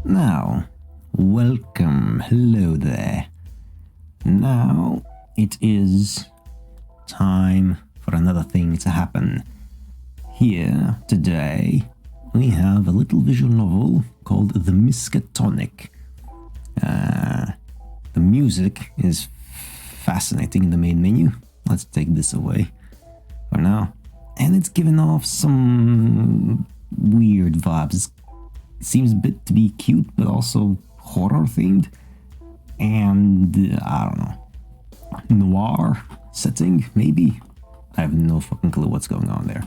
Now, welcome, hello there. Now, it is time for another thing to happen. Here, today, we have a little visual novel called The Miskatonic. The music is fascinating in the main menu. Let's take this away for now. And it's giving off some weird vibes. It seems a bit to be cute, but also horror themed. And I don't know, noir setting, maybe? I have no fucking clue what's going on there.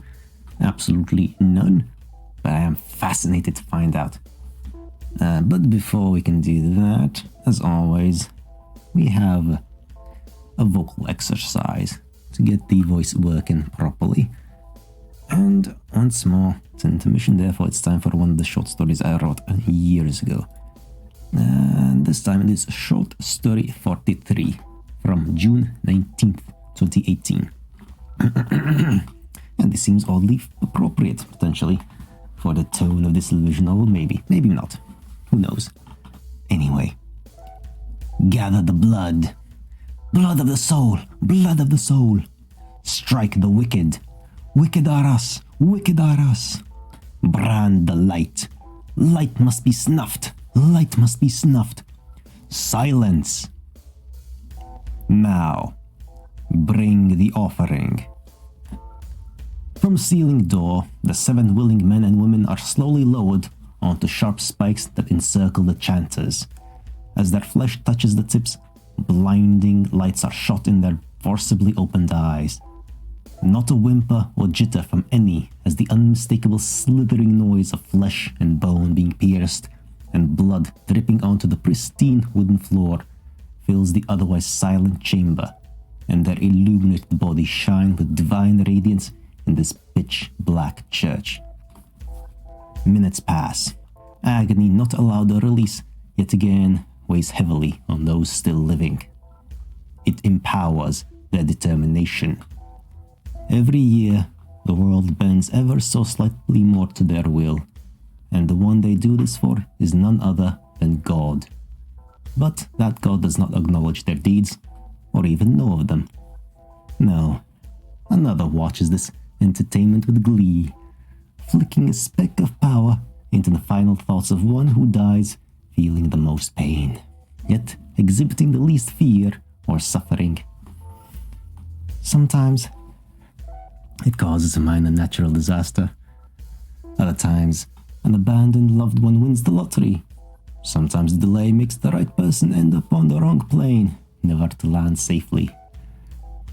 Absolutely none. But I am fascinated to find out. But before we can do that, as always, we have a vocal exercise to get the voice working properly. And once more, it's an intermission, therefore it's time for one of the short stories I wrote years ago. And this time it is short story 43 from June 19th, 2018. And this seems oddly appropriate, potentially, for the tone of this visual novel, maybe not. Who knows? Anyway. Gather the blood. Blood of the soul. Blood of the soul. Strike the wicked. Wicked are us. Wicked are us. Brand the light. Light must be snuffed. Light must be snuffed. Silence. Now, bring the offering. From ceiling door, the 7 willing men and women are slowly lowered onto sharp spikes that encircle the chanters. As their flesh touches the tips, blinding lights are shot in their forcibly opened eyes. Not a whimper or jitter from any as the unmistakable slithering noise of flesh and bone being pierced and blood dripping onto the pristine wooden floor fills the otherwise silent chamber, and their illuminated bodies shine with divine radiance in this pitch-black church. Minutes pass. Agony not allowed a release, yet again weighs heavily on those still living. It empowers their determination. Every year, the world bends ever so slightly more to their will, and the one they do this for is none other than God. But that God does not acknowledge their deeds, or even know of them. No, another watches this entertainment with glee, flicking a speck of power into the final thoughts of one who dies feeling the most pain, yet exhibiting the least fear or suffering. Sometimes it causes a minor natural disaster. Other times, an abandoned loved one wins the lottery. Sometimes the delay makes the right person end up on the wrong plane, never to land safely.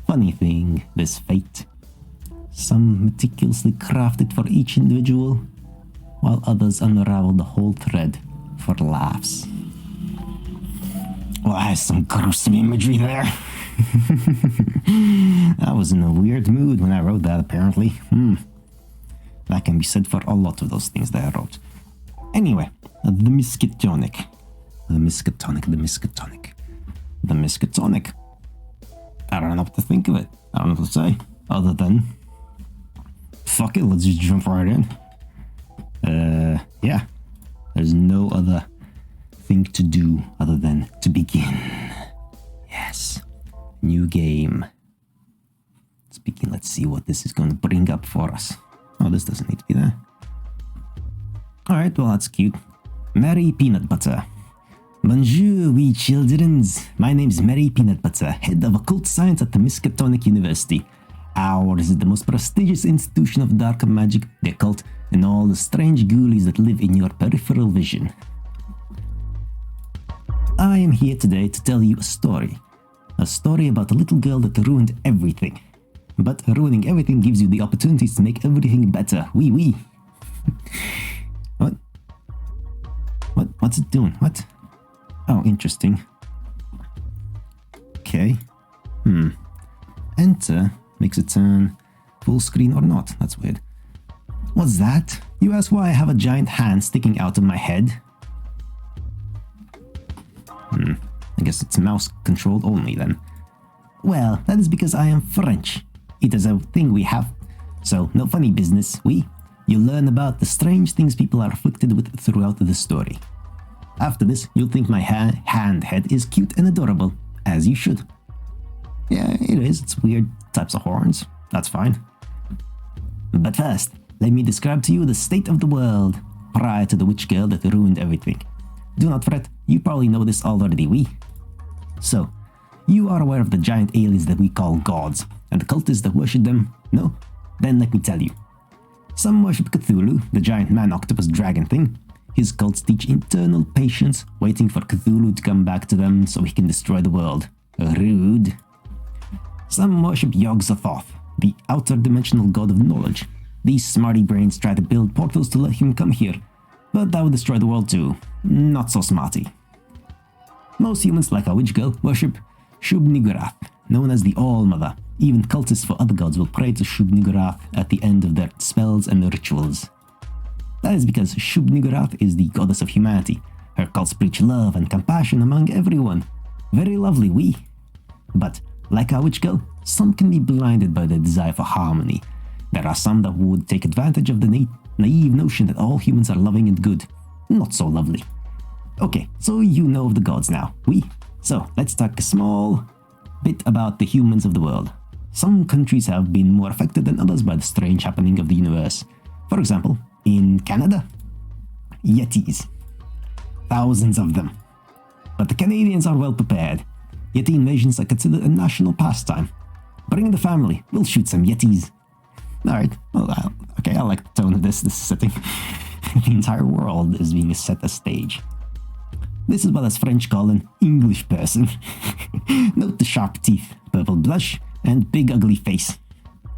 Funny thing, this fate. Some meticulously crafted for each individual, while others unravel the whole thread for laughs. Well, I have some gruesome imagery there. I was in a weird mood when I wrote that, apparently. That can be said for a lot of those things that I wrote. Anyway, the Miskatonic. The Miskatonic. I don't know what to think of it. I don't know what to say, other than fuck it, let's just jump right in. Yeah. There's no other thing to do other than to begin. Yes. New game. Let's see what this is going to bring up for us. Oh, this doesn't need to be there. Alright, well, that's cute. Mary Peanut Butter. Bonjour, we childrens. My name's Mary Peanut Butter, head of occult science at the Miskatonic University. Ours is the most prestigious institution of dark magic, the occult, and all the strange ghoulies that live in your peripheral vision. I am here today to tell you a story. A story about a little girl that ruined everything. But ruining everything gives you the opportunities to make everything better. Oui. What? What's it doing? What? Oh, interesting. Okay. Enter makes it turn full screen or not. That's weird. What's that? You ask why I have a giant hand sticking out of my head? I guess it's mouse controlled only then. Well, that is because I am French. It is a thing we have. So, no funny business, you learn about the strange things people are afflicted with throughout the story. After this, you'll think my hand head is cute and adorable, as you should. Yeah, it is. It's weird types of horns. That's fine. But first, let me describe to you the state of the world prior to the witch girl that ruined everything. Do not fret, you probably know this already, So, you are aware of the giant aliens that we call gods, and the cultists that worship them? No? Then let me tell you. Some worship Cthulhu, the giant man-octopus dragon thing. His cults teach eternal patience, waiting for Cthulhu to come back to them so he can destroy the world. Rude. Some worship Yog-Sothoth, the outer dimensional god of knowledge. These smarty brains try to build portals to let him come here, but that would destroy the world too. Not so smarty. Most humans, like our witch girl, worship Shub-Niggurath, known as the All-Mother. Even cultists for other gods will pray to Shub-Niggurath at the end of their spells and rituals. That is because Shub-Niggurath is the goddess of humanity. Her cults preach love and compassion among everyone. Very lovely, But, like our witch girl, some can be blinded by the desire for harmony. There are some that would take advantage of the naive notion that all humans are loving and good. Not so lovely. Okay, so you know of the gods now, So, let's talk a small bit about the humans of the world. Some countries have been more affected than others by the strange happening of the universe. For example, in Canada, Yetis. Thousands of them. But the Canadians are well prepared. Yeti invasions are considered a national pastime. Bring the family, we'll shoot some Yetis. Alright, well, I like the tone of this setting. The entire world is being set a stage. This is what us French call an English person. Note the sharp teeth, purple blush, and big ugly face.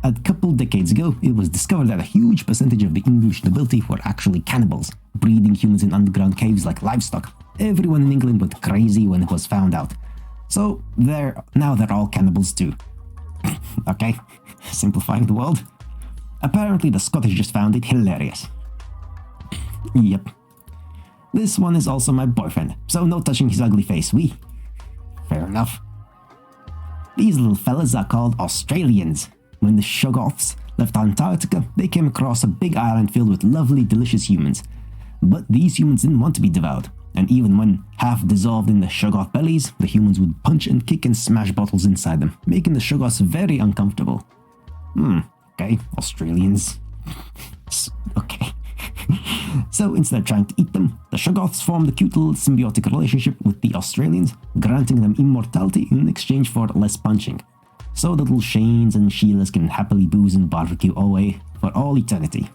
A couple decades ago, it was discovered that a huge percentage of the English nobility were actually cannibals, breeding humans in underground caves like livestock. Everyone in England went crazy when it was found out. So, now they're all cannibals too. Okay, simplifying the world. Apparently the Scottish just found it hilarious. Yep. This one is also my boyfriend, so no touching his ugly face, Fair enough. These little fellas are called Australians. When the Shoggoths left Antarctica, they came across a big island filled with lovely, delicious humans. But these humans didn't want to be devoured, and even when half dissolved in the Shoggoth bellies, the humans would punch and kick and smash bottles inside them, making the Shoggoths very uncomfortable. Okay, Australians. Okay. So instead of trying to eat them, the Shoggoths formed a cute little symbiotic relationship with the Australians, granting them immortality in exchange for less punching. So the little Shanes and Sheilas can happily booze and barbecue away for all eternity.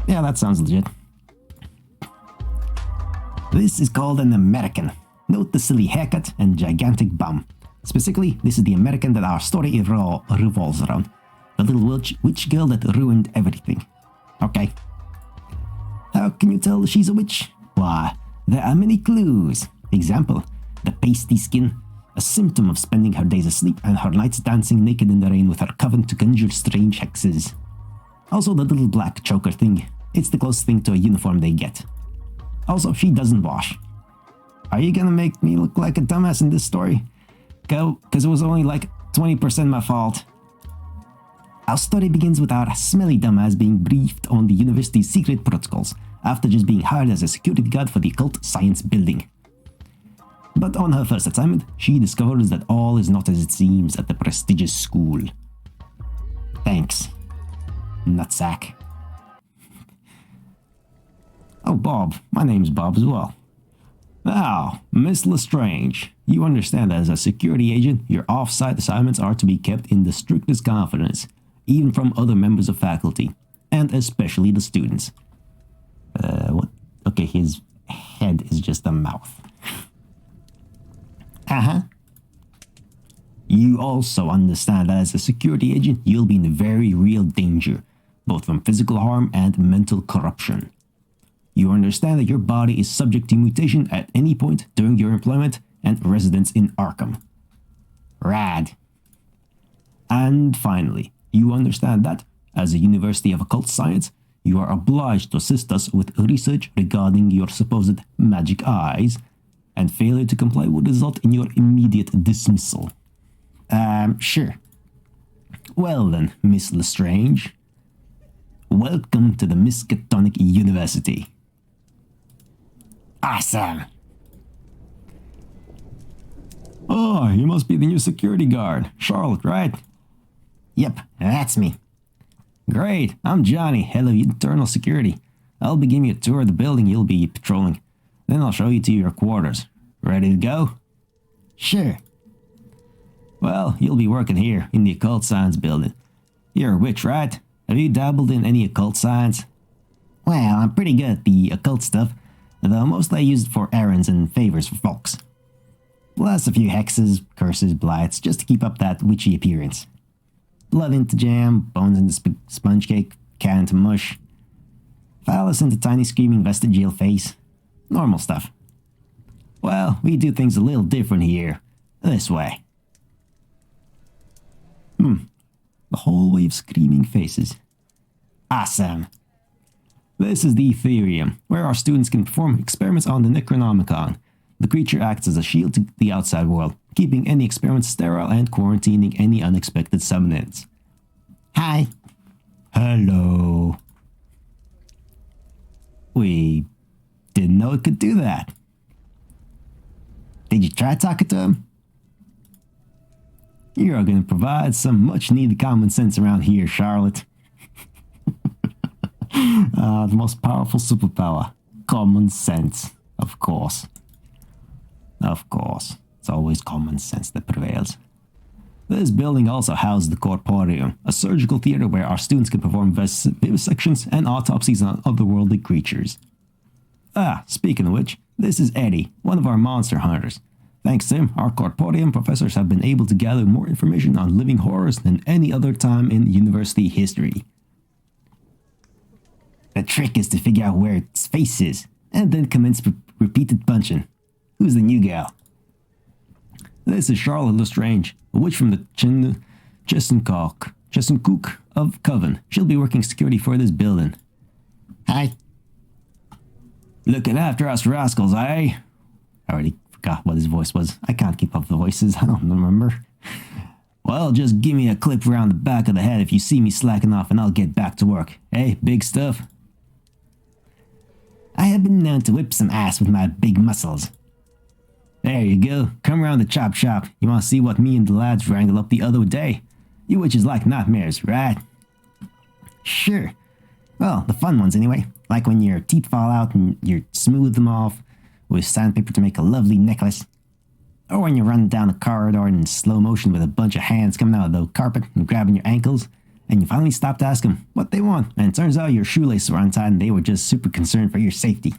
Yeah, that sounds legit. This is called an American. Note the silly haircut and gigantic bum. Specifically, this is the American that our story revolves around. The little witch girl that ruined everything. Okay. How can you tell she's a witch? Why, there are many clues. Example, the pasty skin, a symptom of spending her days asleep and her nights dancing naked in the rain with her coven to conjure strange hexes. Also the little black choker thing. It's the closest thing to a uniform they get. Also, she doesn't wash. Are you gonna make me look like a dumbass in this story? Go, because it was only like 20% my fault. Our story begins with our smelly dumbass being briefed on the university's secret protocols after just being hired as a security guard for the occult science building. But on her first assignment, she discovers that all is not as it seems at the prestigious school. Thanks, nutsack. Oh, Bob. My name's Bob as well. Now, Miss Lestrange, you understand that as a security agent, your off-site assignments are to be kept in the strictest confidence, even from other members of faculty, and especially the students. What? Okay, his head is just a mouth. You also understand that as a security agent, you'll be in very real danger, both from physical harm and mental corruption. You understand that your body is subject to mutation at any point during your employment and residence in Arkham. Rad. And finally, you understand that, as a University of Occult Science, you are obliged to assist us with research regarding your supposed magic eyes, and failure to comply would result in your immediate dismissal. Sure. Well then, Miss Lestrange, welcome to the Miskatonic University. Awesome. Oh, you must be the new security guard. Charlotte, right? Yep, that's me. Great, I'm Johnny, head of internal security. I'll be giving you a tour of the building you'll be patrolling. Then I'll show you to your quarters. Ready to go? Sure. Well, you'll be working here, in the occult science building. You're a witch, right? Have you dabbled in any occult science? Well, I'm pretty good at the occult stuff, though mostly I use it for errands and favors for folks. Plus a few hexes, curses, blights, just to keep up that witchy appearance. Blood into jam, bones into sponge cake, cat into mush. Phallus into tiny screaming vestigial face. Normal stuff. Well, we do things a little different here. This way. The hallway of screaming faces. Awesome. This is the Ethereum, where our students can perform experiments on the Necronomicon. The creature acts as a shield to the outside world, keeping any experiments sterile and quarantining any unexpected summonings. Hi. Hello. We didn't know it could do that. Did you try talking to him? You are going to provide some much-needed common sense around here, Charlotte. The most powerful superpower. Common sense. Of course. Of course. It's always common sense that prevails. This building also houses the Corporeum, a surgical theater where our students can perform vivisections and autopsies on otherworldly creatures. Speaking of which, this is Eddie, one of our monster hunters. Thanks to him, our Corporeum professors have been able to gather more information on living horrors than any other time in university history. The trick is to figure out where its face is, and then commence repeated punching. Who's the new gal? This is Charlotte Lestrange, a witch from the Chesuncook of Coven. She'll be working security for this building. Hi. Looking after us rascals, eh? I already forgot what his voice was. I can't keep up the voices, I don't remember. Well, just give me a clip around the back of the head if you see me slacking off and I'll get back to work. Hey, big stuff. I have been known to whip some ass with my big muscles. There you go. Come around the chop shop. You want to see what me and the lads wrangled up the other day? You witches like nightmares, right? Sure. Well, the fun ones anyway. Like when your teeth fall out and you smooth them off with sandpaper to make a lovely necklace. Or when you run down a corridor in slow motion with a bunch of hands coming out of the carpet and grabbing your ankles. And you finally stop to ask them what they want. And it turns out your shoelaces were untied and they were just super concerned for your safety.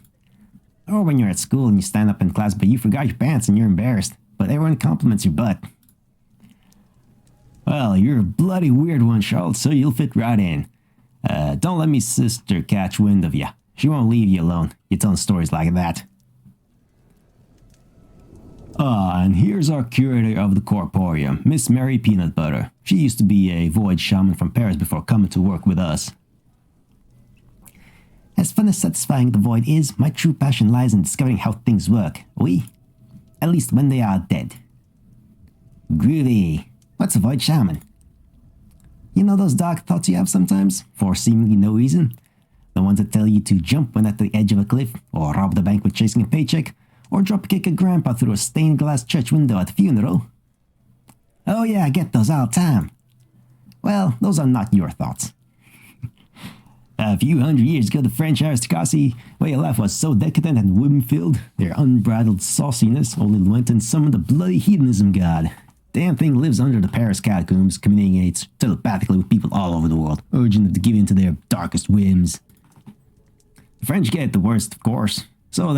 Or when you're at school and you stand up in class but you forgot your pants and you're embarrassed, but everyone compliments your butt. Well, you're a bloody weird one, Charlotte, so you'll fit right in. Don't let me sister catch wind of you. She won't leave you alone. You're telling stories like that. And here's our curator of the Corporeum, Miss Mary Peanut Butter. She used to be a void shaman from Paris before coming to work with us. As fun as satisfying the void is, my true passion lies in discovering how things work. Oui? At least when they are dead. Groovy. What's a void shaman? You know those dark thoughts you have sometimes, for seemingly no reason? The ones that tell you to jump when at the edge of a cliff, or rob the bank with chasing a paycheck, or drop kick a grandpa through a stained glass church window at a funeral? Oh yeah, I get those all the time. Well, those are not your thoughts. A few hundred years ago, the French aristocracy way of life was so decadent and women-filled, their unbridled sauciness only went and summoned the bloody hedonism god. Damn thing lives under the Paris catacombs, communicates telepathically with people all over the world, urging them to give in to their darkest whims. The French get the worst, of course, so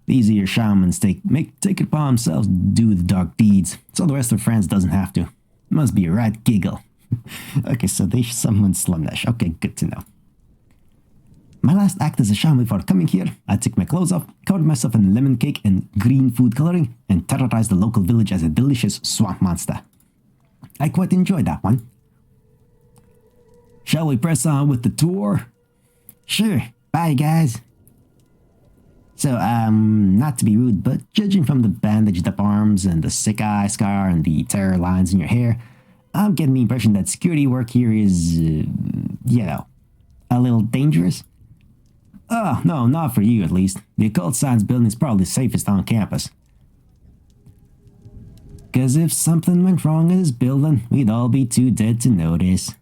these are your shamans take it upon themselves to do the dark deeds, so the rest of France doesn't have to. Must be a right giggle. Okay, so they summoned Slumdash. Okay, good to know. My last act as a shaman before coming here, I took my clothes off, covered myself in lemon cake and green food coloring, and terrorized the local village as a delicious swamp monster. I quite enjoyed that one. Shall we press on with the tour? Sure. Bye, guys. So, not to be rude, but judging from the bandaged up arms and the sick eye scar and the terror lines in your hair, I'm getting the impression that security work here is, a little dangerous. Oh, no, not for you at least. The occult science building is probably the safest on campus. Cause if something went wrong in this building, we'd all be too dead to notice.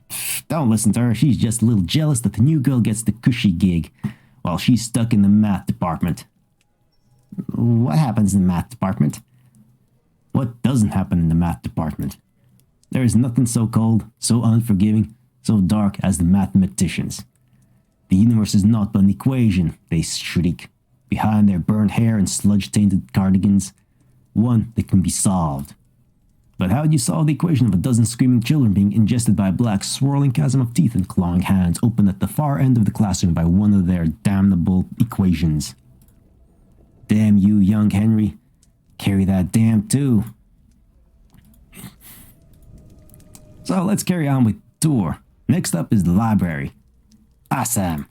Pfft, don't listen to her, she's just a little jealous that the new girl gets the cushy gig, while she's stuck in the math department. What happens in the math department? What doesn't happen in the math department? There is nothing so cold, so unforgiving, so dark as the mathematicians. The universe is not but an equation, they shriek, behind their burnt hair and sludge-tainted cardigans. One that can be solved. But how do you solve the equation of a dozen screaming children being ingested by a black swirling chasm of teeth and clawing hands opened at the far end of the classroom by one of their damnable equations? Damn you, young Henry. Carry that damn too. So let's carry on with the tour. Next up is the library. Awesome.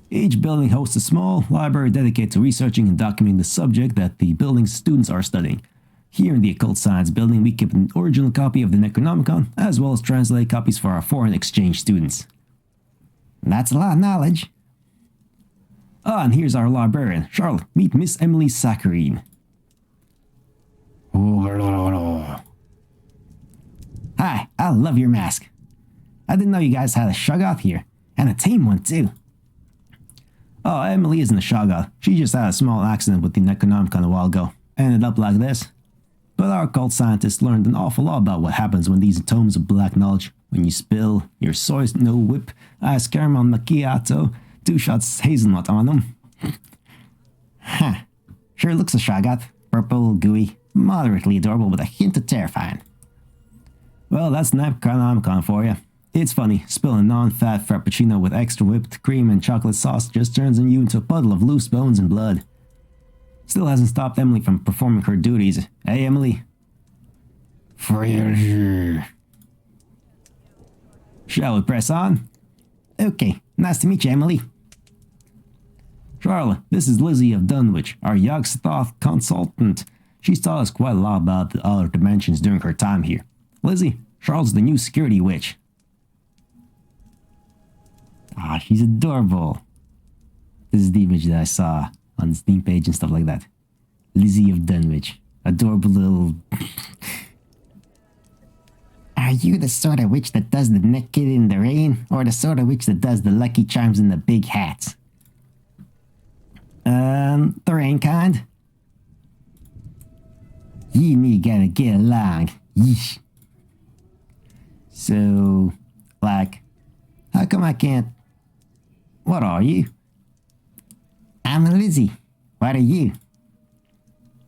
Each building hosts a small library dedicated to researching and documenting the subject that the building's students are studying. Here in the Occult Science building, we keep an original copy of the Necronomicon, as well as translate copies for our foreign exchange students. That's a lot of knowledge. Ah, and here's our librarian. Charlotte, meet Miss Emily Saccharine. Hi, I love your mask. I didn't know you guys had a Shoggoth here, and a tame one too. Oh, Emily isn't a Shoggoth. She just had a small accident with the Necronomicon a while ago. Ended up like this. But our occult scientists learned an awful lot about what happens when these tomes of black knowledge, when you spill your soy no whip, ice caramel macchiato, 2 shots hazelnut on them. Huh. Sure looks a Shoggoth. Purple, gooey, moderately adorable with a hint of terrifying. Well, that's Necronomicon for you. It's funny, spilling a non-fat frappuccino with extra whipped cream and chocolate sauce just turns you into a puddle of loose bones and blood. Still hasn't stopped Emily from performing her duties. Hey, Emily. Shall we press on? Okay, nice to meet you, Emily. Charlotte, this is Lizzie of Dunwich, our Yogg-Sothoth consultant. She's taught us quite a lot about the other dimensions during her time here. Lizzie, Charlotte's the new security witch. Ah, she's adorable. This is the image that I saw on the Steam page and stuff like that. Lizzie of Dunwich. Adorable little... Are you the sort of witch that does the naked in the rain? Or the sort of witch that does the lucky charms and the big hats? The rain kind. You and me gotta get along. Yeesh. So, like, how come I can't... What are you? I'm a Lizzie. What are you?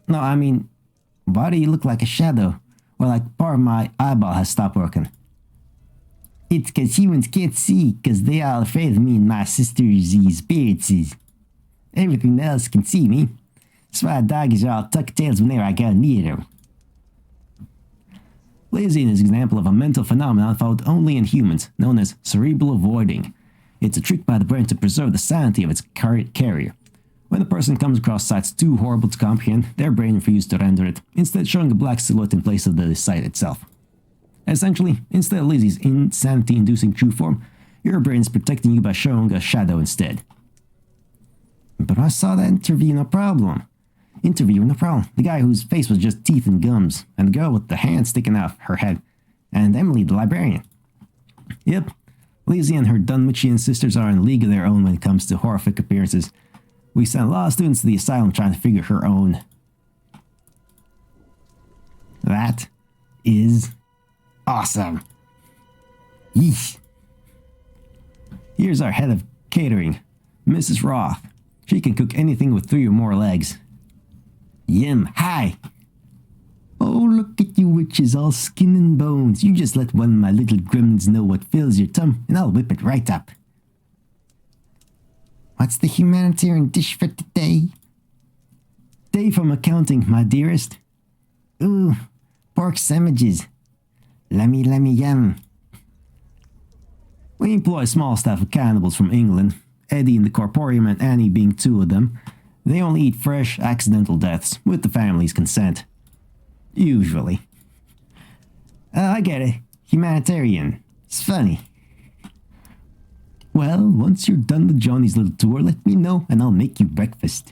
No, I mean, why do you look like a shadow? Or like part of my eyeball has stopped working? It's cause humans can't see, cause they are afraid of me and my sister's spirits. Everything else can see me. That's why doggies are all tuck tails whenever I go near them. Lizzie is an example of a mental phenomenon found only in humans, known as cerebral avoiding. It's a trick by the brain to preserve the sanity of its carrier. When a person comes across sights too horrible to comprehend, their brain refuses to render it, instead showing a black silhouette in place of the sight itself. Essentially, instead of Lizzie's insanity-inducing true form, your brain is protecting you by showing a shadow instead. But I saw that interview, no problem. The guy whose face was just teeth and gums, and the girl with the hand sticking out of her head, and Emily, the librarian. Yep, Lizzie and her Dunwichian sisters are in a league of their own when it comes to horrific appearances. We sent a lot of students to the asylum trying to figure her own. That is awesome. Yeesh. Here's our head of catering, Mrs. Roth. She can cook anything with 3 or more legs. Yum, hi! Oh, look at you witches, all skin and bones. You just let one of my little gremlins know what fills your tum, and I'll whip it right up. What's the humanitarian dish for today? Day from accounting, my dearest. Ooh, pork sandwiches. Lummy, yum. We employ a small staff of cannibals from England, Eddie in the Corporium and Annie being 2 of them. They only eat fresh, accidental deaths, with the family's consent. Usually. I get it. Humanitarian. It's funny. Well, once you're done with Johnny's little tour, let me know and I'll make you breakfast.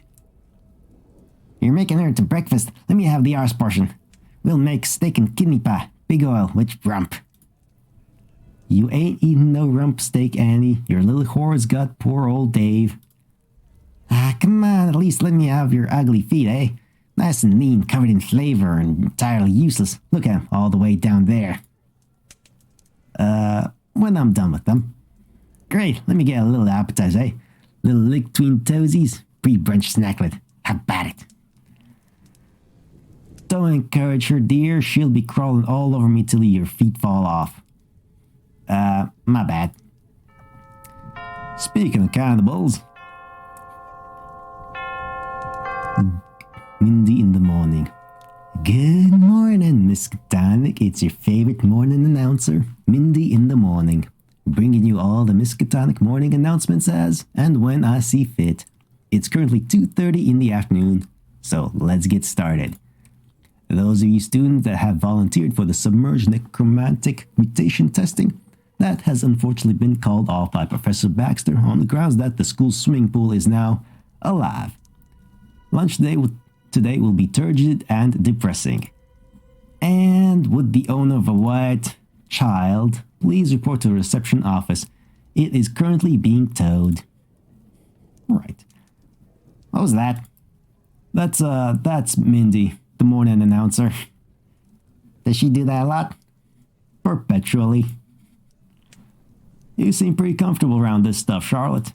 You're making her to breakfast. Let me have the arse portion. We'll make steak and kidney pie. Big oil, with rump. You ain't eating no rump steak, Annie. Your little whore's got poor old Dave. Ah, come on, at least let me have your ugly feet, eh? Nice and lean, covered in flavor, and entirely useless. Look at him, all the way down there. When I'm done with them. Great, let me get a little appetizer, eh? Little lick between toesies, pre-brunch snacklet. How about it? Don't encourage her, dear. She'll be crawling all over me till your feet fall off. My bad. Speaking of cannibals. Mindy in the morning. Good morning, Miskatonic. It's your favorite morning announcer, Mindy in the morning. Bringing you all the Miskatonic morning announcements as and when I see fit. It's currently 2:30 in the afternoon, so let's get started. Those of you students that have volunteered for the submerged necromantic mutation testing, that has unfortunately been called off by Professor Baxter on the grounds that the school's swimming pool is now alive. Lunch today will be turgid and depressing. And would the owner of a white child please report to the reception office? It is currently being towed. Right. What was that? That's Mindy, the morning announcer. Does she do that a lot? Perpetually. You seem pretty comfortable around this stuff, Charlotte.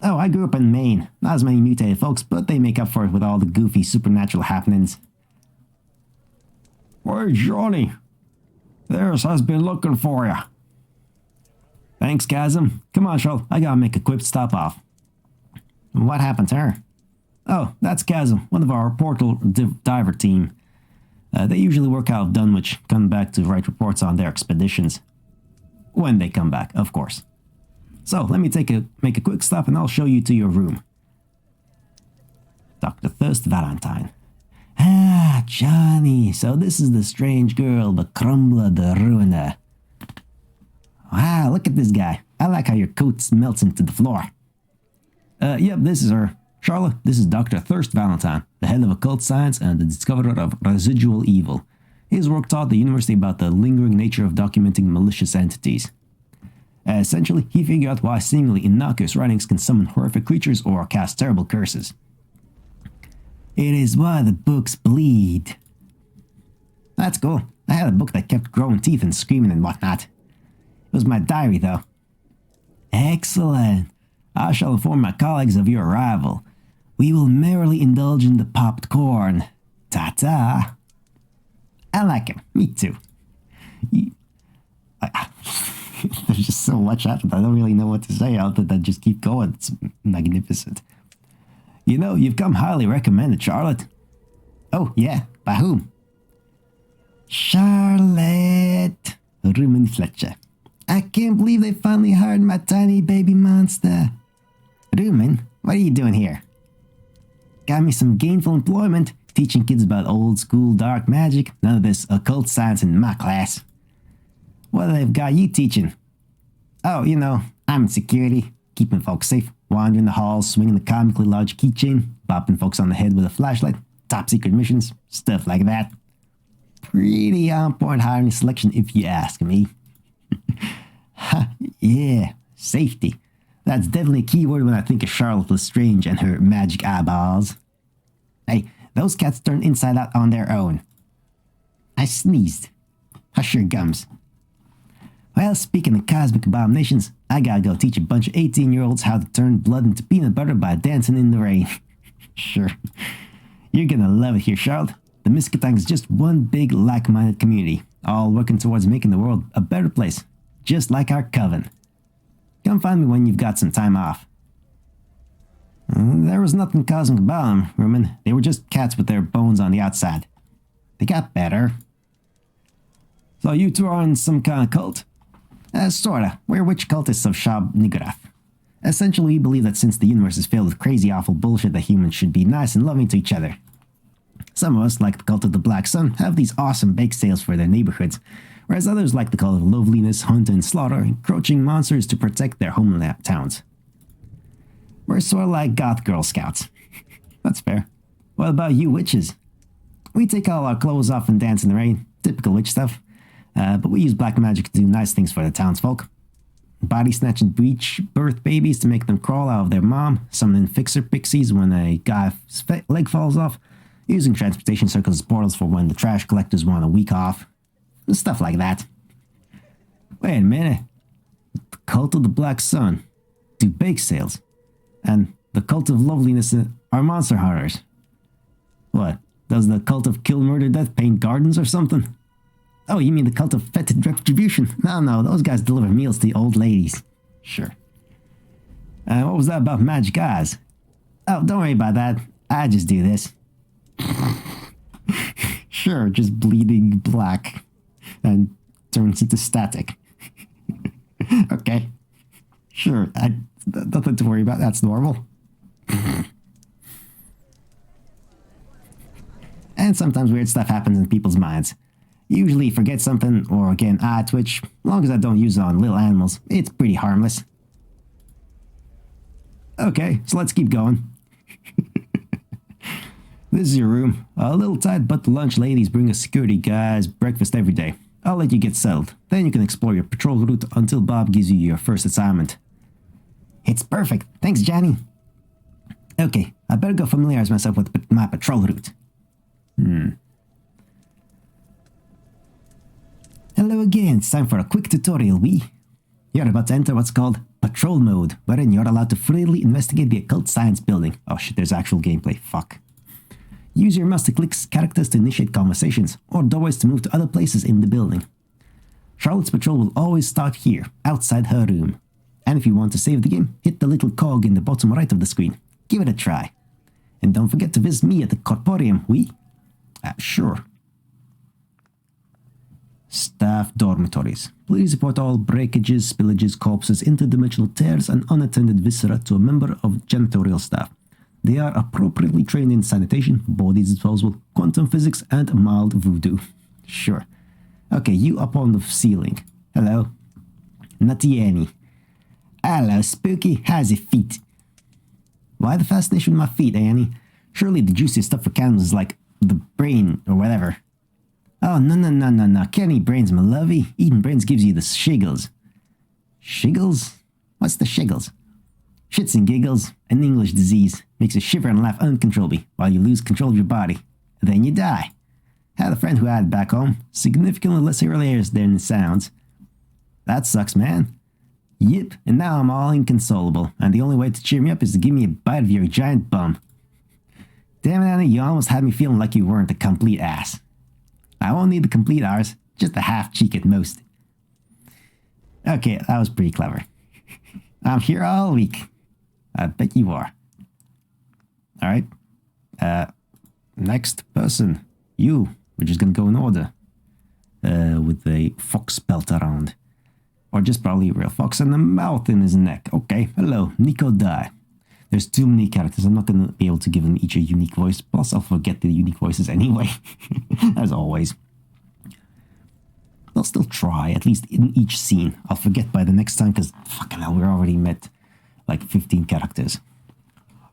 Oh, I grew up in Maine. Not as many mutated folks, but they make up for it with all the goofy supernatural happenings. Where's Johnny? There's has been looking for you. Thanks, Chasm. Come on, Charlotte. I gotta make a quick stop off. What happened to her? Oh, that's Chasm, one of our portal diver team. They usually work out of Dunwich, come back to write reports on their expeditions. When they come back, of course. So, let me make a quick stop and I'll show you to your room. Dr. Thirst Valentine. Ah, Johnny. So this is the strange girl, the crumbler, the ruiner. Wow, look at this guy. I like how your coat melts into the floor. Yep, this is her. Charlotte, this is Dr. Thirst Valentine, the head of occult science and the discoverer of residual evil. His work taught the university about the lingering nature of documenting malicious entities. Essentially, he figured out why seemingly innocuous writings can summon horrific creatures or cast terrible curses. It is why the books bleed. That's cool. I had a book that kept growing teeth and screaming and whatnot. It was my diary, though. Excellent. I shall inform my colleagues of your arrival. We will merrily indulge in the popped corn. Ta-ta. I like him. Me too. There's just so much happened. I don't really know what to say other than just keep going. It's magnificent. You know, you've come highly recommended, Charlotte. Oh, yeah? By whom? Charlotte. Rumen Fletcher. I can't believe they finally hired my tiny baby monster. Rumen, what are you doing here? Got me some gainful employment, teaching kids about old school dark magic. None of this occult science in my class. What they've got you teaching? Oh, you know, I'm in security, keeping folks safe, wandering the halls, swinging the comically large keychain, bopping folks on the head with a flashlight, top secret missions, stuff like that. Pretty on point hiring selection if you ask me. Yeah, safety. That's definitely a key word when I think of Charlotte Lestrange and her magic eyeballs. Hey, those cats turn inside out on their own. I sneezed. Hush your gums. Well, speaking of cosmic abominations, I gotta go teach a bunch of 18-year-olds how to turn blood into peanut butter by dancing in the rain. Sure. You're gonna love it here, Charlotte. The Miskatonic is just one big like-minded community, all working towards making the world a better place, just like our coven. Come find me when you've got some time off. There was nothing cosmic about them, Rumen. They were just cats with their bones on the outside. They got better. So you two are in some kind of cult? Sorta. We're witch cultists of Shab Niggurath. Essentially, we believe that since the universe is filled with crazy awful bullshit that humans should be nice and loving to each other. Some of us, like the cult of the Black Sun, have these awesome bake sales for their neighborhoods, whereas others like the call of loveliness, hunt and slaughter, encroaching monsters to protect their hometowns. We're sort of like goth Girl Scouts. That's fair. What about you witches? We take all our clothes off and dance in the rain. Typical witch stuff. But we use black magic to do nice things for the townsfolk. Body snatch and breach birth babies to make them crawl out of their mom. Summoning fixer pixies when a guy's leg falls off. Using transportation circles as portals for when the trash collectors want a week off. Stuff like that. Wait a minute. The Cult of the Black Sun do bake sales. And the Cult of Loveliness are monster hunters. What? Does the Cult of Kill Murder Death paint gardens or something? Oh, you mean the Cult of Fetid Retribution? No, those guys deliver meals to old ladies. Sure. What was that about magic eyes? Oh, don't worry about that. I just do this. Sure, just bleeding black and turns into static. Okay. Sure, nothing to worry about. That's normal. And sometimes weird stuff happens in people's minds. Usually forget something or get an eye twitch. As long as I don't use it on little animals, it's pretty harmless. Okay, so let's keep going. This is your room. A little tight, but the lunch ladies bring us security guys breakfast every day. I'll let you get settled. Then you can explore your patrol route until Bob gives you your first assignment. It's perfect. Thanks, Johnny. Okay, I better go familiarize myself with my patrol route. Hello again, it's time for a quick tutorial, You're about to enter what's called Patrol Mode, wherein you're allowed to freely investigate the occult science building. Oh shit, there's actual gameplay, fuck. Use your mouse to click characters to initiate conversations, or doorways to move to other places in the building. Charlotte's patrol will always start here, outside her room. And if you want to save the game, hit the little cog in the bottom right of the screen. Give it a try. And don't forget to visit me at the Corporium, Sure. Staff dormitories. Please report all breakages, spillages, corpses, interdimensional tears, and unattended viscera to a member of janitorial staff. They are appropriately trained in sanitation, body disposal, quantum physics, and mild voodoo. Sure. Okay, you up on the ceiling. Hello. Nutty Annie. Hello, Spooky. How's your feet? Why the fascination with my feet, Annie? Surely the juiciest stuff for candles is like the brain or whatever. Oh, no. Can't eat brains, my lovey. Eating brains gives you the shiggles. Shiggles? What's the shiggles? Shits and giggles, an English disease, makes you shiver and laugh uncontrollably while you lose control of your body. Then you die. Had a friend who had it back home, significantly less early hairs than it sounds. That sucks, man. Yep, and now I'm all inconsolable, and the only way to cheer me up is to give me a bite of your giant bum. Damn it, Annie, you almost had me feeling like you weren't a complete ass. I won't need the complete hours, just a half cheek at most. Okay, that was pretty clever. I'm here all week. I bet you are. Alright. Next person. You. We're just gonna go in order. With a fox belt around. Or just probably a real fox and a mouth in his neck. Okay, hello, Nico Die. There's too many characters. I'm not going to be able to give them each a unique voice. Plus, I'll forget the unique voices anyway. As always. I'll still try, at least in each scene. I'll forget by the next time, because fucking hell, we already met like 15 characters.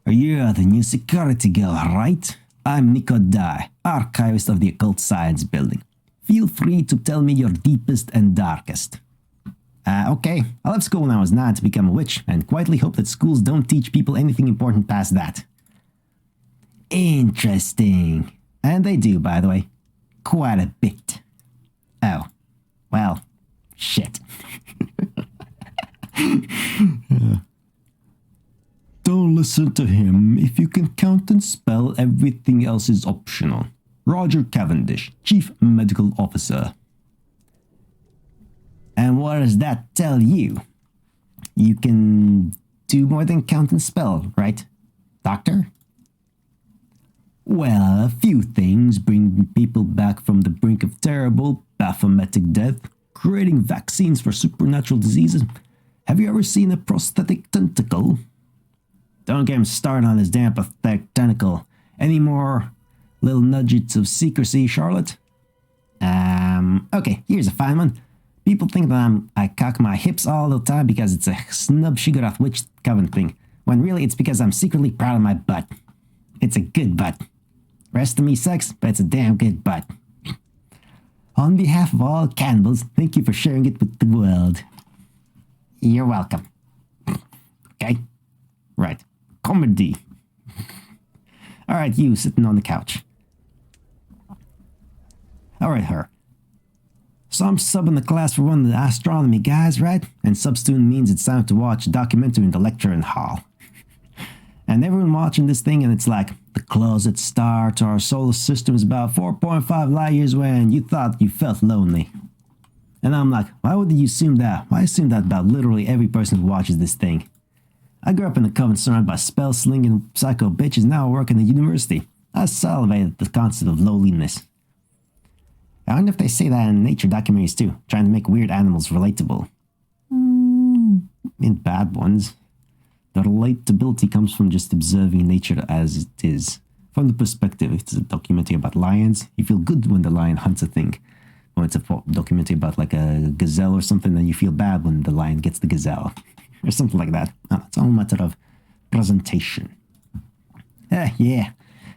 You're the new security girl, right? I'm Nico Die, archivist of the Occult Science Building. Feel free to tell me your deepest and darkest. Okay, I left school when I was 9 to become a witch, and quietly hope that schools don't teach people anything important past that. Interesting. And they do, by the way. Quite a bit. Oh. Well, shit. Don't listen to him. If you can count and spell, everything else is optional. Roger Cavendish, Chief Medical Officer. And what does that tell you? You can do more than count and spell, right, Doctor? Well, a few things: bringing people back from the brink of terrible, baphometic death, creating vaccines for supernatural diseases. Have you ever seen a prosthetic tentacle? Don't get him started on his damn pathetic tentacle. Any more little nudgets of secrecy, Charlotte? Okay, here's a fine one. People think that I cock my hips all the time because it's a snub Shigarath witch coven thing, when really it's because I'm secretly proud of my butt. It's a good butt. Rest of me sucks, but it's a damn good butt. On behalf of all cannibals, thank you for sharing it with the world. You're welcome. Okay? Right. Comedy. Alright, you sitting on the couch. Alright, her. So I'm subbing the class for one of the astronomy guys, right? And substudent means it's time to watch a documentary in the lecture hall. And everyone watching this thing and it's like, the closest star to our solar system is about 4.5 light years away and you thought you felt lonely. And I'm like, why would you assume that? Why assume that about literally every person who watches this thing? I grew up in a coven surrounded by spell-slinging psycho bitches, now I work in a university. I salivate at the concept of loneliness. I wonder if they say that in nature documentaries too, trying to make weird animals relatable. In bad ones. The relatability comes from just observing nature as it is. From the perspective, if it's a documentary about lions, you feel good when the lion hunts a thing. When it's a documentary about like a gazelle or something, then you feel bad when the lion gets the gazelle. Or something like that. It's all a matter of presentation. Yeah.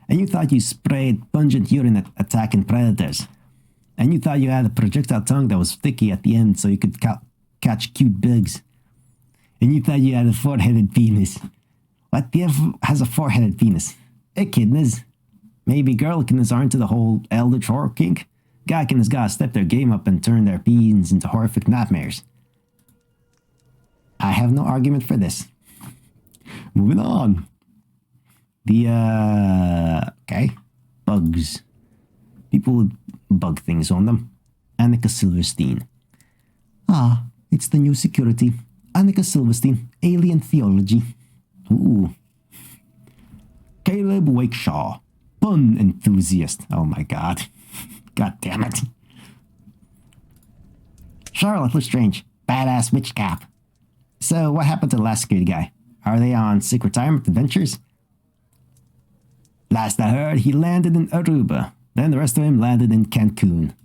And you thought you sprayed pungent urine at attacking predators. And you thought you had a projectile tongue that was sticky at the end so you could catch cute bugs. And you thought you had a four-headed penis. What the F has a four-headed penis? Echidnas. Maybe girl echidnas aren't into the whole eldritch horror kink. Guy echidnas gotta step their game up and turn their peens into horrific nightmares. I have no argument for this. Moving on. Okay. Bugs. People with bug things on them. Annika Silverstein. It's the new security. Annika Silverstein, Alien Theology. Ooh. Caleb Wakeshaw, pun enthusiast. Oh my god. God damn it. Charlotte Lestrange, badass witch cap. So what happened to the last security guy? Are they on sick retirement adventures? Last I heard, he landed in Aruba. Then the rest of him landed in Cancun.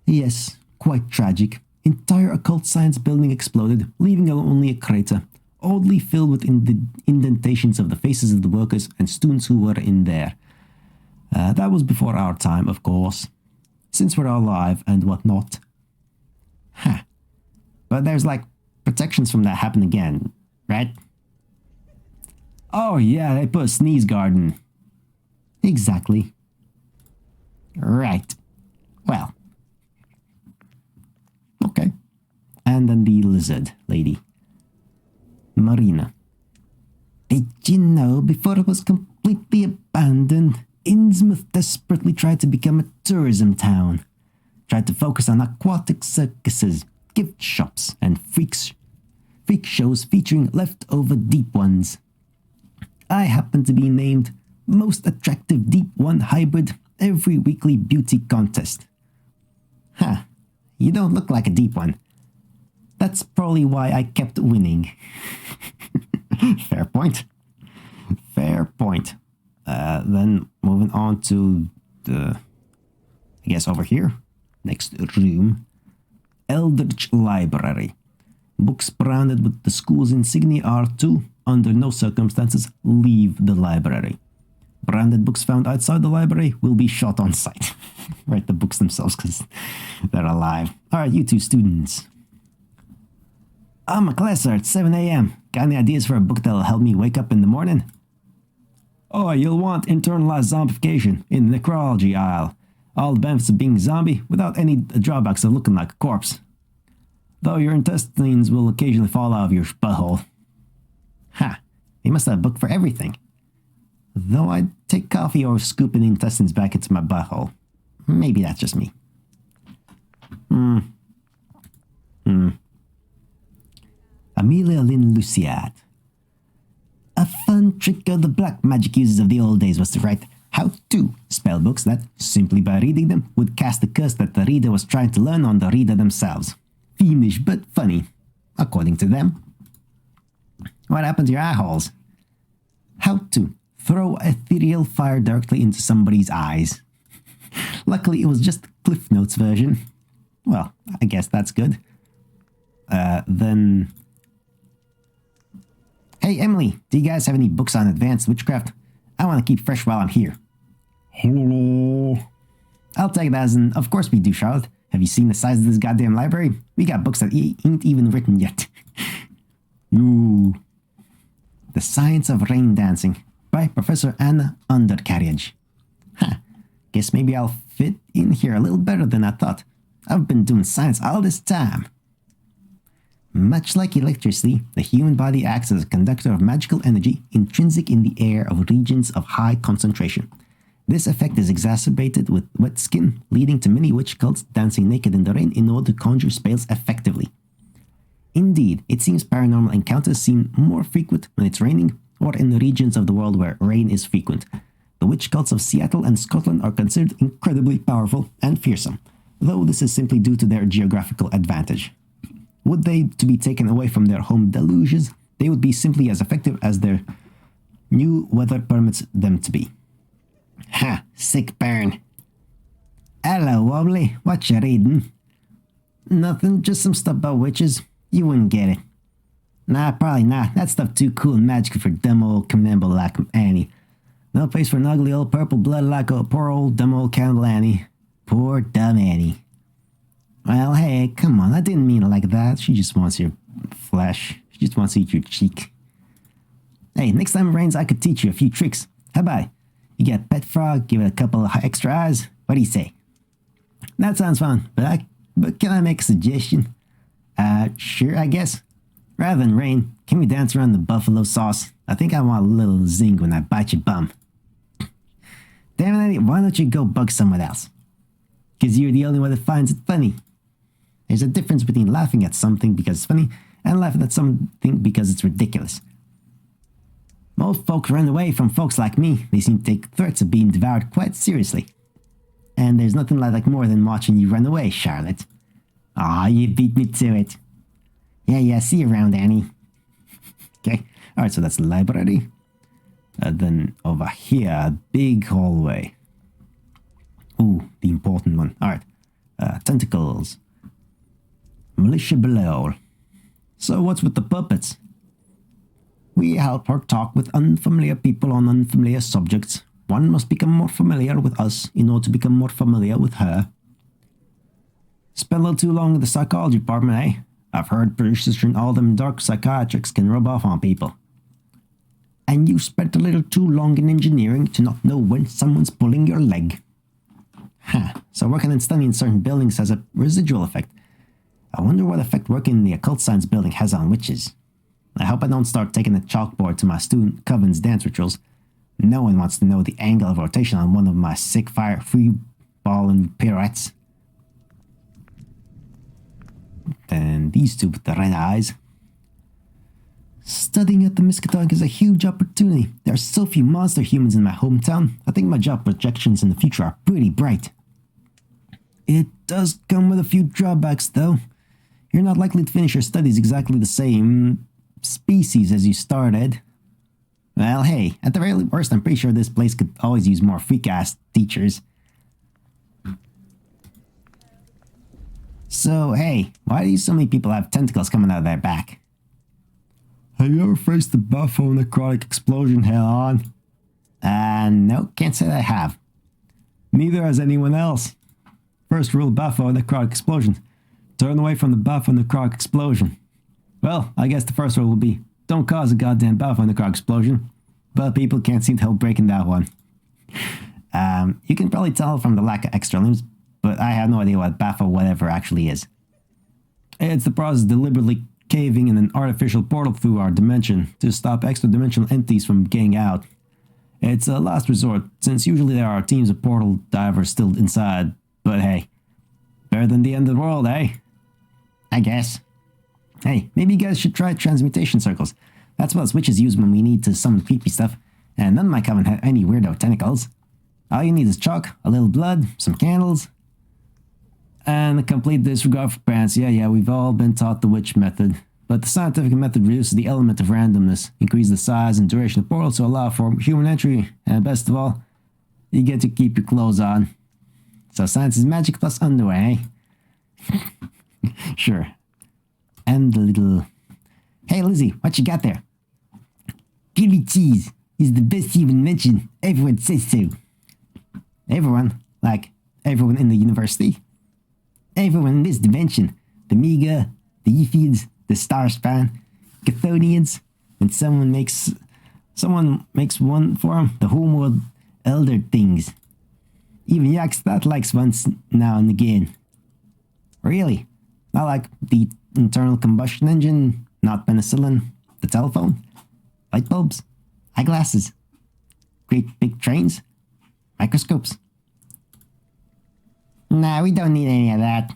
Yes, quite tragic. Entire occult science building exploded, leaving only a crater, oddly filled with indentations of the faces of the workers and students who were in there. That was before our time, of course. Since we're all alive and whatnot. But there's like protections from that happen again, right? Oh yeah, they put a sneeze garden. Exactly. Right. Well. Okay. And then the lizard lady. Marina. Did you know before it was completely abandoned, Innsmouth desperately tried to become a tourism town? Tried to focus on aquatic circuses, gift shops, and freak shows featuring leftover deep ones. I happen to be named Most Attractive Deep One Hybrid every weekly beauty contest. You don't look like a deep one. That's probably why I kept winning. Fair point. Fair point. Then moving on to I guess over here, next room, Eldritch Library. Books branded with the school's insignia are to, under no circumstances, leave the library. Branded books found outside the library will be shot on sight. Right, the books themselves, because they're alive. Alright, you two students. I'm a classer at 7 a.m. Got any ideas for a book that'll help me wake up in the morning? Oh, you'll want Internalized Zombification in the necrology aisle. All the benefits of being a zombie without any drawbacks of looking like a corpse. Though your intestines will occasionally fall out of your butthole. They must have a book for everything. Though I'd take coffee or scooping the intestines back into my butthole. Maybe that's just me. Amelia Lynn Luciat. A fun trick of the black magic users of the old days was to write how-to spell books that, simply by reading them, would cast the curse that the reader was trying to learn on the reader themselves. Fiendish but funny, according to them. What happened to your eye holes? How to throw ethereal fire directly into somebody's eyes. Luckily, it was just the Cliff Notes version. Well, I guess that's good. Then... Hey, Emily, do you guys have any books on advanced witchcraft? I want to keep fresh while I'm here. Hello. I'll take that as an of course we do, Charlotte. Have you seen the size of this goddamn library? We got books that ain't even written yet. Ooh. The Science of Rain Dancing by Professor Anna Undercarriage. Guess maybe I'll fit in here a little better than I thought. I've been doing science all this time. Much like electricity, the human body acts as a conductor of magical energy intrinsic in the air of regions of high concentration. This effect is exacerbated with wet skin, leading to many witch cults dancing naked in the rain in order to conjure spells effectively. Indeed, it seems paranormal encounters seem more frequent when it's raining or in the regions of the world where rain is frequent. The witch cults of Seattle and Scotland are considered incredibly powerful and fearsome, though this is simply due to their geographical advantage. Would they to be taken away from their home deluges, they would be simply as effective as their new weather permits them to be. Ha! Sick burn. Hello, Wobbly. What you reading? Nothing, just some stuff about witches. You wouldn't get it. Nah, probably not. That stuff too cool and magical for dumb old Cannibal like Annie. No place for an ugly old purple blood like a poor old dumb old Cannibal Annie. Poor dumb Annie. Well, hey, come on. I didn't mean it like that. She just wants your flesh. She just wants to eat your cheek. Hey, next time it rains, I could teach you a few tricks. How about it? You get a pet frog, give it a couple of extra eyes. What do you say? That sounds fun, but can I make a suggestion? Sure, I guess. Rather than rain, can we dance around the buffalo sauce? I think I want a little zing when I bite your bum. Damn it, Eddie, why don't you go bug someone else? Because you're the only one that finds it funny. There's a difference between laughing at something because it's funny and laughing at something because it's ridiculous. Most folks run away from folks like me. They seem to take threats of being devoured quite seriously. And there's nothing like more than watching you run away, Charlotte. Aw, you beat me to it. Yeah, see you around, Annie. Okay, alright, so that's the library. Then over here, big hallway. Ooh, the important one. Alright, tentacles. Militia below. So what's with the puppets? We help her talk with unfamiliar people on unfamiliar subjects. One must become more familiar with us in order to become more familiar with her. Spent a little too long in the psychology department, eh? I've heard precision all them dark psychiatrics can rub off on people. And you spent a little too long in engineering to not know when someone's pulling your leg. So working and studying in certain buildings has a residual effect. I wonder what effect working in the occult science building has on witches. I hope I don't start taking a chalkboard to my student Coven's dance rituals. No one wants to know the angle of rotation on one of my sick fire free balling pirouettes. Then these two with the red eyes. Studying at the Miskatonic is a huge opportunity. There are so few monster humans in my hometown. I think my job projections in the future are pretty bright. It does come with a few drawbacks, though. You're not likely to finish your studies exactly the same species as you started. Well, hey, at the very worst, I'm pretty sure this place could always use more freak-ass teachers. So, hey, why do so many people have tentacles coming out of their back? Have you ever faced the buffo necrotic explosion head on? No, can't say that I have. Neither has anyone else. First rule of buffo necrotic explosion. Turn away from the buffo necrotic explosion. Well, I guess the first rule will be, don't cause a goddamn buffo necrotic explosion. But people can't seem to help breaking that one. You can probably tell from the lack of extra limbs, but I have no idea what buffo whatever actually is. It's the process of deliberately caving in an artificial portal through our dimension to stop extra-dimensional entities from getting out. It's a last resort, since usually there are teams of portal divers still inside, but hey, better than the end of the world, eh? I guess. Hey, maybe you guys should try transmutation circles. That's what witches use when we need to summon creepy stuff, and none of my coven have any weirdo tentacles. All you need is chalk, a little blood, some candles, and a complete disregard for parents. Yeah, we've all been taught the witch method. But the scientific method reduces the element of randomness, increases the size and duration of portals to allow for human entry, and best of all, you get to keep your clothes on. So science is magic plus underwear, eh? Sure. And the little... Hey, Lizzie, what you got there? Chili cheese is the best human invention. Everyone says so. Everyone? Like, everyone in the university? Everyone in this dimension. The Mega, the Ephids, the Starspan, Chthonians. When someone makes one for them, the whole world elder things. Even Yakstad likes once now and again. Really? Not like the internal combustion engine, not penicillin, the telephone, light bulbs, eyeglasses, great big trains, microscopes. Nah, we don't need any of that.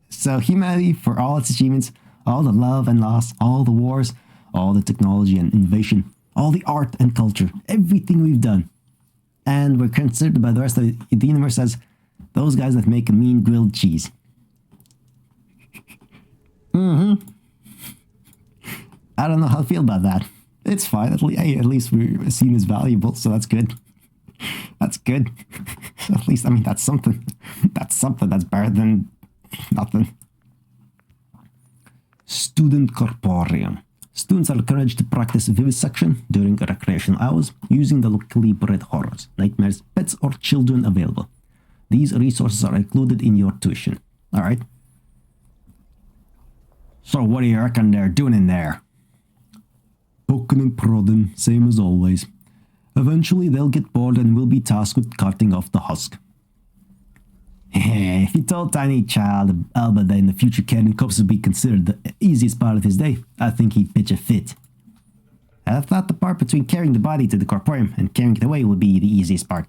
So humanity, for all its achievements, all the love and loss, all the wars, all the technology and innovation, all the art and culture, everything we've done. And we're considered by the rest of the universe as those guys that make a mean grilled cheese. I don't know how I feel about that. It's fine. At least we're seen as valuable, so that's good. That's good. At least, I mean, that's something. That's something. That's better than nothing. Student Corporeum. Students are encouraged to practice vivisection during recreational hours using the locally bred horrors, nightmares, pets, or children available. These resources are included in your tuition. Alright. So what do you reckon they're doing in there? Poking and prodding, same as always. Eventually they'll get bored and will be tasked with cutting off the husk. If you told tiny child Alba that in the future carrying cups would be considered the easiest part of his day, I think he'd pitch a fit. I thought the part between carrying the body to the corporeum and carrying it away would be the easiest part.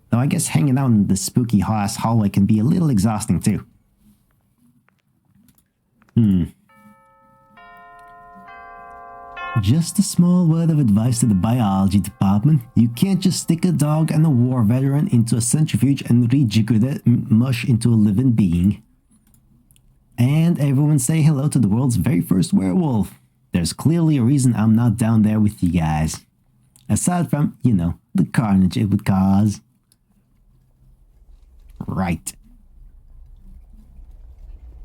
Though I guess hanging out in the spooky ass hallway can be a little exhausting too. Just a small word of advice to the biology department. You can't just stick a dog and a war veteran into a centrifuge and rejigger that mush into a living being. And everyone say hello to the world's very first werewolf. There's clearly a reason I'm not down there with you guys. Aside from, you know, the carnage it would cause. Right.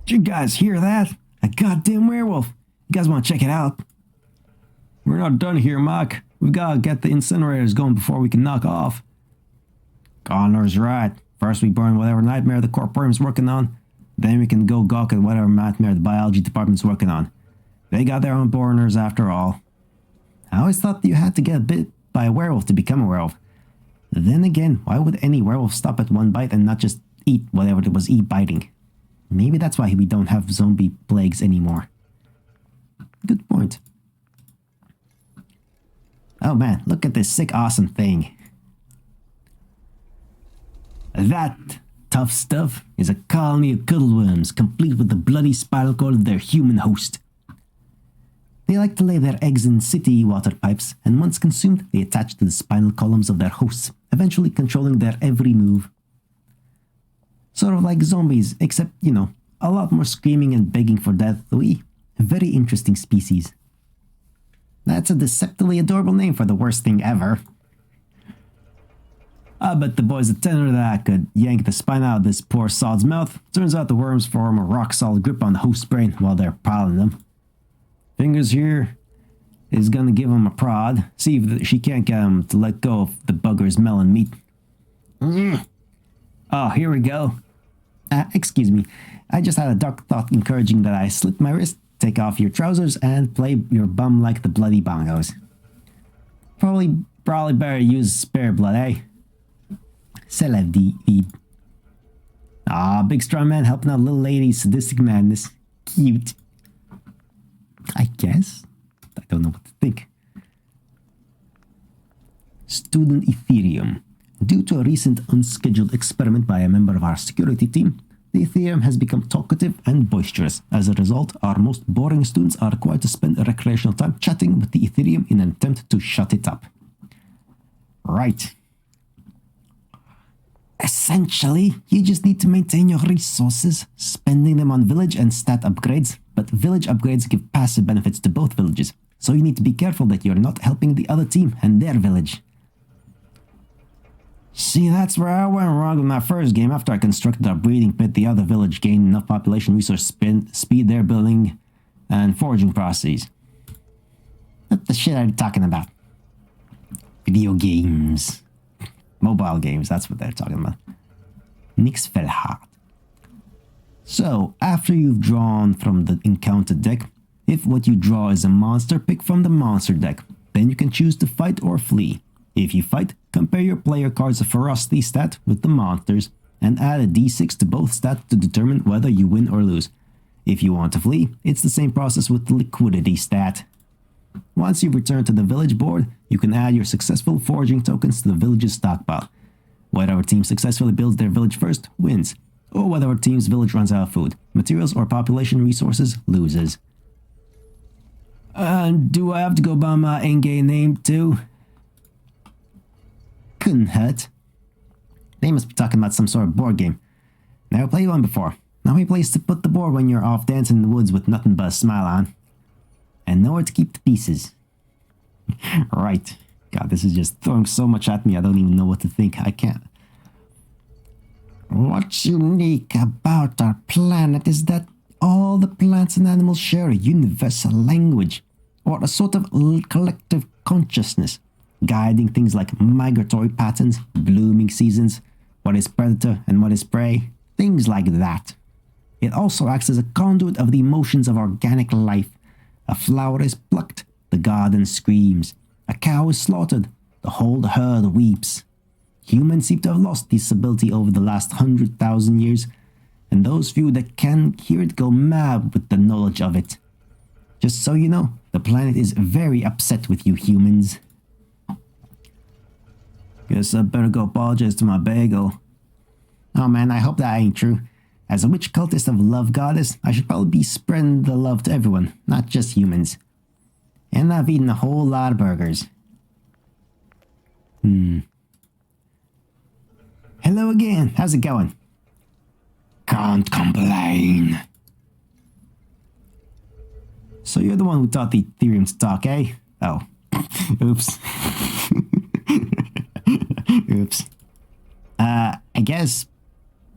Did you guys hear that? A goddamn werewolf. You guys want to check it out? We're not done here, Mac. We've got to get the incinerators going before we can knock off. Connor's right. First we burn whatever nightmare the corporeum's working on, then we can go gawk at whatever nightmare the biology department's working on. They got their own burners after all. I always thought you had to get bit by a werewolf to become a werewolf. Then again, why would any werewolf stop at one bite and not just eat whatever it was biting? Maybe that's why we don't have zombie plagues anymore. Good point. Oh man, look at this sick awesome thing. That tough stuff is a colony of cuddleworms, complete with the bloody spinal cord of their human host. They like to lay their eggs in city water pipes, and once consumed, they attach to the spinal columns of their hosts, eventually controlling their every move. Sort of like zombies, except, you know, a lot more screaming and begging for death, though. A very interesting species. That's a deceptively adorable name for the worst thing ever. I bet the boy's a tenor that could yank the spine out of this poor sod's mouth. Turns out the worms form a rock-solid grip on the host's brain while they're piling them. Fingers here is gonna give him a prod. See if she can't get him to let go of the bugger's melon meat. Oh, here we go. Excuse me. I just had a dark thought encouraging that I slit my wrist, take off your trousers, and play your bum like the bloody bongos. Probably better use spare blood, eh? Celev the Ah, big strong man helping out little lady's sadistic madness. Cute. I guess. I don't know what to think. Student Ethereum. Due to a recent unscheduled experiment by a member of our security team, the Ethereum has become talkative and boisterous. As a result, our most boring students are required to spend recreational time chatting with the Ethereum in an attempt to shut it up. Right. Essentially, you just need to maintain your resources, spending them on village and stat upgrades, but village upgrades give passive benefits to both villages, so you need to be careful that you're not helping the other team and their village. See, that's where I went wrong with my first game. After I constructed a breeding pit, the other village gained enough population resource speed their building and foraging processes. What the shit are you talking about? Video games. Mobile games, that's what they're talking about. Nix fell hard. So, after you've drawn from the encounter deck, if what you draw is a monster, pick from the monster deck. Then you can choose to fight or flee. If you fight, compare your player card's ferocity stat with the monsters and add a d6 to both stats to determine whether you win or lose. If you want to flee, it's the same process with the liquidity stat. Once you've returned to the village board, you can add your successful foraging tokens to the village's stockpile. Whatever team successfully builds their village first wins, or whatever team's village runs out of food, materials, or population resources loses. Do I have to go by my in-game name too? Couldn't hurt. They must be talking about some sort of board game. Never played one before. Not many places to put the board when you're off dancing in the woods with nothing but a smile on. And nowhere to keep the pieces. Right. God, this is just throwing so much at me I don't even know what to think. I can't. What's unique about our planet is that all the plants and animals share a universal language, or a sort of collective consciousness, guiding things like migratory patterns, blooming seasons, what is predator and what is prey, things like that. It also acts as a conduit of the emotions of organic life. A flower is plucked, the garden screams. A cow is slaughtered, the whole herd weeps. Humans seem to have lost this ability over the last 100,000 years, and those few that can hear it go mad with the knowledge of it. Just so you know, the planet is very upset with you humans. Guess I better go apologize to my bagel. Oh man, I hope that ain't true. As a witch cultist of love goddess, I should probably be spreading the love to everyone, not just humans. And I've eaten a whole lot of burgers. Hello again, how's it going? Can't complain. So you're the one who taught the Ethereum to talk, eh? Oh. Oops. Oops. I guess,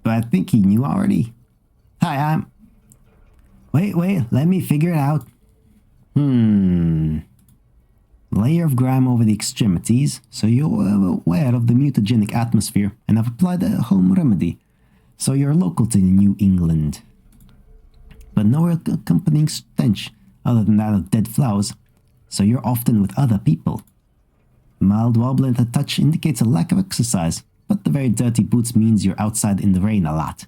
but I think he knew already. Hi, I'm... Wait, let me figure it out. Layer of grime over the extremities, so you're aware of the mutagenic atmosphere and have applied a home remedy, so you're local to New England. But no accompanying stench other than that of dead flowers, so you're often with other people. Mild wobble at the touch indicates a lack of exercise, but the very dirty boots means you're outside in the rain a lot.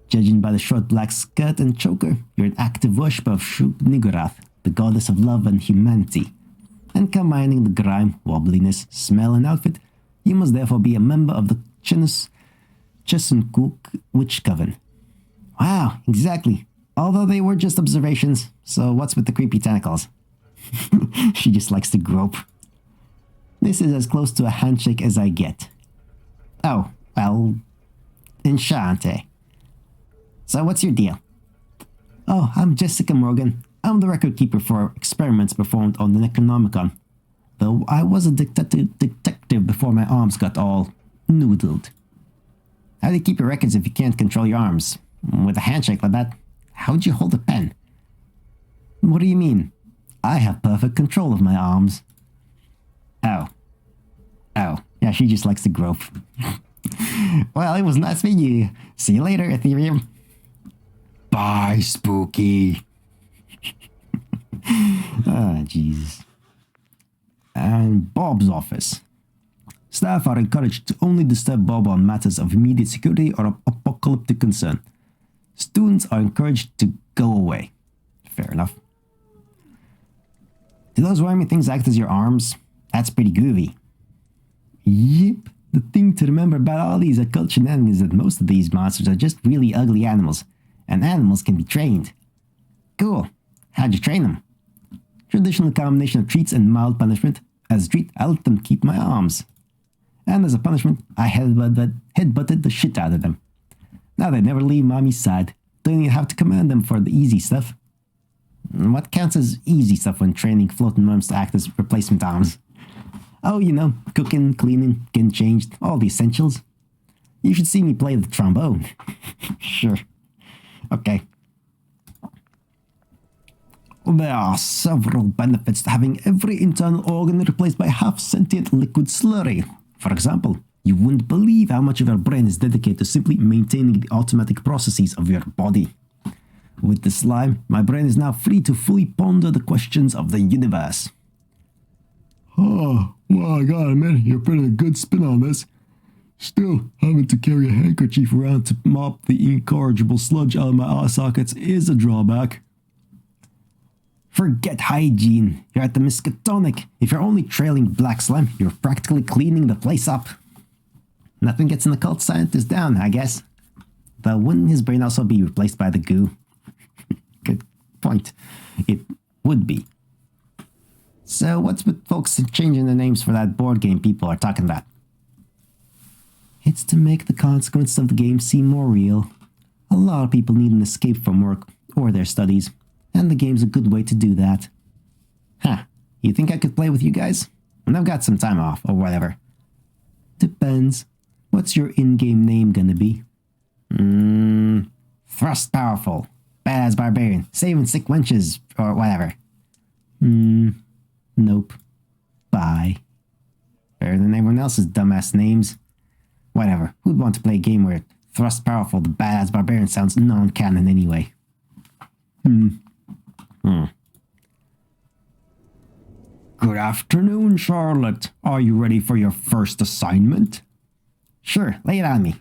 Judging by the short black skirt and choker, you're an active worshipper of Shub-Niggurath, the goddess of love and humanity. And combining the grime, wobbliness, smell, and outfit, you must therefore be a member of the Chesuncook Witch Coven. Wow, exactly. Although they were just observations, so what's with the creepy tentacles? She just likes to grope. This is as close to a handshake as I get. Oh, well, enchante. So what's your deal? Oh, I'm Jessica Morgan. I'm the record keeper for experiments performed on the Necronomicon. Though I was a detective before my arms got all noodled. How do you keep your records if you can't control your arms? With a handshake like that, how'd you hold a pen? What do you mean? I have perfect control of my arms. Oh. Yeah, she just likes to grope. Well, it was nice meeting you. See you later, Ethereum. Bye, Spooky. Ah, Jesus. And Bob's office. Staff are encouraged to only disturb Bob on matters of immediate security or apocalyptic concern. Students are encouraged to go away. Fair enough. Do those rhymey things act as your arms? That's pretty groovy. Yep. The thing to remember about all these occult shenanigans is that most of these monsters are just really ugly animals. And animals can be trained. Cool. How'd you train them? Traditional combination of treats and mild punishment. As a treat, I let them keep my arms. And as a punishment, I headbutted the shit out of them. Now they never leave mommy's side. Don't even have to command them for the easy stuff. What counts as easy stuff when training floating worms to act as replacement arms? Oh, you know, cooking, cleaning, getting changed, all the essentials. You should see me play the trombone. Sure. Okay. There are several benefits to having every internal organ replaced by half-sentient liquid slurry. For example, you wouldn't believe how much of your brain is dedicated to simply maintaining the automatic processes of your body. With the slime, my brain is now free to fully ponder the questions of the universe. Oh, well, I gotta admit, you're putting a good spin on this. Still, having to carry a handkerchief around to mop the incorrigible sludge out of my eye sockets is a drawback. Forget hygiene. You're at the Miskatonic. If you're only trailing black slime, you're practically cleaning the place up. Nothing gets an occult scientist down, I guess. Though wouldn't his brain also be replaced by the goo? Good point. It would be. So what's with folks changing the names for that board game people are talking about? It's to make the consequences of the game seem more real. A lot of people need an escape from work or their studies, and the game's a good way to do that. Huh, you think I could play with you guys? And I've got some time off, or whatever. Depends. What's your in-game name gonna be? Thrust Powerful, Badass Barbarian, Saving Sick Wenches, or whatever. Nope. Bye. Better than everyone else's dumbass names. Whatever, who'd want to play a game where Thrust Powerful, the Badass Barbarian sounds non-canon anyway? Good afternoon, Charlotte. Are you ready for your first assignment? Sure, lay it on me.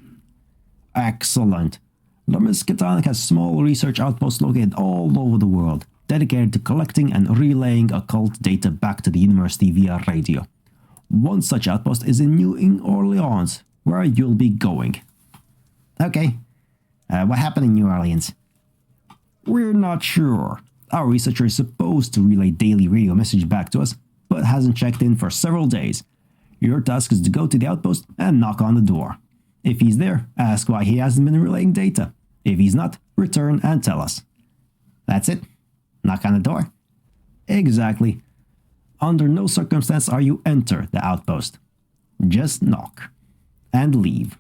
Excellent. The Miskatonic has small research outposts located all over the world, dedicated to collecting and relaying occult data back to the university via radio. One such outpost is in New Orleans, where you'll be going. Okay. What happened in New Orleans? We're not sure. Our researcher is supposed to relay daily radio message back to us, but hasn't checked in for several days. Your task is to go to the outpost and knock on the door. If he's there, ask why he hasn't been relaying data. If he's not, return and tell us. That's it? Knock on the door? Exactly. Under no circumstance are you enter the outpost. Just knock. And leave.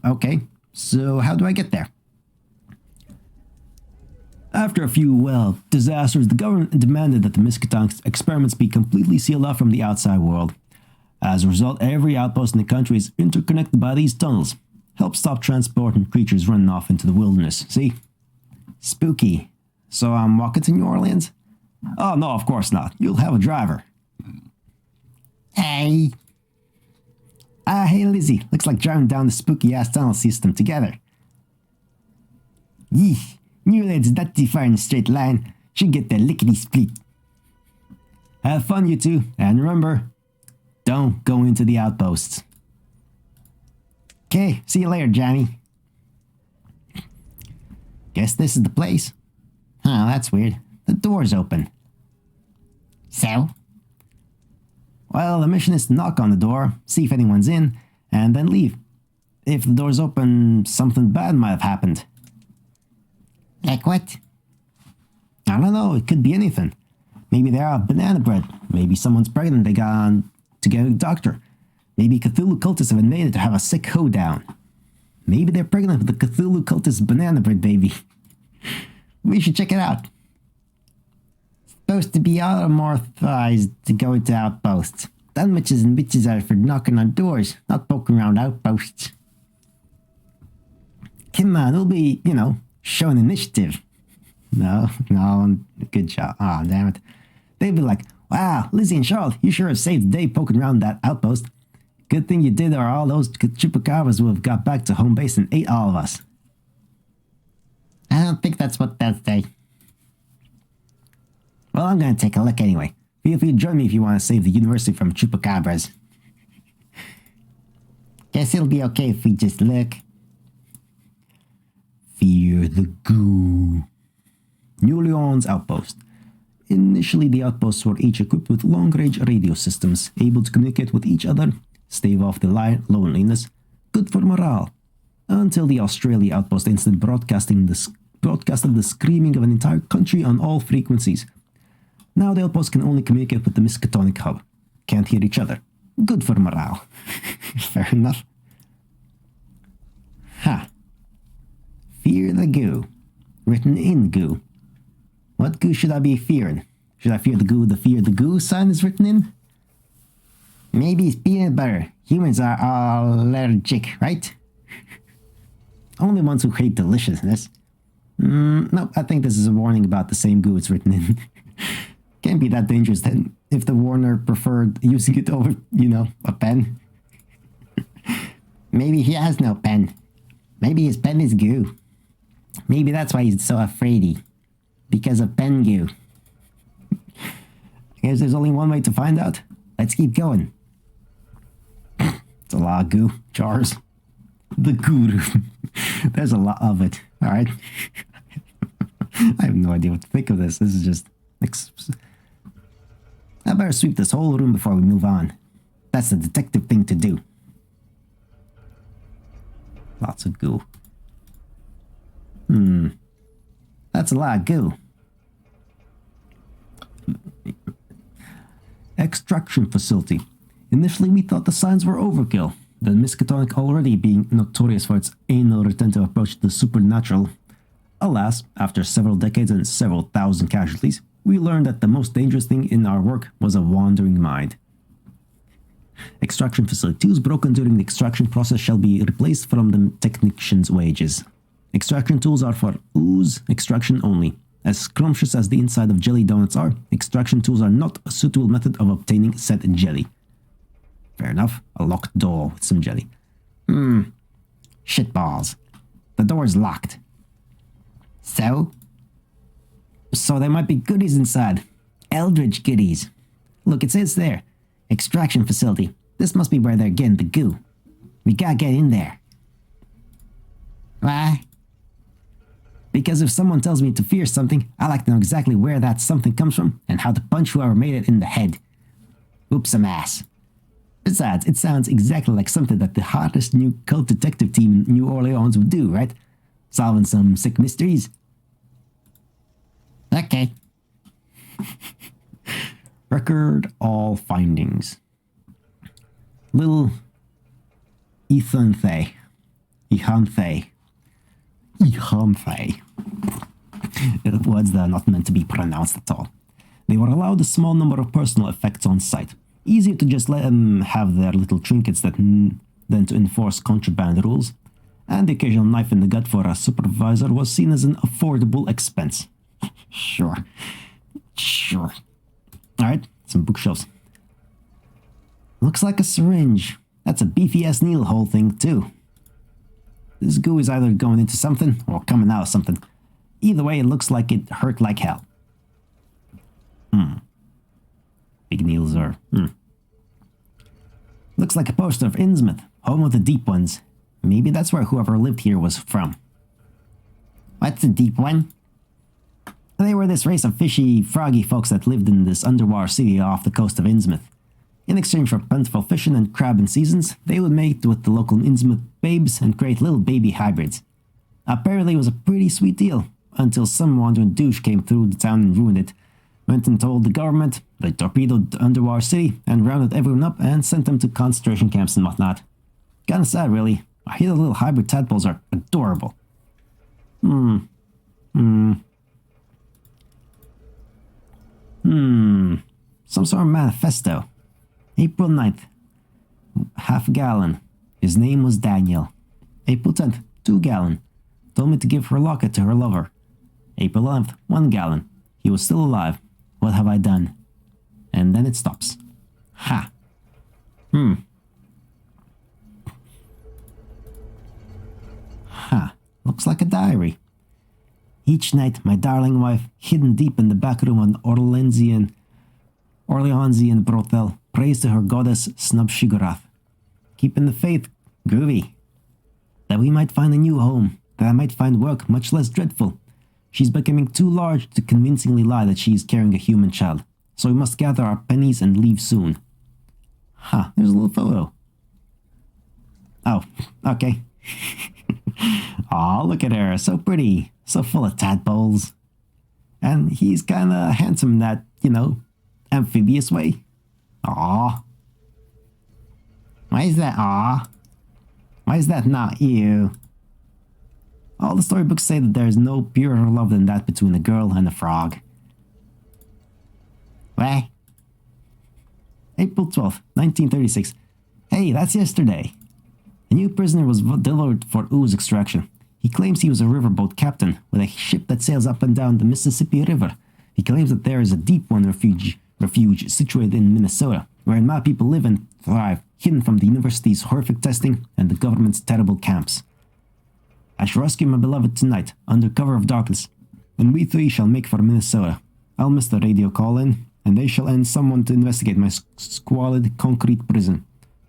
Okay. So how do I get there? After a few, disasters, the government demanded that the Miskatonic experiments be completely sealed off from the outside world. As a result, every outpost in the country is interconnected by these tunnels. Help stop transport and creatures running off into the wilderness, see? Spooky. So I'm walking to New Orleans? Oh, no, of course not. You'll have a driver. Hey. Hey, Lizzie. Looks like driving down the spooky-ass tunnel system together. Yee. New Orleans is not too far in a straight line. Should get there lickety-split. Have fun, you two. And remember, don't go into the outposts. Okay, see you later, Johnny. Guess this is the place. Huh, that's weird. The door's open. So? Well, the mission is to knock on the door, see if anyone's in, and then leave. If the door's open, something bad might have happened. Like what? I don't know, it could be anything. Maybe they're out of banana bread. Maybe someone's pregnant, they got on to get a doctor. Maybe Cthulhu cultists have invaded to have a sick hoedown. Maybe they're pregnant with the Cthulhu cultist banana bread baby. We should check it out. Supposed to be authorized to go into outposts. Done witches and witches are for knocking on doors, not poking around outposts. Come on, it'll be, showing initiative. No, good job. Ah, damn it. They'd be like, wow, Lizzie and Charlotte, you sure have saved the day poking around that outpost. Good thing you did, or all those chupacabras would have got back to home base and ate all of us. I don't think that's what they'll say. Well, I'm going to take a look anyway. Feel free to join me if you want to save the university from chupacabras. Guess it'll be okay if we just look. Fear the goo. New Orleans Outpost. Initially, the outposts were each equipped with long-range radio systems, able to communicate with each other, stave off the loneliness, good for morale. Until the Australia Outpost incident broadcasted the screaming of an entire country on all frequencies. Now the outpost can only communicate with the Miskatonic hub. can't hear each other. Good for morale. Fair enough. Ha. Fear the goo. Written in goo. What goo should I be fearing? Should I fear the goo the fear the goo sign is written in? Maybe it's peanut butter. Humans are allergic, right? Only ones who hate deliciousness. No, I think this is a warning about the same goo it's written in. Can't be that dangerous then if the warner preferred using it over, a pen. Maybe he has no pen. Maybe his pen is goo. Maybe that's why he's so afraidy. Because of pen goo. I guess there's only one way to find out. Let's keep going. It's a lot of goo. Jars. The guru. There's a lot of it. Alright? I have no idea what to think of this. This is just... I better sweep this whole room before we move on. That's the detective thing to do. Lots of goo. That's a lot of goo. Extraction facility. Initially we thought the signs were overkill. The Miskatonic already being notorious for its anal retentive approach to the supernatural. Alas, after several decades and several thousand casualties, we learned that the most dangerous thing in our work was a wandering mind. Extraction facility. Tools broken during the extraction process shall be replaced from the technician's wages. Extraction tools are for ooze extraction only. As scrumptious as the inside of jelly donuts are, extraction tools are not a suitable method of obtaining said jelly. Fair enough. A locked door with some jelly. Shitballs. The door is locked. So? So there might be goodies inside. Eldritch goodies. Look, it says there. Extraction facility. This must be where they're getting the goo. We gotta get in there. Why? Because if someone tells me to fear something, I like to know exactly where that something comes from and how to punch whoever made it in the head. Oops, some ass. Besides, it sounds exactly like something that the hottest new cult detective team in New Orleans would do, right? Solving some sick mysteries. Okay. Record all findings. Little Ehanthe. Words that are not meant to be pronounced at all. They were allowed a small number of personal effects on site. Easier to just let them have their little trinkets than to enforce contraband rules. And the occasional knife in the gut for a supervisor was seen as an affordable expense. Sure. Alright, some bookshelves. Looks like a syringe. That's a beefy-ass needle hole thing, too. This goo is either going into something or coming out of something. Either way, it looks like it hurt like hell. Big needles are... Looks like a poster of Innsmouth, home of the Deep Ones. Maybe that's where whoever lived here was from. What's the Deep One? They were this race of fishy, froggy folks that lived in this underwater city off the coast of Innsmouth. In exchange for plentiful fishing and crabbing seasons, they would mate with the local Innsmouth babes and create little baby hybrids. Apparently it was a pretty sweet deal, until some wandering douche came through the town and ruined it. Went and told the government, they torpedoed the underwater city and rounded everyone up and sent them to concentration camps and whatnot. Kinda sad, really. I hear the little hybrid tadpoles are adorable. Some sort of manifesto. April 9th. Half gallon. His name was Daniel. April 10th. 2 gallon. Told me to give her locket to her lover. April 11th. 1 gallon. He was still alive. What have I done? And then it stops. Ha. Looks like a diary. Each night, my darling wife, hidden deep in the back room of an Orleansian brothel, prays to her goddess Snubshigurath. Keeping the faith, groovy. That we might find a new home, that I might find work much less dreadful. She's becoming too large to convincingly lie that she is carrying a human child, so we must gather our pennies and leave soon. There's a little photo. Oh, okay. Aw, look at her, so pretty, so full of tadpoles. And he's kinda handsome in that, amphibious way. Aw. Why is that aw? Why is that not you? All the storybooks say that there is no purer love than that between a girl and a frog. What? April 12th, 1936. Hey, that's yesterday. A new prisoner was delivered for ooze extraction. He claims he was a riverboat captain with a ship that sails up and down the Mississippi River. He claims that there is a deep one refuge situated in Minnesota, where my people live and thrive, hidden from the university's horrific testing and the government's terrible camps. I shall rescue my beloved tonight, under cover of darkness, and we three shall make for Minnesota. I'll miss the radio call-in, and they shall send someone to investigate my squalid concrete prison.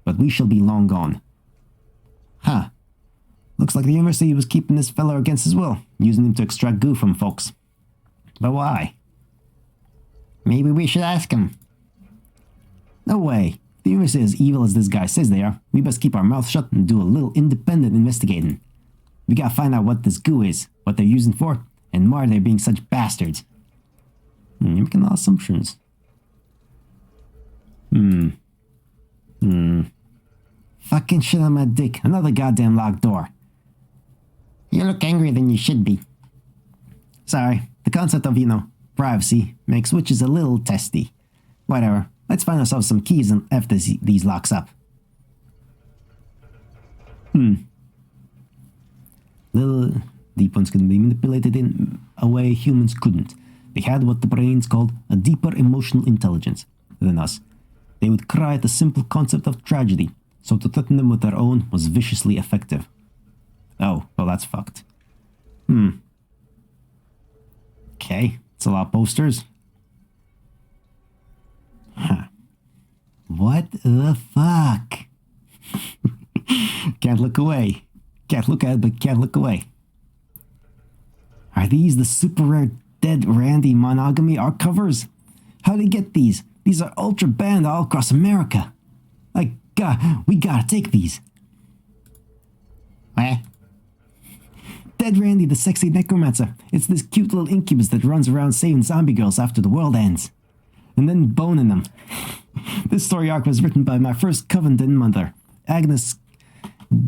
But we shall be long gone. Huh. Looks like the university was keeping this fellow against his will, using him to extract goo from folks. But why? Maybe we should ask him. No way. If the university is as evil as this guy says they are, we best keep our mouths shut and do a little independent investigating. We gotta find out what this goo is, what they're using for, and why they're being such bastards. You're making a lot of assumptions. Fucking shit on my dick. Another goddamn locked door. You look angrier than you should be. Sorry. The concept of, privacy makes witches a little testy. Whatever. Let's find ourselves some keys and F these locks up. Little deep ones can be manipulated in a way humans couldn't. They had what the brains called a deeper emotional intelligence than us. They would cry at the simple concept of tragedy, so to threaten them with their own was viciously effective. Oh, well that's fucked. Okay, it's a lot of posters. Huh. What the fuck? Can't look away. Can't look at it, but can't look away. Are these the super rare Dead Randy monogamy art covers? How do they get these? These are ultra banned all across America. Like, God, we gotta take these. Eh? Dead Randy the Sexy Necromancer. It's this cute little incubus that runs around saving zombie girls after the world ends. And then boning them. This story arc was written by my first Covenden mother, Agnes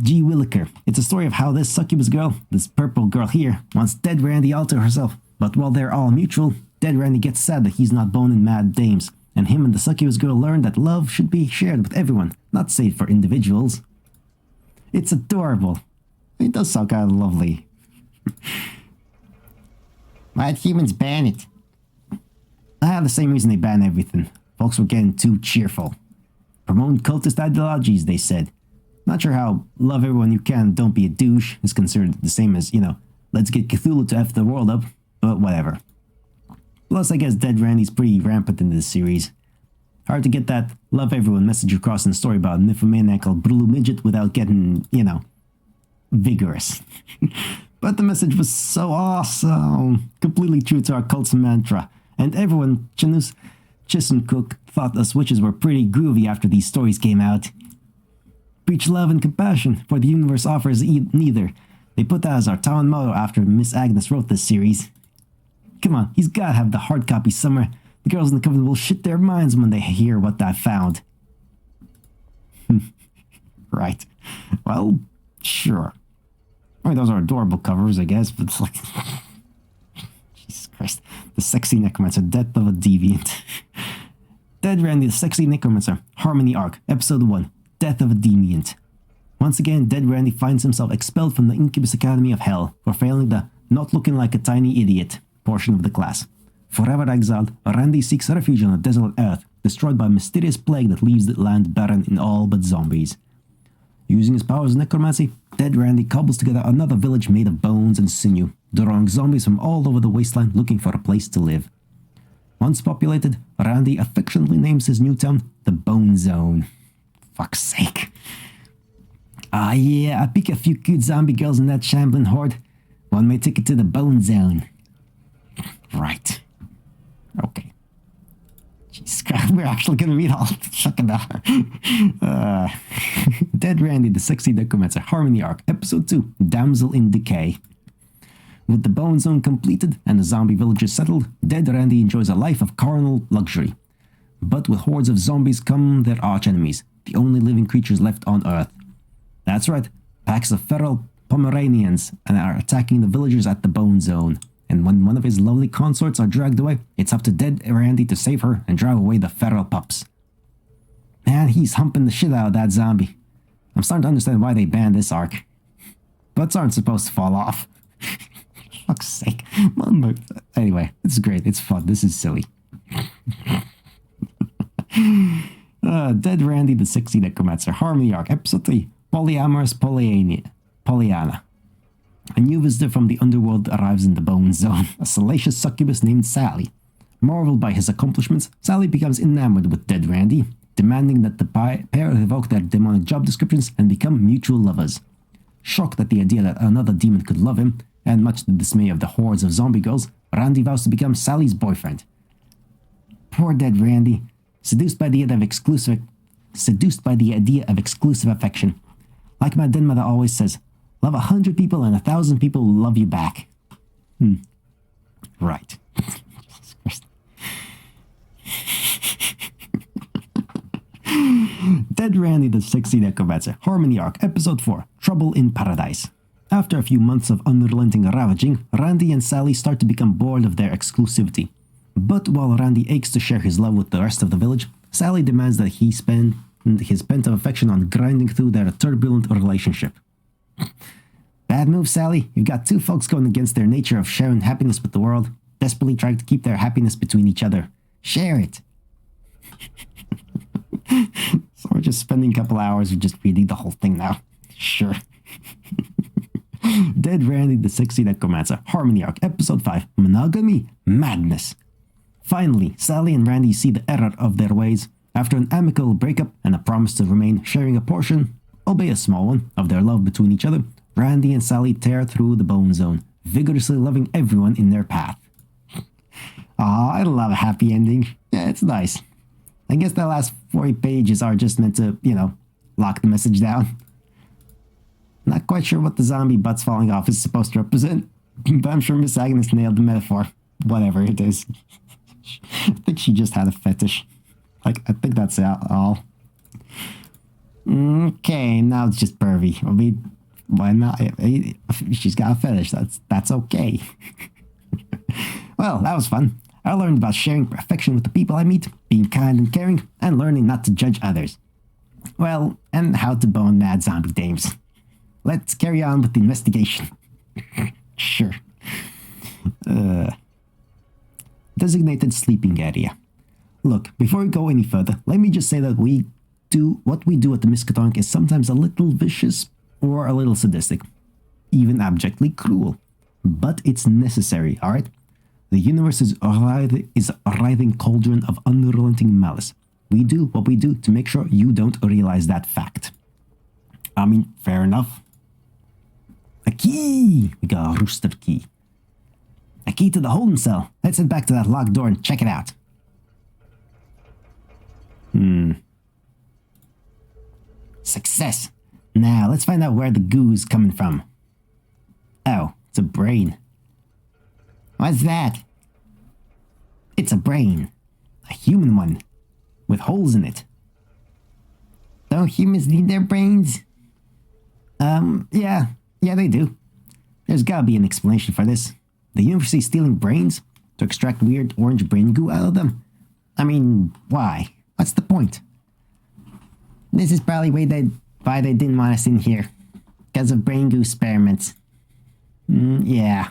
G. Williker. It's a story of how this succubus girl, this purple girl here, wants Dead Randy all to herself. But while they're all mutual, Dead Randy gets sad that he's not boning mad dames. And him and the succubus girl learn that love should be shared with everyone, not saved for individuals. It's adorable. It does sound kind of lovely. Why'd humans ban it? The same reason they ban everything. Folks were getting too cheerful. Promoting cultist ideologies, they said. Not sure how love everyone you can, don't be a douche is considered the same as, let's get Cthulhu to F the world up, but whatever. Plus, I guess Dead Randy's pretty rampant in this series. Hard to get that love everyone message across in a story about a nymphomaniacal blue midget without getting, vigorous. But the message was so awesome. Completely true to our cult's mantra. And everyone, Chisholmcook, thought us witches were pretty groovy after these stories came out. Preach love and compassion, for the universe offers neither. They put that as our town motto after Miss Agnes wrote this series. Come on, he's gotta have the hard copy somewhere. The girls in the coven will shit their minds when they hear what I found. Right. Well, sure. I mean, those are adorable covers, I guess, but it's like... Jesus Christ. The Sexy Necromancer, Death of a Deviant. Dead Randy, the Sexy Necromancer, Harmony Arc, Episode 1, Death of a Deviant. Once again, Dead Randy finds himself expelled from the Incubus Academy of Hell for failing the not looking like a tiny idiot portion of the class. Forever exiled, Randy seeks refuge on a desolate earth, destroyed by a mysterious plague that leaves the land barren in all but zombies. Using his powers of necromancy, Dead Randy cobbles together another village made of bones and sinew, drawing zombies from all over the wasteland looking for a place to live. Once populated, Randy affectionately names his new town the Bone Zone. Fuck's sake. Ah yeah, I pick a few cute zombie girls in that shambling horde. One may take it to the Bone Zone. Right. Okay. Jesus Christ, we're actually gonna read all fucking Dead Randy, the Sexy Necromancer, Harmony Arc, Episode 2, Damsel in Decay. With the Bone Zone completed and the zombie villagers settled, Dead Randy enjoys a life of carnal luxury. But with hordes of zombies come their archenemies, the only living creatures left on Earth. That's right, packs of feral Pomeranians and are attacking the villagers at the Bone Zone. And when one of his lovely consorts are dragged away, it's up to dead Randy to save her and drive away the feral pups. Man, he's humping the shit out of that zombie. I'm starting to understand why they banned this arc. Butts aren't supposed to fall off. Fuck's sake. Anyway, it's great. It's fun. This is silly. Dead Randy the 60 Necromancer. Harmony Arc. Episode 3. Polyamorous Pollyanna. A new visitor from the underworld arrives in the Bone Zone. A salacious succubus named Sally. Marveled by his accomplishments, Sally becomes enamored with Dead Randy, demanding that the pair revoke their demonic job descriptions and become mutual lovers. Shocked at the idea that another demon could love him, and much to the dismay of the hordes of zombie girls, Randy vows to become Sally's boyfriend. Poor Dead Randy, seduced by the idea of exclusive affection. Like my dead mother always says, love 100 people and 1,000 people will love you back. Right. Jesus Christ. Dead Randy the 60 Necromancer. Harmony Arc. Episode 4. Trouble in Paradise. After a few months of unrelenting ravaging, Randy and Sally start to become bored of their exclusivity. But while Randy aches to share his love with the rest of the village, Sally demands that he spend his pent-up affection on grinding through their turbulent relationship. Bad move, Sally. You've got two folks going against their nature of sharing happiness with the world, desperately trying to keep their happiness between each other. Share it. So we're just spending a couple hours of just reading the whole thing now. Sure. Dead Randy the 60 Necromancer. Harmony Arc. Episode 5. Monogamy Madness. Finally, Sally and Randy see the error of their ways. After an amicable breakup and a promise to remain sharing a portion, albeit a small one, of their love between each other, Randy and Sally tear through the Bone Zone, vigorously loving everyone in their path. Aw, I love a happy ending. Yeah, it's nice. I guess the last 40 pages are just meant to, lock the message down. Not quite sure what the zombie butts falling off is supposed to represent, but I'm sure Miss Agnes nailed the metaphor. Whatever it is. I think she just had a fetish. I think that's all. Okay, now it's just pervy. I mean, why not? She's got a fetish. That's okay. Well, that was fun. I learned about sharing affection with the people I meet, being kind and caring, and learning not to judge others. Well, and how to bone mad zombie dames. Let's carry on with the investigation. Sure. Designated sleeping area. Look, before we go any further, let me just say that what we do at the Miskatonic is sometimes a little vicious or a little sadistic, even abjectly cruel. But it's necessary, alright? The universe is a writhing cauldron of unrelenting malice. We do what we do to make sure you don't realize that fact. I mean, fair enough. A key! We got a rooster key. A key to the holding cell. Let's head back to that locked door and check it out. Success. Now, let's find out where the goo's coming from. Oh, it's a brain. What's that? It's a brain. A human one. With holes in it. Don't humans need their brains? Yeah, they do. There's gotta be an explanation for this. The university's stealing brains to extract weird orange brain goo out of them? I mean, why? What's the point? This is probably why they didn't want us in here. Because of brain goo experiments. Yeah.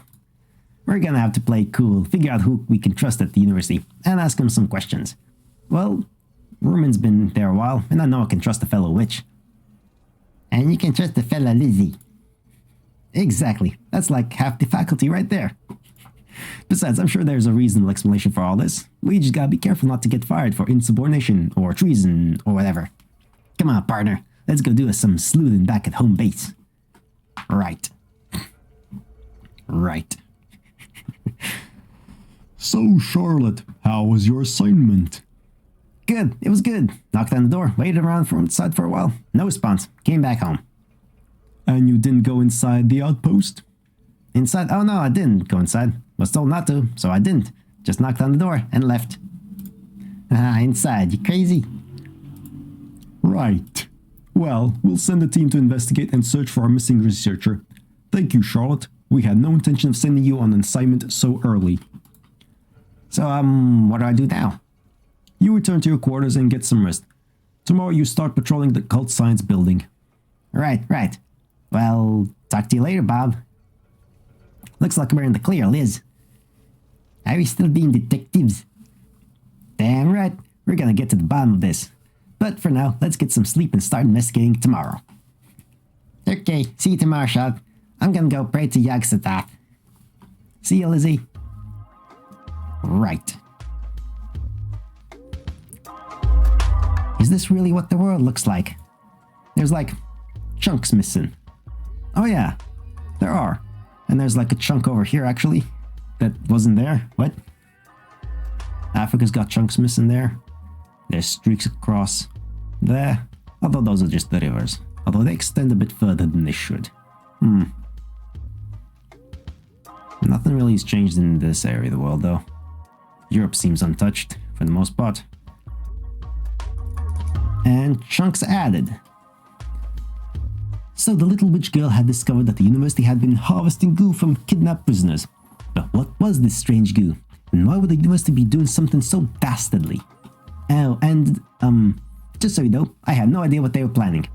We're gonna have to play cool, figure out who we can trust at the university, and ask them some questions. Well, Ruman's been there a while, and I know I can trust a fellow witch. And you can trust a fellow Lizzie. Exactly. That's like half the faculty right there. Besides, I'm sure there's a reasonable explanation for all this. We just gotta be careful not to get fired for insubordination or treason or whatever. Come on, partner. Let's go do some sleuthing back at home base. Right. So, Charlotte, how was your assignment? Good. It was good. Knocked on the door, waited around from outside for a while. No response. Came back home. And you didn't go inside the outpost? Inside? Oh no, I didn't go inside. Was told not to, so I didn't. Just knocked on the door and left. Inside, you crazy? Right. Well, we'll send a team to investigate and search for our missing researcher. Thank you, Charlotte. We had no intention of sending you on an assignment so early. So, what do I do now? You return to your quarters and get some rest. Tomorrow you start patrolling the cult science building. Right. Well, talk to you later, Bob. Looks like we're in the clear, Liz. Are we still being detectives? Damn right, we're gonna get to the bottom of this. But for now, let's get some sleep and start investigating tomorrow. Okay, see you tomorrow, Shog. I'm gonna go pray to Yog-Sothoth. See you, Lizzie. Right. Is this really what the world looks like? There's like chunks missing. Oh yeah, there are. And there's like a chunk over here actually that wasn't there. What? Africa's got chunks missing there. There's streaks across there. Although those are just the rivers. Although they extend a bit further than they should. Nothing really has changed in this area of the world though. Europe seems untouched for the most part. And chunks added. So the little witch girl had discovered that the university had been harvesting goo from kidnapped prisoners. But what was this strange goo? And why would the university be doing something so dastardly? Oh, and, just so you know, I had no idea what they were planning.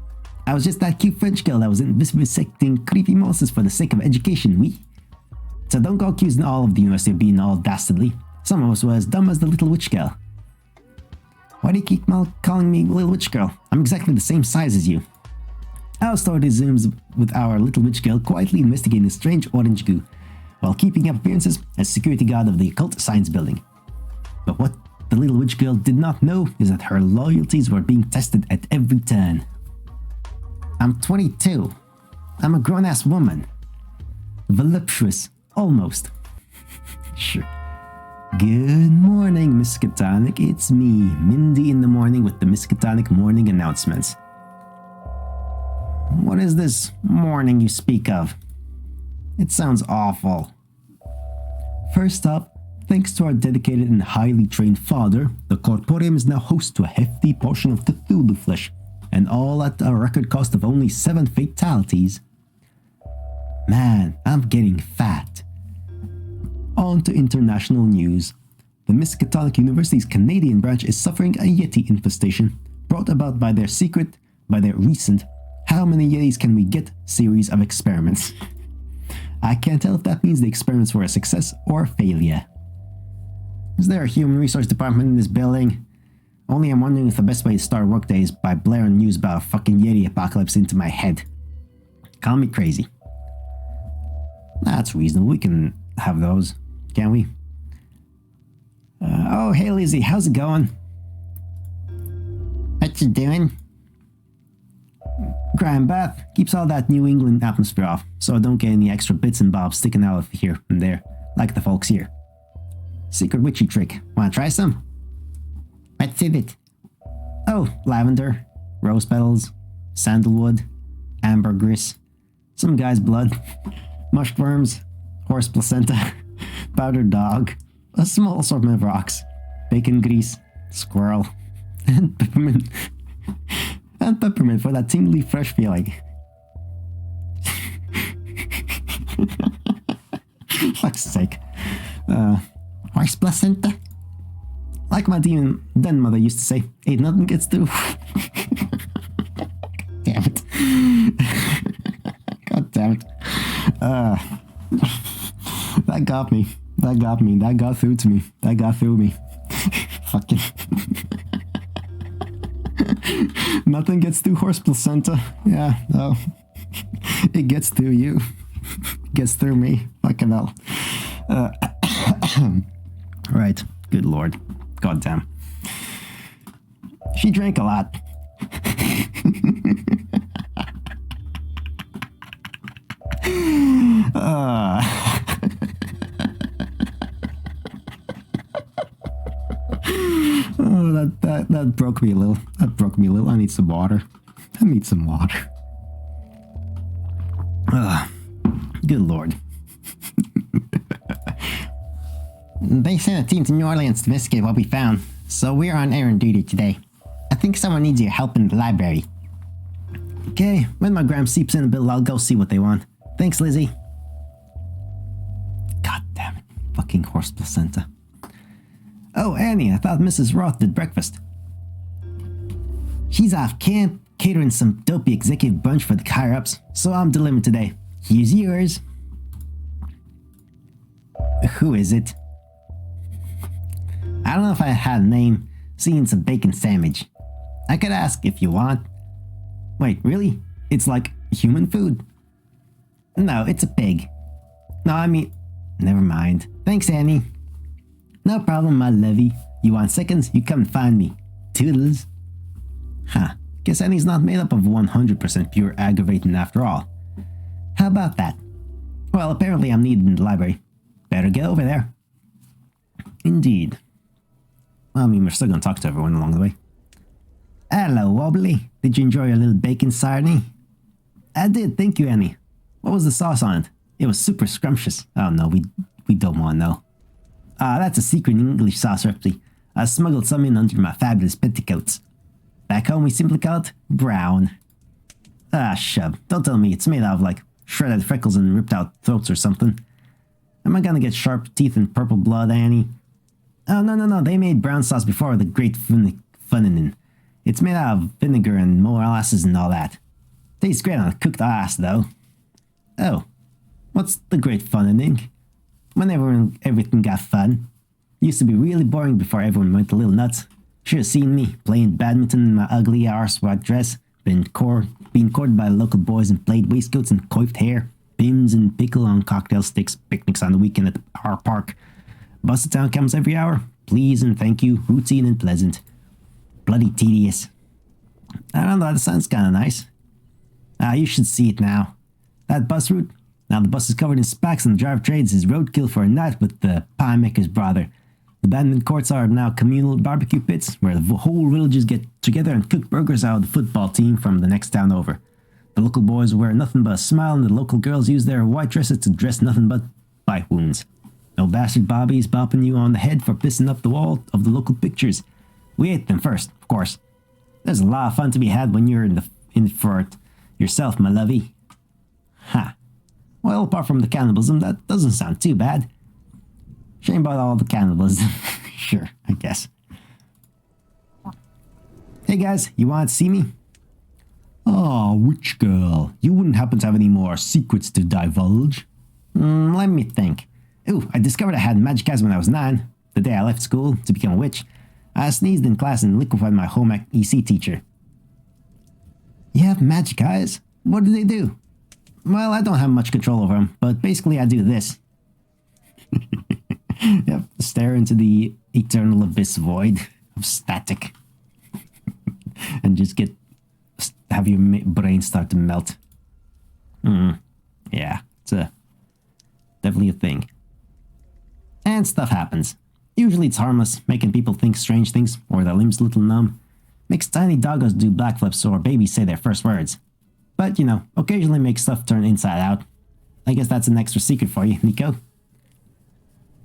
I was just that cute French girl that was vivisecting creepy monsters for the sake of education, oui? So don't go accusing all of the university of being all dastardly. Some of us were as dumb as the little witch girl. Why do you keep calling me little witch girl? I'm exactly the same size as you. Our story resumes with our little witch girl quietly investigating the strange orange goo, while keeping up appearances as security guard of the occult science building. But what the little witch girl did not know is that her loyalties were being tested at every turn. I'm 22. I'm a grown-ass woman. Voluptuous, almost. Sure. Good morning, Miskatonic. It's me, Mindy in the morning with the Miskatonic morning announcements. What is this morning you speak of? It sounds awful. First up, thanks to our dedicated and highly trained father, the Corporeum is now host to a hefty portion of Cthulhu flesh, and all at a record cost of only 7 fatalities. Man, I'm getting fat. On to international news. The Miskatonic University's Canadian branch is suffering a Yeti infestation, brought about by their recent "How many Yetis can we get?" series of experiments. I can't tell if that means the experiments were a success or a failure. Is there a human resource department in this building? Only I'm wondering if the best way to start workday is by blaring news about a fucking Yeti apocalypse into my head. Call me crazy. That's reasonable, we can have those, can't we? Oh, hey Lizzie, how's it going? What you doing? Grand bath keeps all that New England atmosphere off, so I don't get any extra bits and bobs sticking out of here and there, like the folks here. Secret witchy trick. Wanna try some? What's in it? Oh, lavender, rose petals, sandalwood, ambergris, some guy's blood, mushrooms, horse placenta, powdered dog, a small assortment of rocks, bacon grease, squirrel, and peppermint. And peppermint for that tingly fresh feeling. Fuck's sake. Horse placenta? Like my demon den mother used to say, ain't nothing gets through. Damn it. God damn it. That got me. That got through to me. That got through me. Fucking. Nothing gets through horse placenta. Yeah, no. It gets through you. It gets through me. Fucking hell. Right. Good lord. Goddamn. She drank a lot. Oh, that broke me a little. That broke me a little. I need some water. Good lord. They sent a team to New Orleans to investigate what we found. So we're on errand duty today. I think someone needs your help in the library. Okay, when my gram seeps in a bit, I'll go see what they want. Thanks, Lizzie. God damn it. Fucking horse placenta. Oh, Annie, I thought Mrs. Roth did breakfast. She's off camp, catering some dopey executive brunch for the higher-ups, so I'm delivering today. Here's yours. Who is it? I don't know if I had a name, seeing it's a bacon sandwich. I could ask if you want. Wait, really? It's like human food? No, it's a pig. No, I mean, never mind. Thanks, Annie. No problem, my lovey. You want seconds? You come and find me. Toodles. Huh. Guess Annie's not made up of 100% pure aggravating after all. How about that? Well, apparently I'm needed in the library. Better get over there. Indeed. Well, I mean, we're still gonna talk to everyone along the way. Hello, Wobbly. Did you enjoy your little bacon sarnie? I did, thank you, Annie. What was the sauce on it? It was super scrumptious. Oh no, we don't want to know. That's a secret English sauce recipe. I smuggled some in under my fabulous petticoats. Back home we simply call it brown. Shove. Don't tell me it's made out of like shredded freckles and ripped out throats or something. Am I gonna get sharp teeth and purple blood, Annie? Oh, no, they made brown sauce before the great funnin'. It's made out of vinegar and molasses and all that. Tastes great on a cooked ass, though. Oh, what's the great funnin'? When everything got fun. Used to be really boring before everyone went a little nuts. Should have seen me playing badminton in my ugly arse white dress, being courted by local boys in plaid waistcoats and coiffed hair, bims and pickle on cocktail sticks, picnics on the weekend at our park. Bus to town comes every hour. Please and thank you, routine and pleasant. Bloody tedious. I don't know, that sounds kinda nice. You should see it now. That bus route, now the bus is covered in spacks and the driver trades his roadkill for a night with the pie maker's brother. The badminton courts are now communal barbecue pits where the whole villages get together and cook burgers out of the football team from the next town over. The local boys wear nothing but a smile and the local girls use their white dresses to dress nothing but bite wounds. No bastard Bobby's bopping you on the head for pissing up the wall of the local pictures. We ate them first, of course. There's a lot of fun to be had when you're in for it yourself, my lovey. Ha. Well, apart from the cannibalism, that doesn't sound too bad. Shame about all the cannibalism. Sure, I guess. Hey guys, you want to see me? Oh, witch girl. You wouldn't happen to have any more secrets to divulge? Let me think. Ooh, I discovered I had magic eyes when I was 9. The day I left school to become a witch. I sneezed in class and liquefied my home EC teacher. You have magic eyes? What do they do? Well, I don't have much control over them, but basically I do this. Yep, stare into the eternal abyss void of static. And just have your brain start to melt. Yeah, it's definitely a thing. And stuff happens. Usually it's harmless, making people think strange things, or their limbs a little numb. Makes tiny doggos do backflips or babies say their first words. But, you know, occasionally makes stuff turn inside out. I guess that's an extra secret for you, Nico.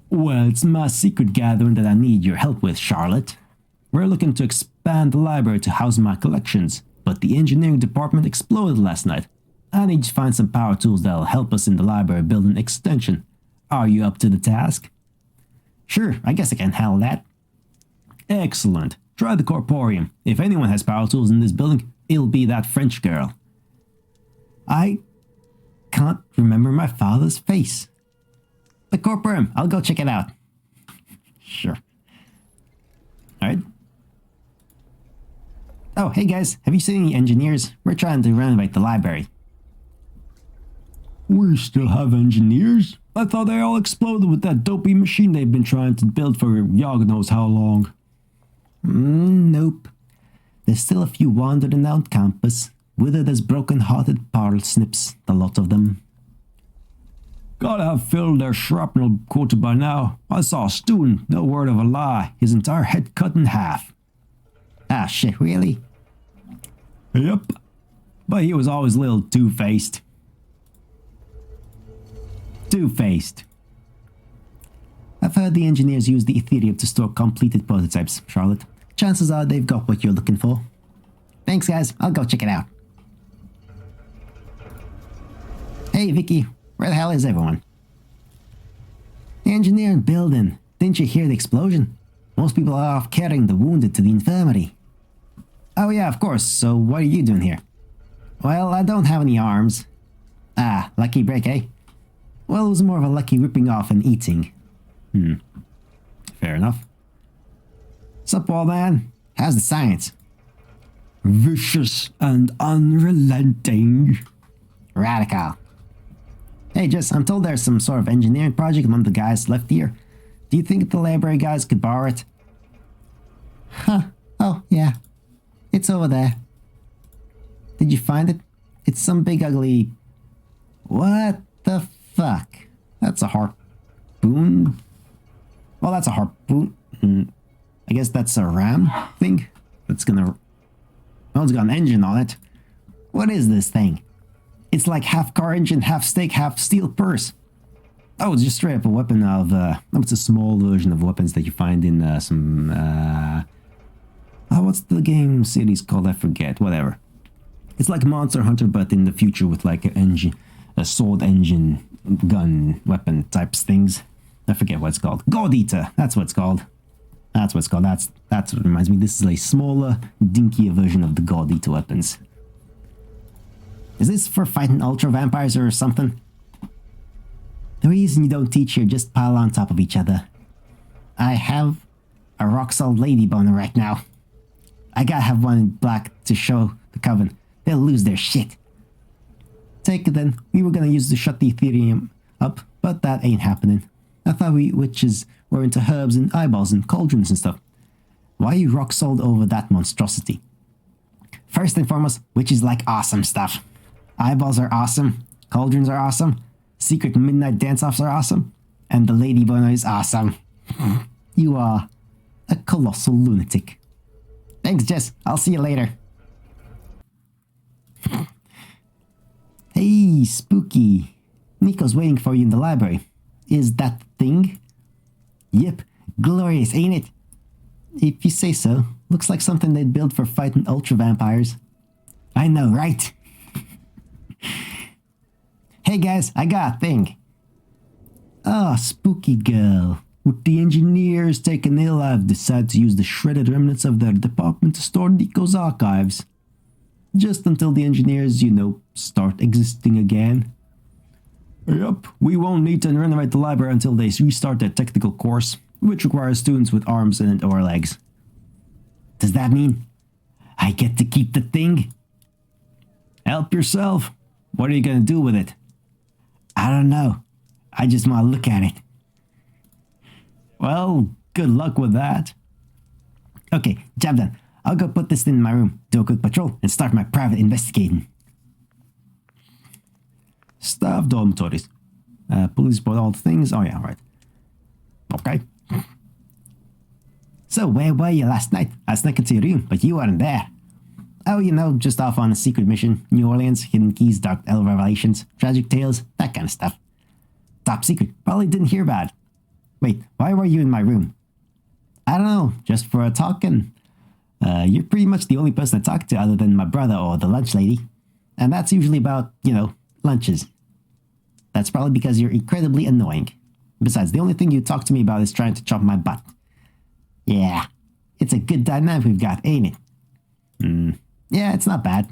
Well, it's my secret gathering that I need your help with, Charlotte. We're looking to expand the library to house my collections, but the engineering department exploded last night. I need to find some power tools that'll help us in the library build an extension. Are you up to the task? Sure, I guess I can handle that. Excellent. Try the corporium. If anyone has power tools in this building, it'll be that French girl. I can't remember my father's face. The corporium. I'll go check it out. Sure. Alright. Oh, hey guys. Have you seen any engineers? We're trying to renovate the library. We still have engineers? I thought they all exploded with that dopey machine they've been trying to build for God knows how long. Nope. There's still a few wandering down campus, withered as broken-hearted parsnips, the lot of them. Gotta have filled their shrapnel quota by now. I saw a student, no word of a lie, his entire head cut in half. Ah, shit, really? Yep. But he was always a little two-faced. Two-faced. I've heard the engineers use the Ethereum to store completed prototypes, Charlotte. Chances are they've got what you're looking for. Thanks, guys. I'll go check it out. Hey, Vicky. Where the hell is everyone? The engineering building. Didn't you hear the explosion? Most people are off carrying the wounded to the infirmary. Oh yeah, of course. So what are you doing here? Well, I don't have any arms. Ah, lucky break, eh? Well, it was more of a lucky ripping off and eating. Fair enough. Sup, old man? How's the science? Vicious and unrelenting. Radical. Hey, Jess, I'm told there's some sort of engineering project among the guys left here. Do you think the library guys could borrow it? Huh. Oh, yeah. It's over there. Did you find it? It's some big ugly... What the fuck? That's a harpoon? Well, that's a harpoon. I guess that's a ram thing? That's gonna... Oh, it's got an engine on it. What is this thing? It's like half car engine, half steak, half steel purse. Oh, it's just straight up a weapon of... it's a small version of weapons that you find in some... Oh, what's the game series called? I forget. Whatever. It's like Monster Hunter, but in the future with like a sword engine, gun, weapon types things. I forget what it's called. God Eater. That's what it's called. That's what it's called. That's what reminds me. This is a smaller, dinkier version of the God Eater weapons. Is this for fighting ultra vampires or something? The reason you don't teach here, just pile on top of each other. I have a rock solid lady boner right now. I gotta have one in black to show the coven. They'll lose their shit. Take it then. We were gonna use it to shut the Ethereum up, but that ain't happening. I thought we witches were into herbs and eyeballs and cauldrons and stuff. Why are you rock solid over that monstrosity? First and foremost, witches like awesome stuff. Eyeballs are awesome. Cauldrons are awesome. Secret midnight dance-offs are awesome. And the lady boner is awesome. You are a colossal lunatic. Thanks, Jess. I'll see you later. Hey, Spooky. Nico's waiting for you in the library. Is that the thing? Yep. Glorious, ain't it? If you say so. Looks like something they'd build for fighting ultra vampires. I know, right? Hey guys, I got a thing. Ah, Spooky girl. With the engineers taken ill, I've decided to use the shredded remnants of their department to store Nico's archives. Just until the engineers, start existing again. Yep, we won't need to renovate the library until they restart their technical course, which requires students with arms and or legs. Does that mean I get to keep the thing? Help yourself. What are you gonna do with it? I don't know. I just want to look at it. Well, good luck with that. Okay, job done. I'll go put this in my room, do a quick patrol, and start my private investigating. Staff dormitories. Police report all the things. Oh yeah, right. Okay. So, where were you last night? I snuck into your room, but you weren't there. Oh, just off on a secret mission. New Orleans, hidden keys, dark elf revelations, tragic tales, that kind of stuff. Top secret. Probably didn't hear about it. Wait, why were you in my room? I don't know, just for a talk, and you're pretty much the only person I talk to other than my brother or the lunch lady. And that's usually about, lunches. That's probably because you're incredibly annoying. Besides, the only thing you talk to me about is trying to chop my butt. Yeah, it's a good dynamic we've got, ain't it? Yeah, it's not bad.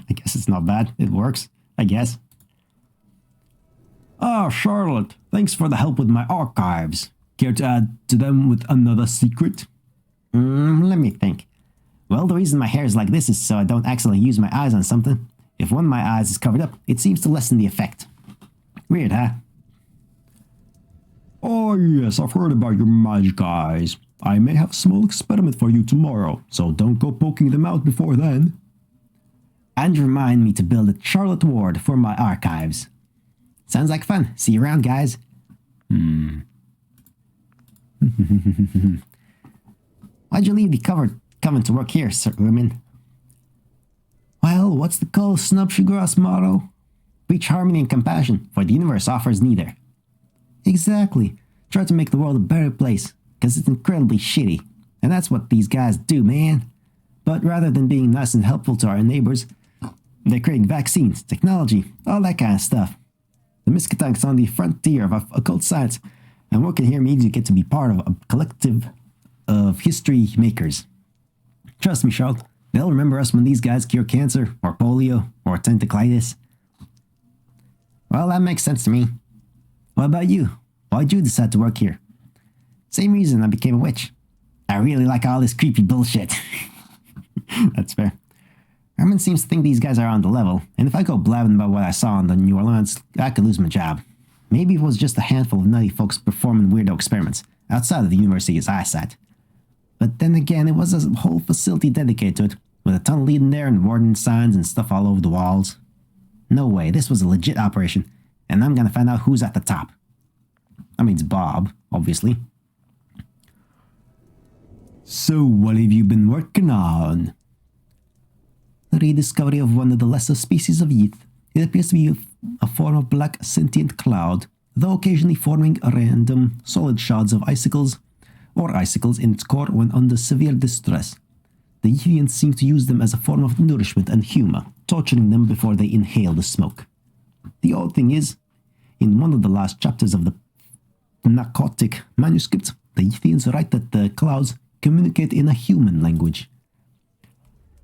I guess it's not bad. It works, I guess. Ah, Charlotte, thanks for the help with my archives. Care to add to them with another secret? Let me think. Well, the reason my hair is like this is so I don't accidentally use my eyes on something. If one of my eyes is covered up, it seems to lessen the effect. Weird, huh? Oh yes, I've heard about your magic eyes. I may have a small experiment for you tomorrow, so don't go poking them out before then. And remind me to build a Charlotte Ward for my archives. Sounds like fun. See you around, guys. Why'd you leave the coven to work here, Sir Rumen? Well, what's the Call Snubshugrass motto? Preach harmony and compassion, for the universe offers neither. Exactly. Try to make the world a better place, because it's incredibly shitty. And that's what these guys do, man. But rather than being nice and helpful to our neighbors, they're creating vaccines, technology, all that kind of stuff. The Miskatonic is on the frontier of occult science, and working here means you get to be part of a collective of history makers. Trust me, Charlotte, they'll remember us when these guys cure cancer, or polio, or tentaclitis. Well, that makes sense to me. What about you? Why'd you decide to work here? Same reason I became a witch. I really like all this creepy bullshit. That's fair. Herman seems to think these guys are on the level, and if I go blabbing about what I saw in the New Orleans, I could lose my job. Maybe it was just a handful of nutty folks performing weirdo experiments outside of the university's eyesight. But then again, it was a whole facility dedicated to it, with a tunnel leading there and warning signs and stuff all over the walls. No way, this was a legit operation, and I'm gonna find out who's at the top. I mean, it's Bob, obviously. So, what have you been working on? The rediscovery of one of the lesser species of Yeath. It appears to be a form of black sentient cloud, though occasionally forming random solid shards of icicles in its core when under severe distress. The Yeethians seem to use them as a form of nourishment and humor, torturing them before they inhale the smoke. The odd thing is, in one of the last chapters of the narcotic manuscript, the Yeethians write that the clouds communicate in a human language.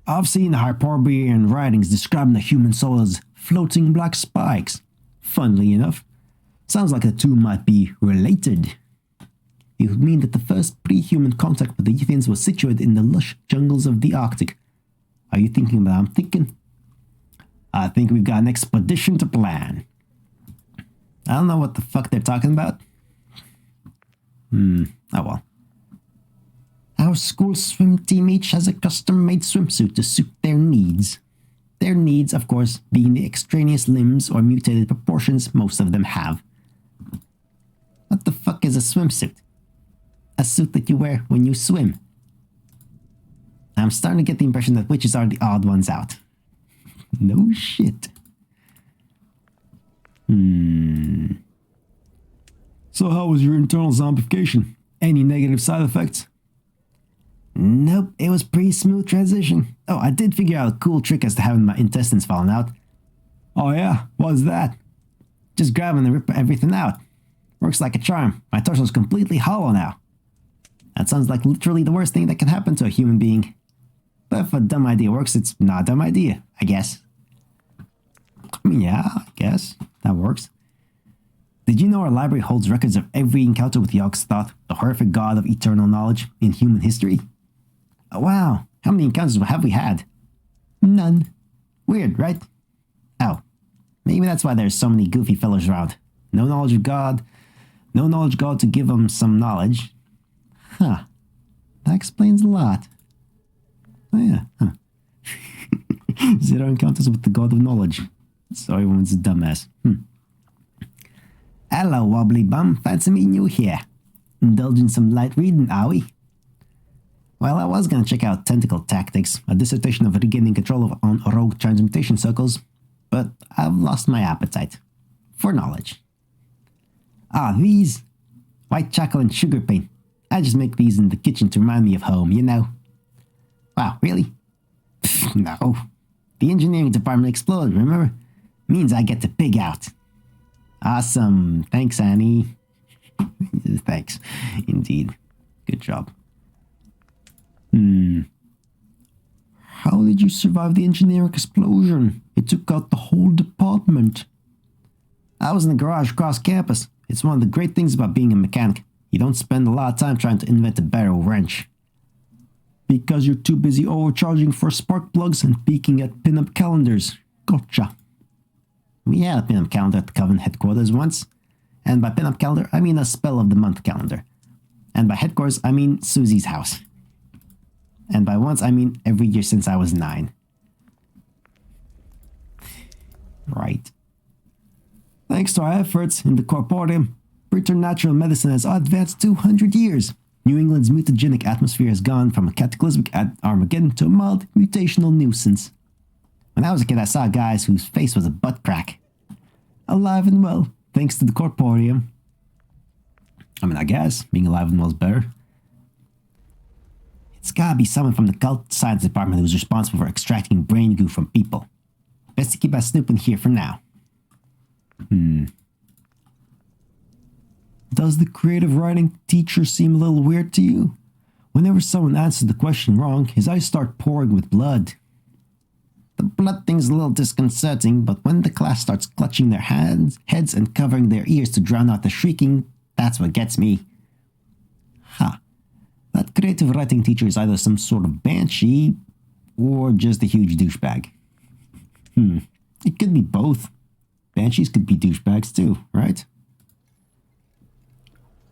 I've seen Hyperborean writings describing the human soul as floating black spikes. Funnily enough, sounds like the two might be related. It would mean that the first pre-human contact with the Yeethians was situated in the lush jungles of the Arctic. Are you thinking what I'm thinking? I think we've got an expedition to plan. I don't know what the fuck they're talking about. Oh well. Our school swim team each has a custom-made swimsuit to suit their needs. Their needs, of course, being the extraneous limbs or mutated proportions most of them have. What the fuck is a swimsuit? A suit that you wear when you swim. I'm starting to get the impression that witches are the odd ones out. No shit. So how was your internal zombification? Any negative side effects? Nope, it was pretty smooth transition. Oh, I did figure out a cool trick as to having my intestines falling out. Oh yeah? What's that? Just grab and rip everything out. Works like a charm. My torso's completely hollow now. That sounds like literally the worst thing that can happen to a human being. But if a dumb idea works, it's not a dumb idea, I guess. I mean, yeah, I guess. That works. Did you know our library holds records of every encounter with Yogg-Sothoth, the horrific god of eternal knowledge, in human history? Oh, wow, how many encounters have we had? None. Weird, right? Oh, maybe that's why there's so many goofy fellows around. No knowledge of God, no knowledge of God to give them some knowledge. Huh, that explains a lot. Oh yeah, huh. 0 encounters with the god of knowledge. So everyone's a dumbass. Hello, wobbly bum. Fancy meeting you here. Indulging some light reading, are we? Well, I was gonna check out Tentacle Tactics, a dissertation of regaining control on rogue transmutation circles, but I've lost my appetite. For knowledge. Ah, these? White chocolate and sugar paint. I just make these in the kitchen to remind me of home, you know. Wow, really? No. The engineering department exploded, remember? Means I get to pig out. Awesome. Thanks, Annie. Thanks. Indeed. Good job. How did you survive the engineering explosion? It took out the whole department. I was in the garage across campus. It's one of the great things about being a mechanic. You don't spend a lot of time trying to invent a better wrench. Because you're too busy overcharging for spark plugs and peeking at pin-up calendars. Gotcha. We had a pin-up calendar at the Coven headquarters once. And by pin-up calendar, I mean a spell of the month calendar. And by headquarters, I mean Susie's house. And by once, I mean every year since I was 9. Right. Thanks to our efforts in the corporeum, preternatural medicine has advanced 200 years. New England's mutagenic atmosphere has gone from a cataclysmic Armageddon to a mild mutational nuisance. When I was a kid, I saw guys whose face was a butt crack. Alive and well, thanks to the corporeum. I mean, I guess being alive and well is better. It's gotta be someone from the cult science department who's responsible for extracting brain goo from people. Best to keep us snooping here for now. Does the creative writing teacher seem a little weird to you? Whenever someone answers the question wrong, his eyes start pouring with blood. The blood thing's a little disconcerting, but when the class starts clutching their heads and covering their ears to drown out the shrieking, that's what gets me. That creative writing teacher is either some sort of banshee or just a huge douchebag. It could be both. Banshees could be douchebags too, right?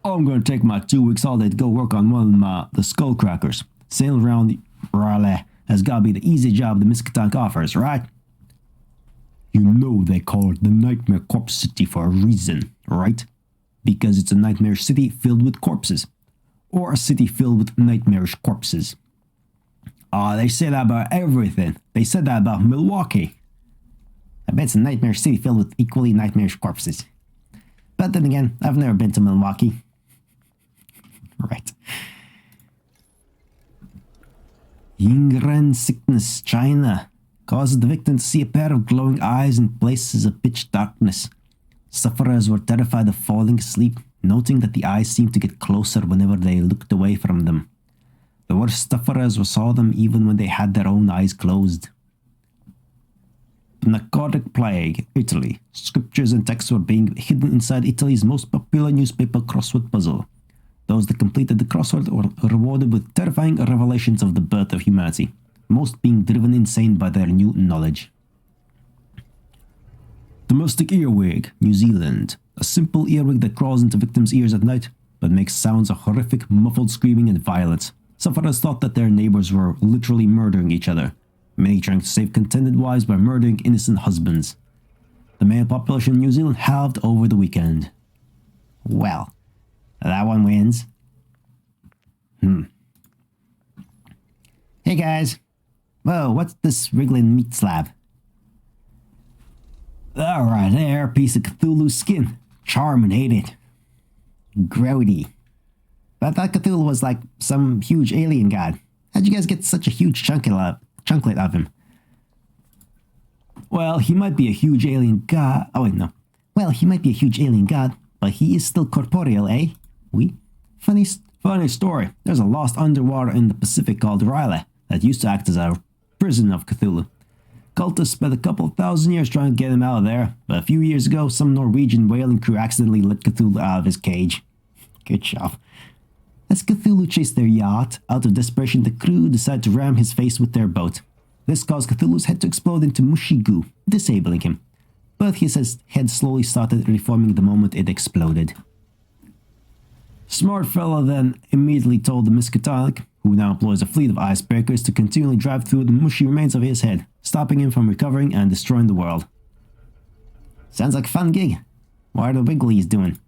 I'm gonna take my 2 weeks holiday to go work on one of the skullcrackers. Sailing around Raleigh has gotta be the easy job the Miskatonic offers, right? You know they call it the Nightmare Corpse City for a reason, right? Because it's a nightmare city filled with corpses. Or a city filled with nightmarish corpses. They say that about everything. They said that about Milwaukee. I bet it's a nightmare city filled with equally nightmarish corpses. But then again, I've never been to Milwaukee. Right. Yingren sickness, China, causes the victim to see a pair of glowing eyes in places of pitch darkness. Sufferers were terrified of falling asleep, noting that the eyes seemed to get closer whenever they looked away from them. The worst sufferers saw them even when they had their own eyes closed. The narcotic plague, Italy. Scriptures and texts were being hidden inside Italy's most popular newspaper crossword puzzle. Those that completed the crossword were rewarded with terrifying revelations of the birth of humanity, most being driven insane by their new knowledge. Domestic earwig, New Zealand. A simple earwig that crawls into victims' ears at night, but makes sounds of horrific, muffled screaming and violence. Sufferers thought that their neighbors were literally murdering each other, many trying to save contented wives by murdering innocent husbands. The male population in New Zealand halved over the weekend. Well, that one wins. Hey guys. Whoa, what's this wriggling meat slab? Alright, there, piece of Cthulhu skin. Charming, ain't it? Grody. But I thought Cthulhu was like some huge alien god. How'd you guys get such a huge chunklet of him? Well, he might be a huge alien god. Oh wait, no. Well, he might be a huge alien god, but he is still corporeal, eh? Oui? Funny story. There's a lost underwater in the Pacific called Raleigh that used to act as a prison of Cthulhu. Cultists spent a couple of thousand years trying to get him out of there, but a few years ago, some Norwegian whaling crew accidentally let Cthulhu out of his cage. Good job. As Cthulhu chased their yacht, out of desperation, the crew decided to ram his face with their boat. This caused Cthulhu's head to explode into mushy goo, disabling him. But his head slowly started reforming the moment it exploded. Smart fella then immediately told the Miskatonic, who now employs a fleet of icebreakers, to continually drive through the mushy remains of his head, stopping him from recovering and destroying the world. Sounds like a fun gig. What are the Wigglies doing?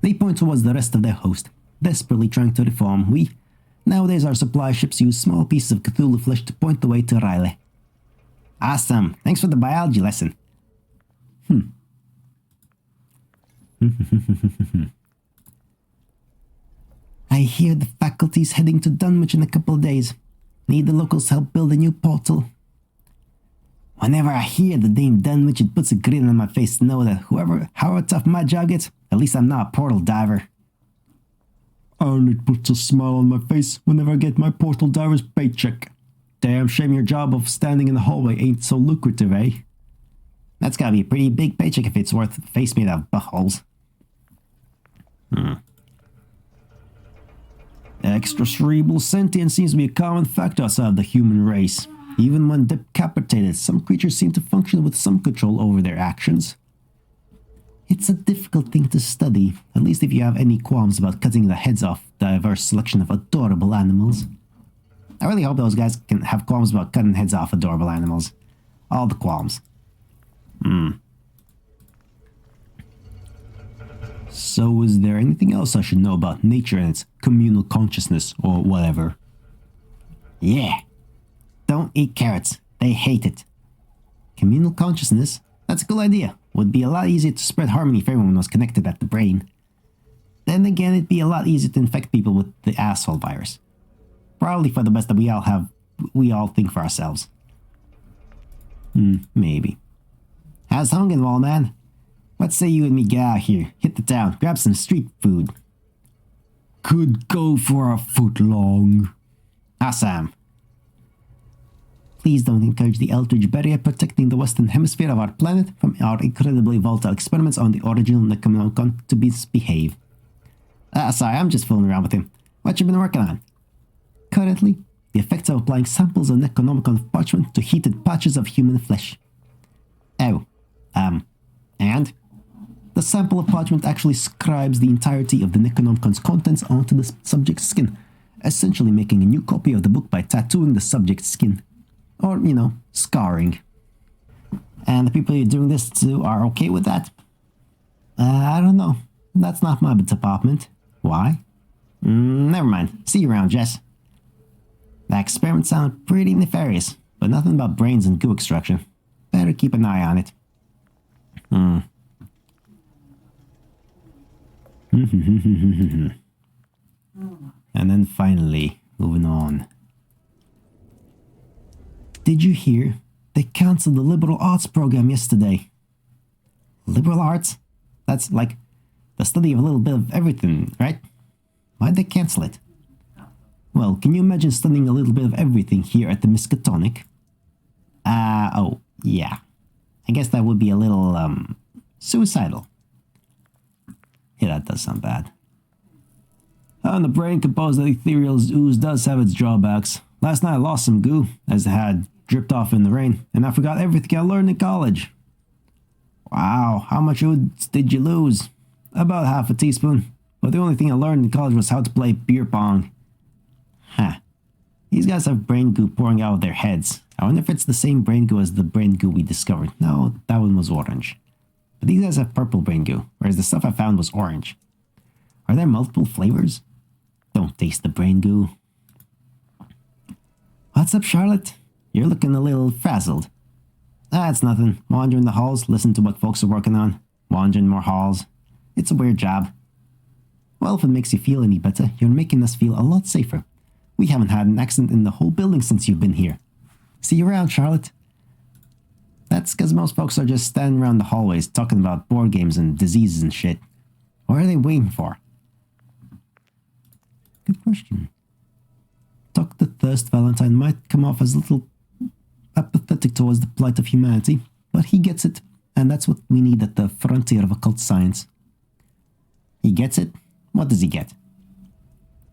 They point towards the rest of their host, desperately trying to reform. Nowadays our supply ships use small pieces of Cthulhu flesh to point the way to Riley. Awesome, thanks for the biology lesson. I hear the faculty's heading to Dunwich in a couple of days. Need the locals help build a new portal. Whenever I hear the name Dunwich, it puts a grin on my face to know that however tough my job gets, at least I'm not a portal diver. And it puts a smile on my face whenever I get my portal diver's paycheck. Damn shame your job of standing in the hallway ain't so lucrative, eh? That's gotta be a pretty big paycheck if it's worth a face made of buttholes. Extracerebral sentience seems to be a common factor outside of the human race. Even when decapitated, some creatures seem to function with some control over their actions. It's a difficult thing to study, at least if you have any qualms about cutting the heads off a diverse selection of adorable animals. I really hope those guys can have qualms about cutting heads off adorable animals. All the qualms. So is there anything else I should know about nature and its communal consciousness or whatever? Yeah. Don't eat carrots. They hate it. Communal consciousness? That's a cool idea. Would be a lot easier to spread harmony if everyone was connected at the brain. Then again, it'd be a lot easier to infect people with the asshole virus. Probably for the best that we all think for ourselves. Maybe. How's hungering, wall man? What say you and me get out here, hit the town, grab some street food? Could go for a foot long. Awesome. Please don't encourage the Eldritch barrier protecting the western hemisphere of our planet from our incredibly volatile experiments on the original Necronomicon to misbehave. Sorry, I'm just fooling around with him. What you been working on? Currently, the effects of applying samples of Necronomicon parchment to heated patches of human flesh. Oh, and? The sample of parchment actually scribes the entirety of the Necronomicon's contents onto the subject's skin, essentially making a new copy of the book by tattooing the subject's skin. Or, scarring. And the people you're doing this to are okay with that? I don't know. That's not my department. Why? Never mind. See you around, Jess. The experiment sounded pretty nefarious, but nothing about brains and goo extraction. Better keep an eye on it. And then finally, moving on. Did you hear? They cancelled the liberal arts program yesterday. Liberal arts? That's like the study of a little bit of everything, right? Why'd they cancel it? Well, can you imagine studying a little bit of everything here at the Miskatonic? Oh, yeah. I guess that would be a little, suicidal. Yeah, that does sound bad. The brain composed of ethereal ooze does have its drawbacks. Last night I lost some goo, as it had dripped off in the rain, and I forgot everything I learned in college. Wow, how much ooze did you lose? About half a teaspoon, but the only thing I learned in college was how to play beer pong. Huh. These guys have brain goo pouring out of their heads. I wonder if it's the same brain goo as the brain goo we discovered. No, that one was orange. But these guys have purple brain goo, whereas the stuff I found was orange. Are there multiple flavors? Don't taste the brain goo. What's up, Charlotte? You're looking a little frazzled. It's nothing. Wandering the halls, listen to what folks are working on. Wandering more halls. It's a weird job. Well, if it makes you feel any better, you're making us feel a lot safer. We haven't had an accident in the whole building since you've been here. See you around, Charlotte. That's because most folks are just standing around the hallways talking about board games and diseases and shit. What are they waiting for? Good question. Dr. Thirst Valentine might come off as a little apathetic towards the plight of humanity, but he gets it, and that's what we need at the frontier of occult science. He gets it? What does he get?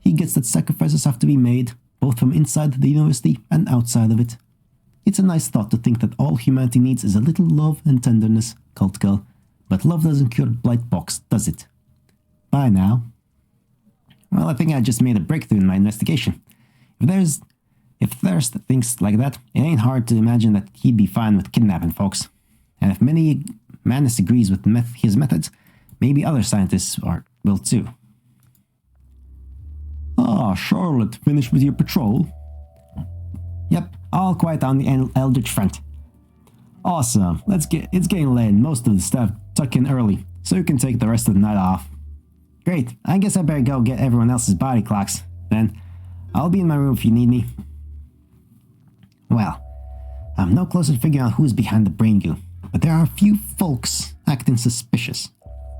He gets that sacrifices have to be made, both from inside the university and outside of it. It's a nice thought to think that all humanity needs is a little love and tenderness, cult girl, but love doesn't cure Blightbox, does it? Bye now. Well, I think I just made a breakthrough in my investigation. If Thirst thinks like that, it ain't hard to imagine that he'd be fine with kidnapping folks. And if Manus agrees with his methods, maybe other scientists will too. Charlotte, finished with your patrol? Yep, all quiet on the Eldritch front. Awesome. It's getting late and most of the staff tuck in early, so you can take the rest of the night off. Great, I guess I better go get everyone else's body clocks. Then, I'll be in my room if you need me. Well, I'm no closer to figuring out who's behind the brain goo, but there are a few folks acting suspicious.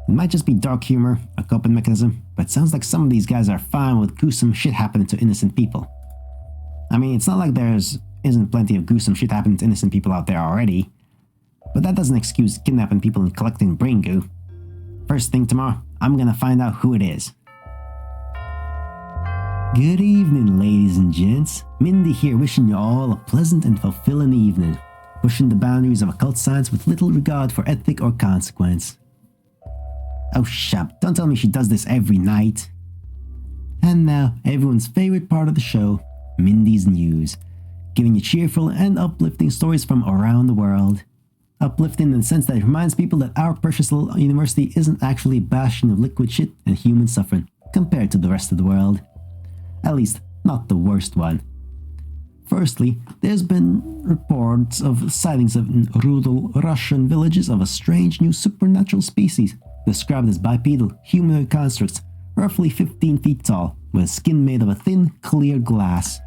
It might just be dark humor, a coping mechanism, but it sounds like some of these guys are fine with gruesome shit happening to innocent people. I mean, it's not like isn't plenty of gruesome shit happening to innocent people out there already, but that doesn't excuse kidnapping people and collecting brain goo. First thing tomorrow, I'm gonna find out who it is. Good evening, ladies and gents. Mindy here, wishing you all a pleasant and fulfilling evening, pushing the boundaries of occult science with little regard for ethic or consequence. Oh, shut! Don't tell me she does this every night. And now, everyone's favorite part of the show, Mindy's News, giving you cheerful and uplifting stories from around the world. Uplifting in the sense that it reminds people that our precious little university isn't actually a bastion of liquid shit and human suffering compared to the rest of the world. At least, not the worst one. Firstly, there's been reports of sightings in rural Russian villages of a strange new supernatural species described as bipedal humanoid constructs roughly 15 feet tall, with skin made of a thin, clear glass.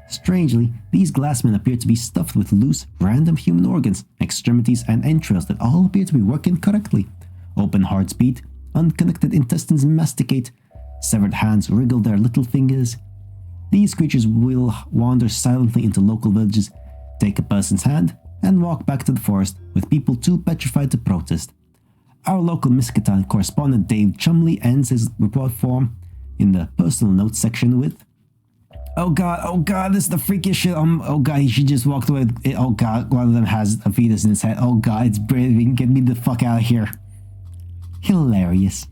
Strangely, these glassmen appear to be stuffed with loose, random human organs, extremities, and entrails that all appear to be working correctly. Open hearts beat, unconnected intestines masticate, severed hands wriggle their little fingers. These creatures will wander silently into local villages, take a person's hand, and walk back to the forest with people too petrified to protest. Our local Miskatonic correspondent Dave Chumley ends his report form in the personal notes section with, oh god, this is the freakiest shit. Oh god, he just walked away. Oh god, one of them has a fetus in his head. Oh god, it's breathing. Get me the fuck out of here. Hilarious.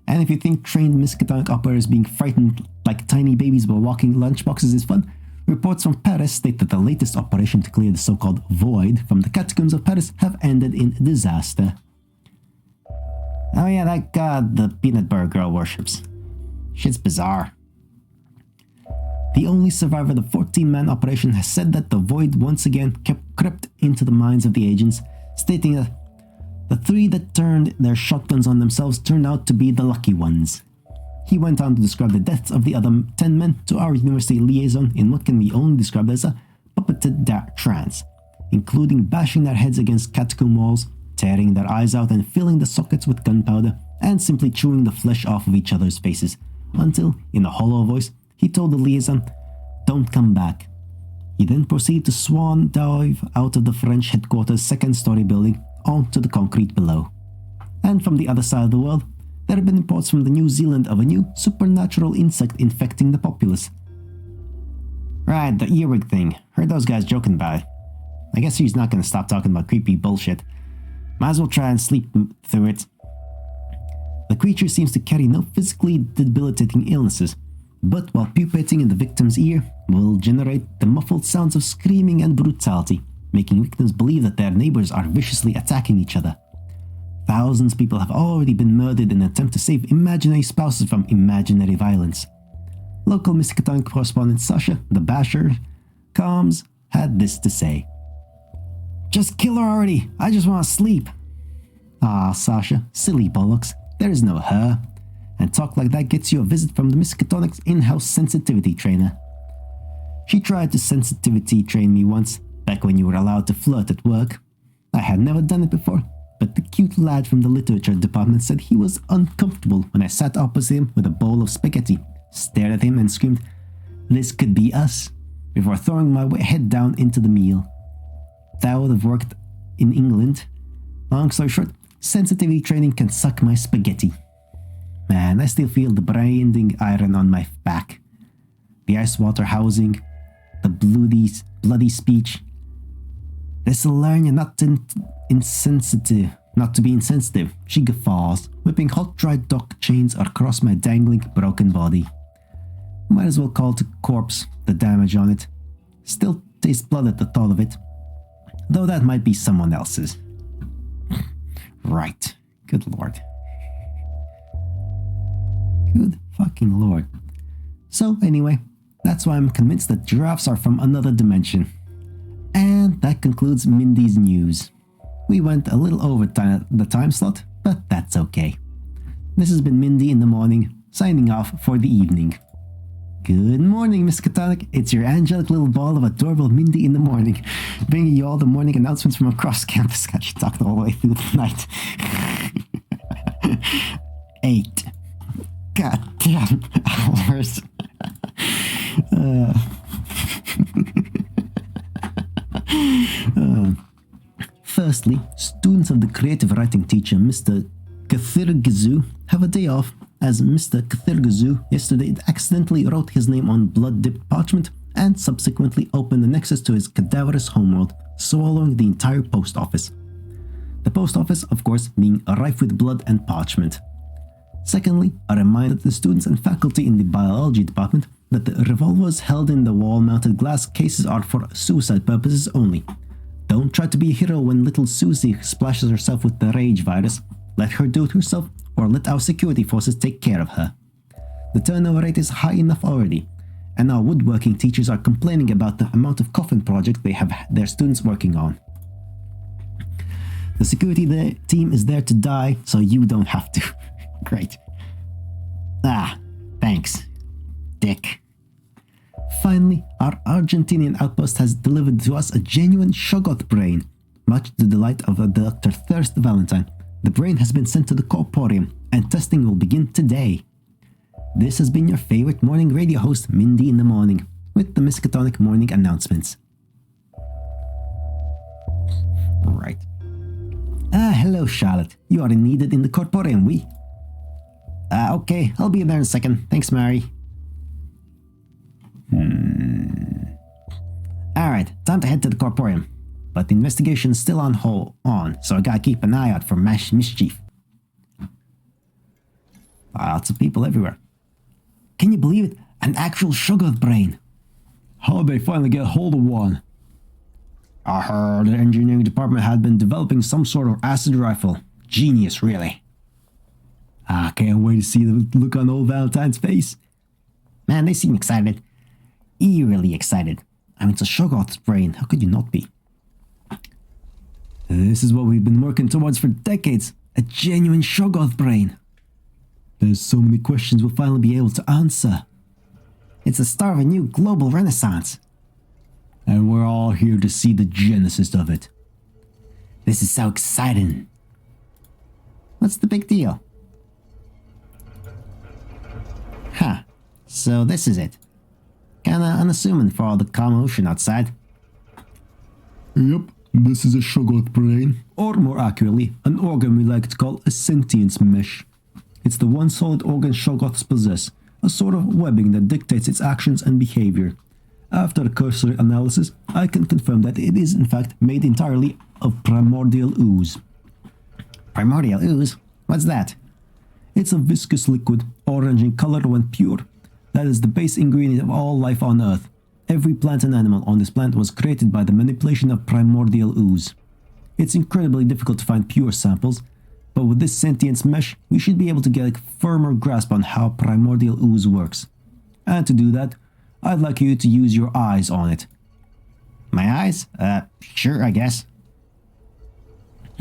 And if you think trained Miskatonic operators being frightened like tiny babies while walking lunchboxes is fun, reports from Paris state that the latest operation to clear the so-called void from the catacombs of Paris have ended in disaster. Oh yeah, that god the peanut butter girl worships. Shit's bizarre. The only survivor of the 14-man operation has said that the void once again crept into the minds of the agents, stating that the three that turned their shotguns on themselves turned out to be the lucky ones. He went on to describe the deaths of the other 10 men to our university liaison in what can be only described as a puppeted trance, including bashing their heads against catacomb walls, tearing their eyes out and filling the sockets with gunpowder, and simply chewing the flesh off of each other's faces, until, in a hollow voice, he told the liaison, "Don't come back." He then proceeded to swan dive out of the French headquarters' second-story building onto the concrete below. And from the other side of the world, there have been reports from the New Zealand of a new supernatural insect infecting the populace. Right, the earwig thing. Heard those guys joking about it. I guess he's not going to stop talking about creepy bullshit. Might as well try and sleep through it. The creature seems to carry no physically debilitating illnesses, but while pupating in the victim's ear, will generate the muffled sounds of screaming and brutality, making victims believe that their neighbors are viciously attacking each other. Thousands of people have already been murdered in an attempt to save imaginary spouses from imaginary violence. Local Miskatonic correspondent Sasha, the Basher, Combs, had this to say. "Just kill her already, I just want to sleep." Ah, Sasha, silly bollocks, there is no her. And talk like that gets you a visit from the Miskatonic's in-house sensitivity trainer. She tried to sensitivity train me once, back when you were allowed to flirt at work. I had never done it before, but the cute lad from the literature department said he was uncomfortable when I sat opposite him with a bowl of spaghetti, stared at him and screamed, "This could be us," before throwing my head down into the meal. That would have worked in England. Long story short, sensitivity training can suck my spaghetti. Man, I still feel the branding iron on my back. The ice water housing, the bloody speech. This'll learn you not to be insensitive, she guffaws, whipping hot dry dock chains across my dangling, broken body. Might as well call it a corpse, the damage on it. Still taste blood at the thought of it. Though that might be someone else's. Right. Good lord. Good fucking lord. So anyway, that's why I'm convinced that giraffes are from another dimension. And that concludes Mindy's news. We went a little over the time slot, but that's okay. This has been Mindy in the morning, signing off for the evening. Good morning, Miskatonic. It's your angelic little ball of adorable Mindy in the morning, bringing you all the morning announcements from across campus. God, she talked all the way through the night. 8 goddamn hours. Firstly, students of the creative writing teacher, Mr. Kathirgazu, have a day off, as Mr. Kathirgazu yesterday accidentally wrote his name on blood-dipped parchment and subsequently opened the nexus to his cadaverous homeworld, swallowing the entire post office. The post office, of course, being rife with blood and parchment. Secondly, a reminder to the students and faculty in the biology department that the revolvers held in the wall-mounted glass cases are for suicide purposes only. Don't try to be a hero when little Susie splashes herself with the rage virus. Let her do it herself, or let our security forces take care of her. The turnover rate is high enough already, and our woodworking teachers are complaining about the amount of coffin projects they have their students working on. The security team is there to die, so you don't have to. Great. magic. Finally, our Argentinian outpost has delivered to us a genuine Shoggoth brain. Much to the delight of Dr. Thirst Valentine, the brain has been sent to the Corporium, and testing will begin today. This has been your favorite morning radio host, Mindy in the Morning, with the Miskatonic morning announcements. Right. Hello, Charlotte. You are needed in the Corporium, we? Okay, I'll be there in a second. Thanks, Mary. Alright, time to head to the Corporium. But the investigation's still on, so I gotta keep an eye out for mischief. Lots of people everywhere. Can you believe it? An actual Shoggoth brain. How'd they finally get hold of one? I heard the engineering department had been developing some sort of acid rifle. Genius, really. I can't wait to see the look on old Valentine's face. Man, they seem excited. Eerily excited. I mean, it's a Shoggoth's brain. How could you not be? This is what we've been working towards for decades. A genuine Shoggoth brain. There's so many questions we'll finally be able to answer. It's the start of a new global renaissance. And we're all here to see the genesis of it. This is so exciting. What's the big deal? Huh. So this is it. Kinda unassuming for all the commotion outside. Yep, this is a Shoggoth brain. Or more accurately, an organ we like to call a sentience mesh. It's the one solid organ Shoggoths possess, a sort of webbing that dictates its actions and behavior. After a cursory analysis, I can confirm that it is in fact made entirely of primordial ooze. Primordial ooze? What's that? It's a viscous liquid, orange in color when pure. That is the base ingredient of all life on Earth. Every plant and animal on this planet was created by the manipulation of primordial ooze. It's incredibly difficult to find pure samples, but with this sentience mesh, we should be able to get a firmer grasp on how primordial ooze works. And to do that, I'd like you to use your eyes on it. My eyes? Sure, I guess.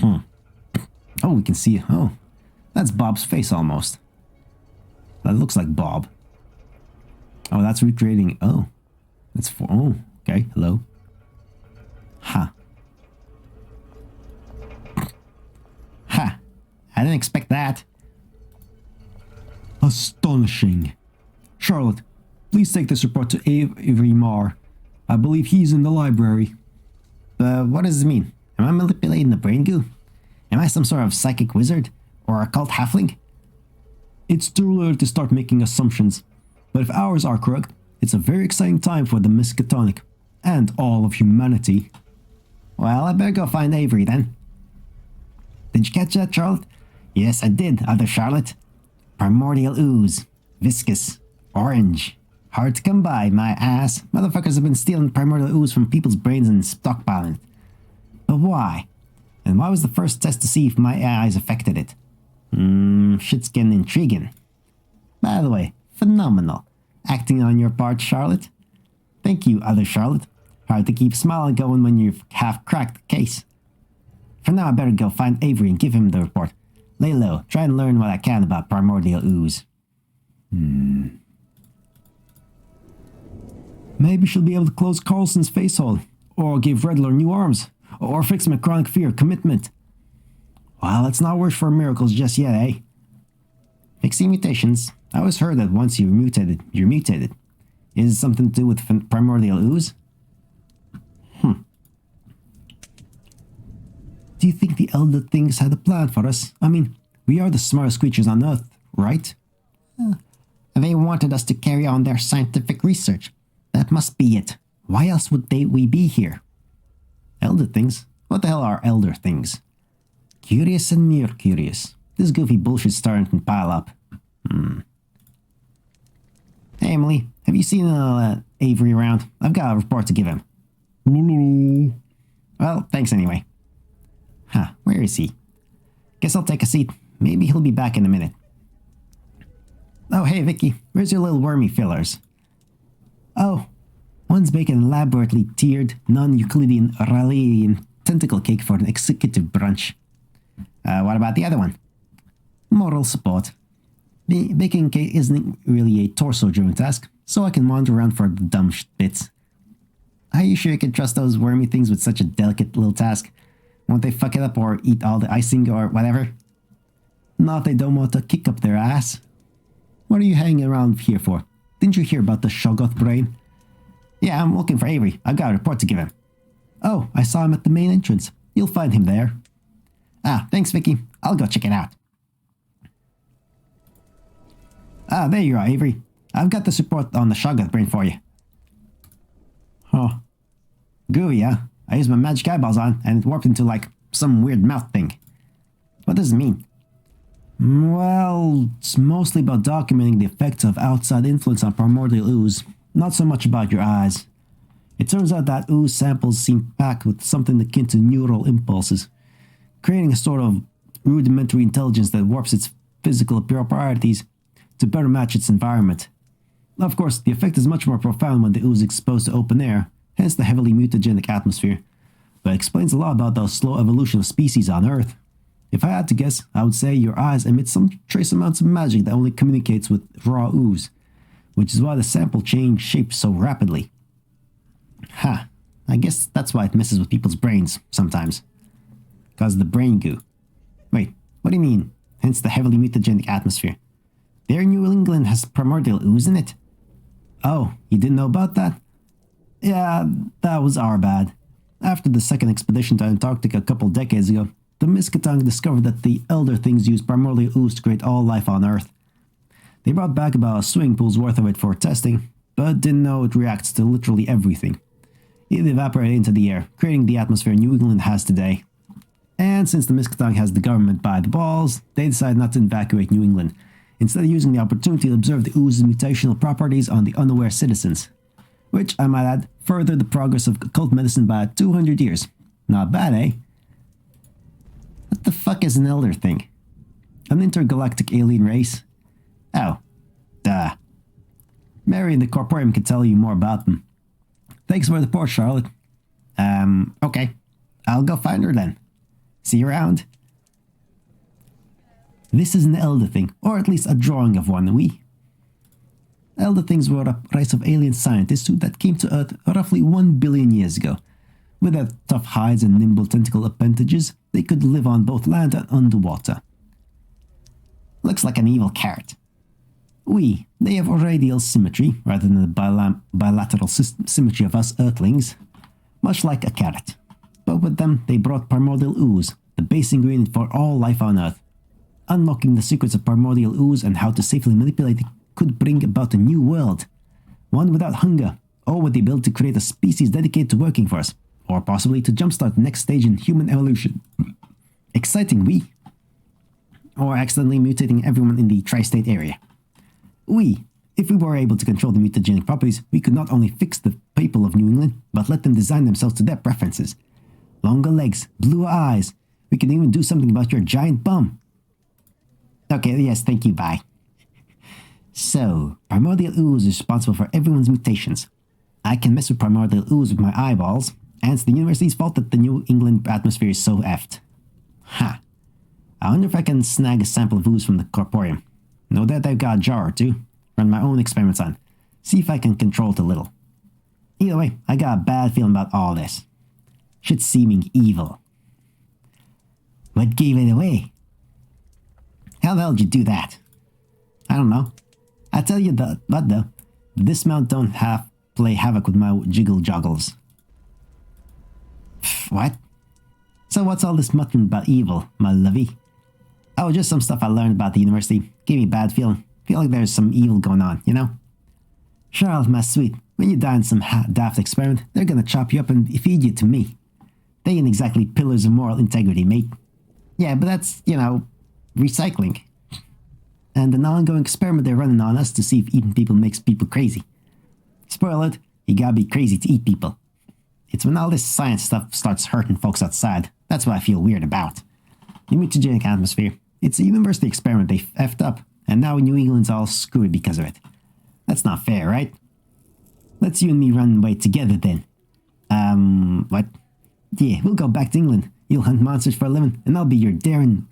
Oh, we can see it. Oh, that's Bob's face almost. That looks like Bob. Oh, that's recreating. Oh, that's for. Oh, okay. Hello. Ha. Ha. I didn't expect that. Astonishing. Charlotte, please take this report to Avery Marr. I believe he's in the library. What does this mean? Am I manipulating the brain goo? Am I some sort of psychic wizard? Or a cult halfling? It's too early to start making assumptions, but if ours are correct, it's a very exciting time for the Miskatonic, and all of humanity. Well, I better go find Avery then. Did you catch that, Charlotte? Yes, I did, other Charlotte. Primordial ooze. Viscous. Orange. Hard to come by, my ass. Motherfuckers have been stealing primordial ooze from people's brains and stockpiling it. But why? And why was the first test to see if my eyes affected it? Shit's getting intriguing. By the way, phenomenal. Acting on your part, Charlotte. Thank you, other Charlotte. Hard to keep smiling going when you've half cracked the case. For now, I better go find Avery and give him the report. Lay low, try and learn what I can about primordial ooze. Maybe she'll be able to close Carlson's face hole, or give Redler new arms, or fix my chronic fear commitment. Well, let's not wish for miracles just yet, eh? Fixing mutations. I always heard that once you're mutated, you're mutated. Is it something to do with primordial ooze? Do you think the Elder Things had a plan for us? I mean, we are the smartest creatures on Earth, right? They wanted us to carry on their scientific research. That must be it. Why else would we be here? Elder Things? What the hell are Elder Things? Curious and mere curious. This goofy bullshit's starting to pile up. Hey, Emily, have you seen Avery around? I've got a report to give him. Well, thanks anyway. Where is he? Guess I'll take a seat. Maybe he'll be back in a minute. Oh, hey, Vicky. Where's your little wormy fillers? Oh, one's making an elaborately tiered, non-Euclidean Rayleighian tentacle cake for an executive brunch. What about the other one? Moral support. Baking a cake isn't really a torso-driven task, so I can wander around for the dumb bits. Are you sure you can trust those wormy things with such a delicate little task? Won't they fuck it up or eat all the icing or whatever? Not if they don't want to kick up their ass. What are you hanging around here for? Didn't you hear about the Shoggoth brain? Yeah, I'm looking for Avery. I've got a report to give him. Oh, I saw him at the main entrance. You'll find him there. Ah, thanks, Vicky. I'll go check it out. Ah, there you are, Avery. I've got this report on the Shoggoth brain for you. Huh. Gooey, huh? I used my magic eyeballs on, and it warped into, like, some weird mouth thing. What does it mean? Well, it's mostly about documenting the effects of outside influence on primordial ooze, not so much about your eyes. It turns out that ooze samples seem packed with something akin to neural impulses, creating a sort of rudimentary intelligence that warps its physical properties to better match its environment. Of course, the effect is much more profound when the ooze is exposed to open air, hence the heavily mutagenic atmosphere, but it explains a lot about the slow evolution of species on Earth. If I had to guess, I would say your eyes emit some trace amounts of magic that only communicates with raw ooze, which is why the sample changes shape so rapidly. Ha, I guess that's why it messes with people's brains sometimes. Cause the brain goo. Wait, what do you mean? Hence the heavily mutagenic atmosphere. There New England has primordial ooze in it. Oh, you didn't know about that? Yeah, that was our bad. After the second expedition to Antarctica a couple decades ago, the Miskatonic discovered that the Elder Things use primordial ooze to create all life on Earth. They brought back about a swimming pool's worth of it for testing, but didn't know it reacts to literally everything. It evaporated into the air, creating the atmosphere New England has today. And since the Miskatonic has the government by the balls, they decided not to evacuate New England, instead of using the opportunity to observe the ooze's mutational properties on the unaware citizens. Which, I might add, furthered the progress of occult medicine by 200 years. Not bad, eh? What the fuck is an Elder Thing? An intergalactic alien race? Oh, duh. Mary in the Corporium can tell you more about them. Thanks for the report, Charlotte. Okay. I'll go find her then. See you around. This is an Elder Thing, or at least a drawing of one, Elder Things were a race of alien scientists that came to Earth roughly 1 billion years ago. With their tough hides and nimble tentacle appendages, they could live on both land and underwater. Looks like an evil carrot. They have radial symmetry rather than the bilateral symmetry of us Earthlings, much like a carrot. But with them, they brought primordial ooze, the base ingredient for all life on Earth. Unlocking the secrets of primordial ooze and how to safely manipulate it could bring about a new world. One without hunger, or with the ability to create a species dedicated to working for us, or possibly to jumpstart the next stage in human evolution. Exciting, Or accidentally mutating everyone in the tri-state area. If we were able to control the mutagenic properties, we could not only fix the people of New England, but let them design themselves to their preferences. Longer legs, bluer eyes. We can even do something about your giant bum. Okay, yes, thank you, bye. So, primordial ooze is responsible for everyone's mutations. I can mess with primordial ooze with my eyeballs, and it's the university's fault that the New England atmosphere is so effed. Ha. I wonder if I can snag a sample of ooze from the Corporium. No doubt I've got a jar or two. Run my own experiments on. See if I can control it a little. Either way, I got a bad feeling about all this. Shit's seeming evil. What gave it away? How the hell did you do that? I don't know. I tell you what though, this mount don't play havoc with my jiggle joggles. What? So what's all this muttering about evil, my lovey? Oh, just some stuff I learned about the university. Gave me a bad feeling. Feel like there's some evil going on, you know? Charles, my sweet, when you die in some daft experiment, they're gonna chop you up and feed you to me. They ain't exactly pillars of moral integrity, mate. Yeah, but that's, recycling. And an ongoing experiment they're running on us to see if eating people makes people crazy. Spoiler alert, you gotta be crazy to eat people. It's when all this science stuff starts hurting folks outside. That's what I feel weird about. The mutagenic atmosphere. It's a university experiment they effed up, and now New England's all screwed because of it. That's not fair, right? Let's you and me run away together then. What? Yeah, we'll go back to England. You'll hunt monsters for a living, and I'll be your darling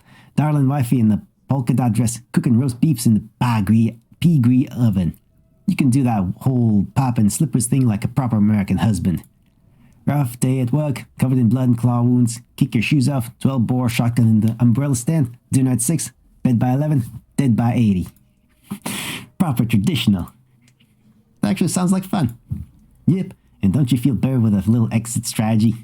wifey in the polka dot dress, cooking roast beefs in the pea-gree oven. You can do that whole pop and slippers thing like a proper American husband. Rough day at work, covered in blood and claw wounds, kick your shoes off, 12-bore shotgun in the umbrella stand, dinner at 6, bed by 11, dead by 80. Proper traditional. That actually sounds like fun. Yep, and don't you feel better with a little exit strategy?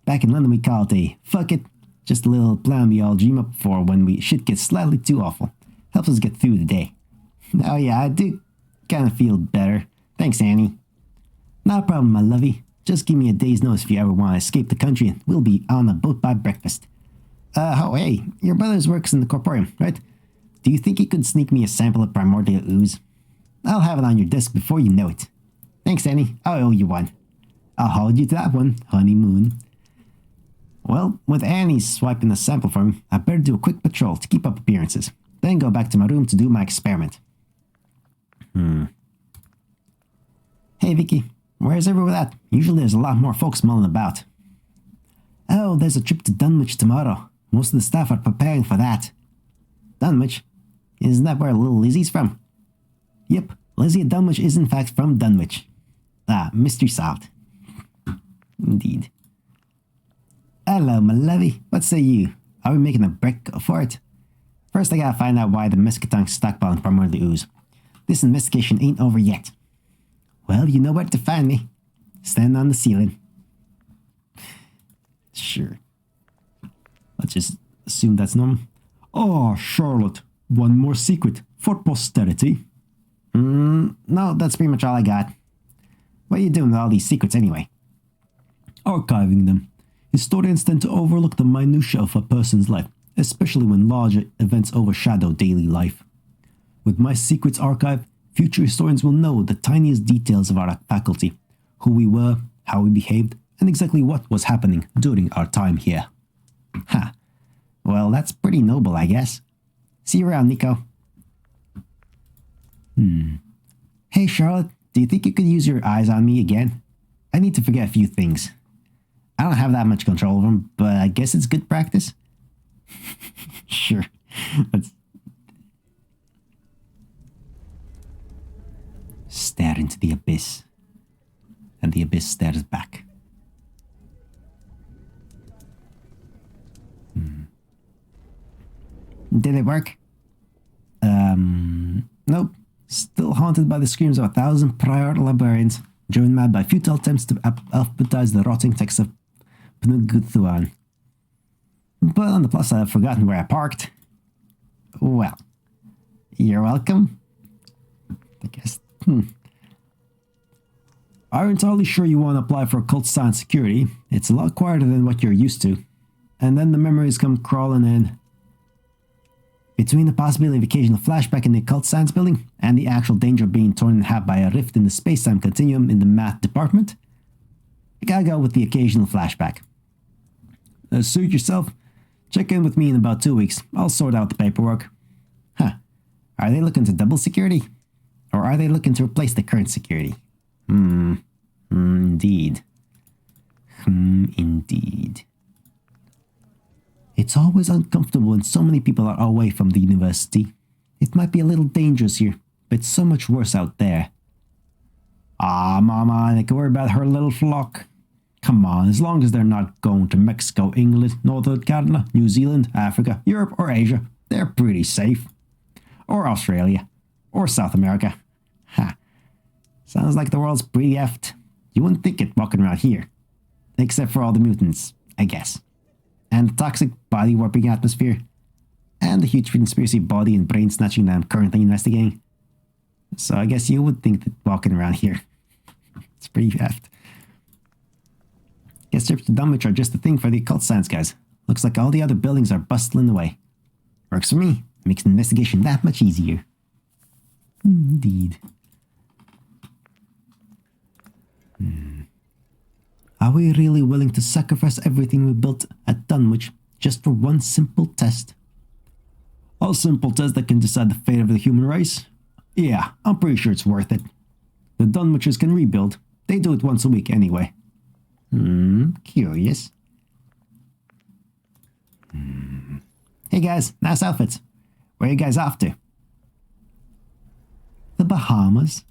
Back in London we call it a fuck it, just a little plan we all dream up for when shit gets slightly too awful. Helps us get through the day. Oh yeah, I do kind of feel better. Thanks, Annie. Not a problem, my lovey. Just give me a day's notice if you ever want to escape the country and we'll be on a boat by breakfast. Oh hey, your brother's works in the corporium, right? Do you think you could sneak me a sample of primordial ooze? I'll have it on your desk before you know it. Thanks, Annie. I owe you one. I'll hold you to that one, honeymoon. Well, with Annie swiping the sample for me, I better do a quick patrol to keep up appearances. Then go back to my room to do my experiment. Hey, Vicky. Where's everyone at? Usually there's a lot more folks mulling about. Oh, there's a trip to Dunwich tomorrow. Most of the staff are preparing for that. Dunwich? Isn't that where little Lizzie's from? Yep, Lizzie at Dunwich is in fact from Dunwich. Ah, mystery solved. Indeed. Hello, my lovey. What say you? Are we making a break for it? First, I gotta find out why the Miskatonic's stockpiling primordial ooze. This investigation ain't over yet. Well, you know where to find me. Stand on the ceiling. Sure. Let's just assume that's normal. Oh, Charlotte. One more secret for posterity. No, that's pretty much all I got. What are you doing with all these secrets anyway? Archiving them. Historians tend to overlook the minutiae of a person's life, especially when larger events overshadow daily life. With my secrets archive, future historians will know the tiniest details of our faculty, who we were, how we behaved, and exactly what was happening during our time here. Ha. Well, that's pretty noble, I guess. See you around, Nico. Hey, Charlotte, do you think you could use your eyes on me again? I need to forget a few things. I don't have that much control over them, but I guess it's good practice. Sure. Stare into the abyss. And the abyss stares back. Did it work? Nope. Still haunted by the screams of 1,000 prior librarians, driven mad by futile attempts to alphabetize the rotting text of Pnuguthuan. But on the plus side, I've forgotten where I parked. Well, you're welcome. I guess. I'm entirely sure you want to apply for occult science security. It's a lot quieter than what you're used to. And then the memories come crawling in. Between the possibility of occasional flashback in the occult science building and the actual danger of being torn in half by a rift in the space-time continuum in the math department, I gotta go with the occasional flashback. Suit yourself. Check in with me in about 2 weeks. I'll sort out the paperwork. Huh. Are they looking to double security? Or are they looking to replace the current security? Indeed. Indeed. It's always uncomfortable when so many people are away from the university. It might be a little dangerous here, but it's so much worse out there. Ah, Mama, I can worry about her little flock. Come on, as long as they're not going to Mexico, England, Northern Canada, New Zealand, Africa, Europe, or Asia, they're pretty safe. Or Australia. Or South America. Ha. Sounds like the world's pretty effed. You wouldn't think it walking around here. Except for all the mutants, I guess. And the toxic body-warping atmosphere. And the huge conspiracy body and brain snatching that I'm currently investigating. So I guess you would think that walking around here. It's pretty effed. Guess trips to Dunwich are just a thing for the occult science guys. Looks like all the other buildings are bustling away. Works for me. Makes the investigation that much easier. Indeed. Are we really willing to sacrifice everything we built at Dunwich just for one simple test? A simple test that can decide the fate of the human race? Yeah, I'm pretty sure it's worth it. The Dunwichers can rebuild. They do it once a week anyway. Curious. Hey guys, nice outfits. Where are you guys off to? The Bahamas.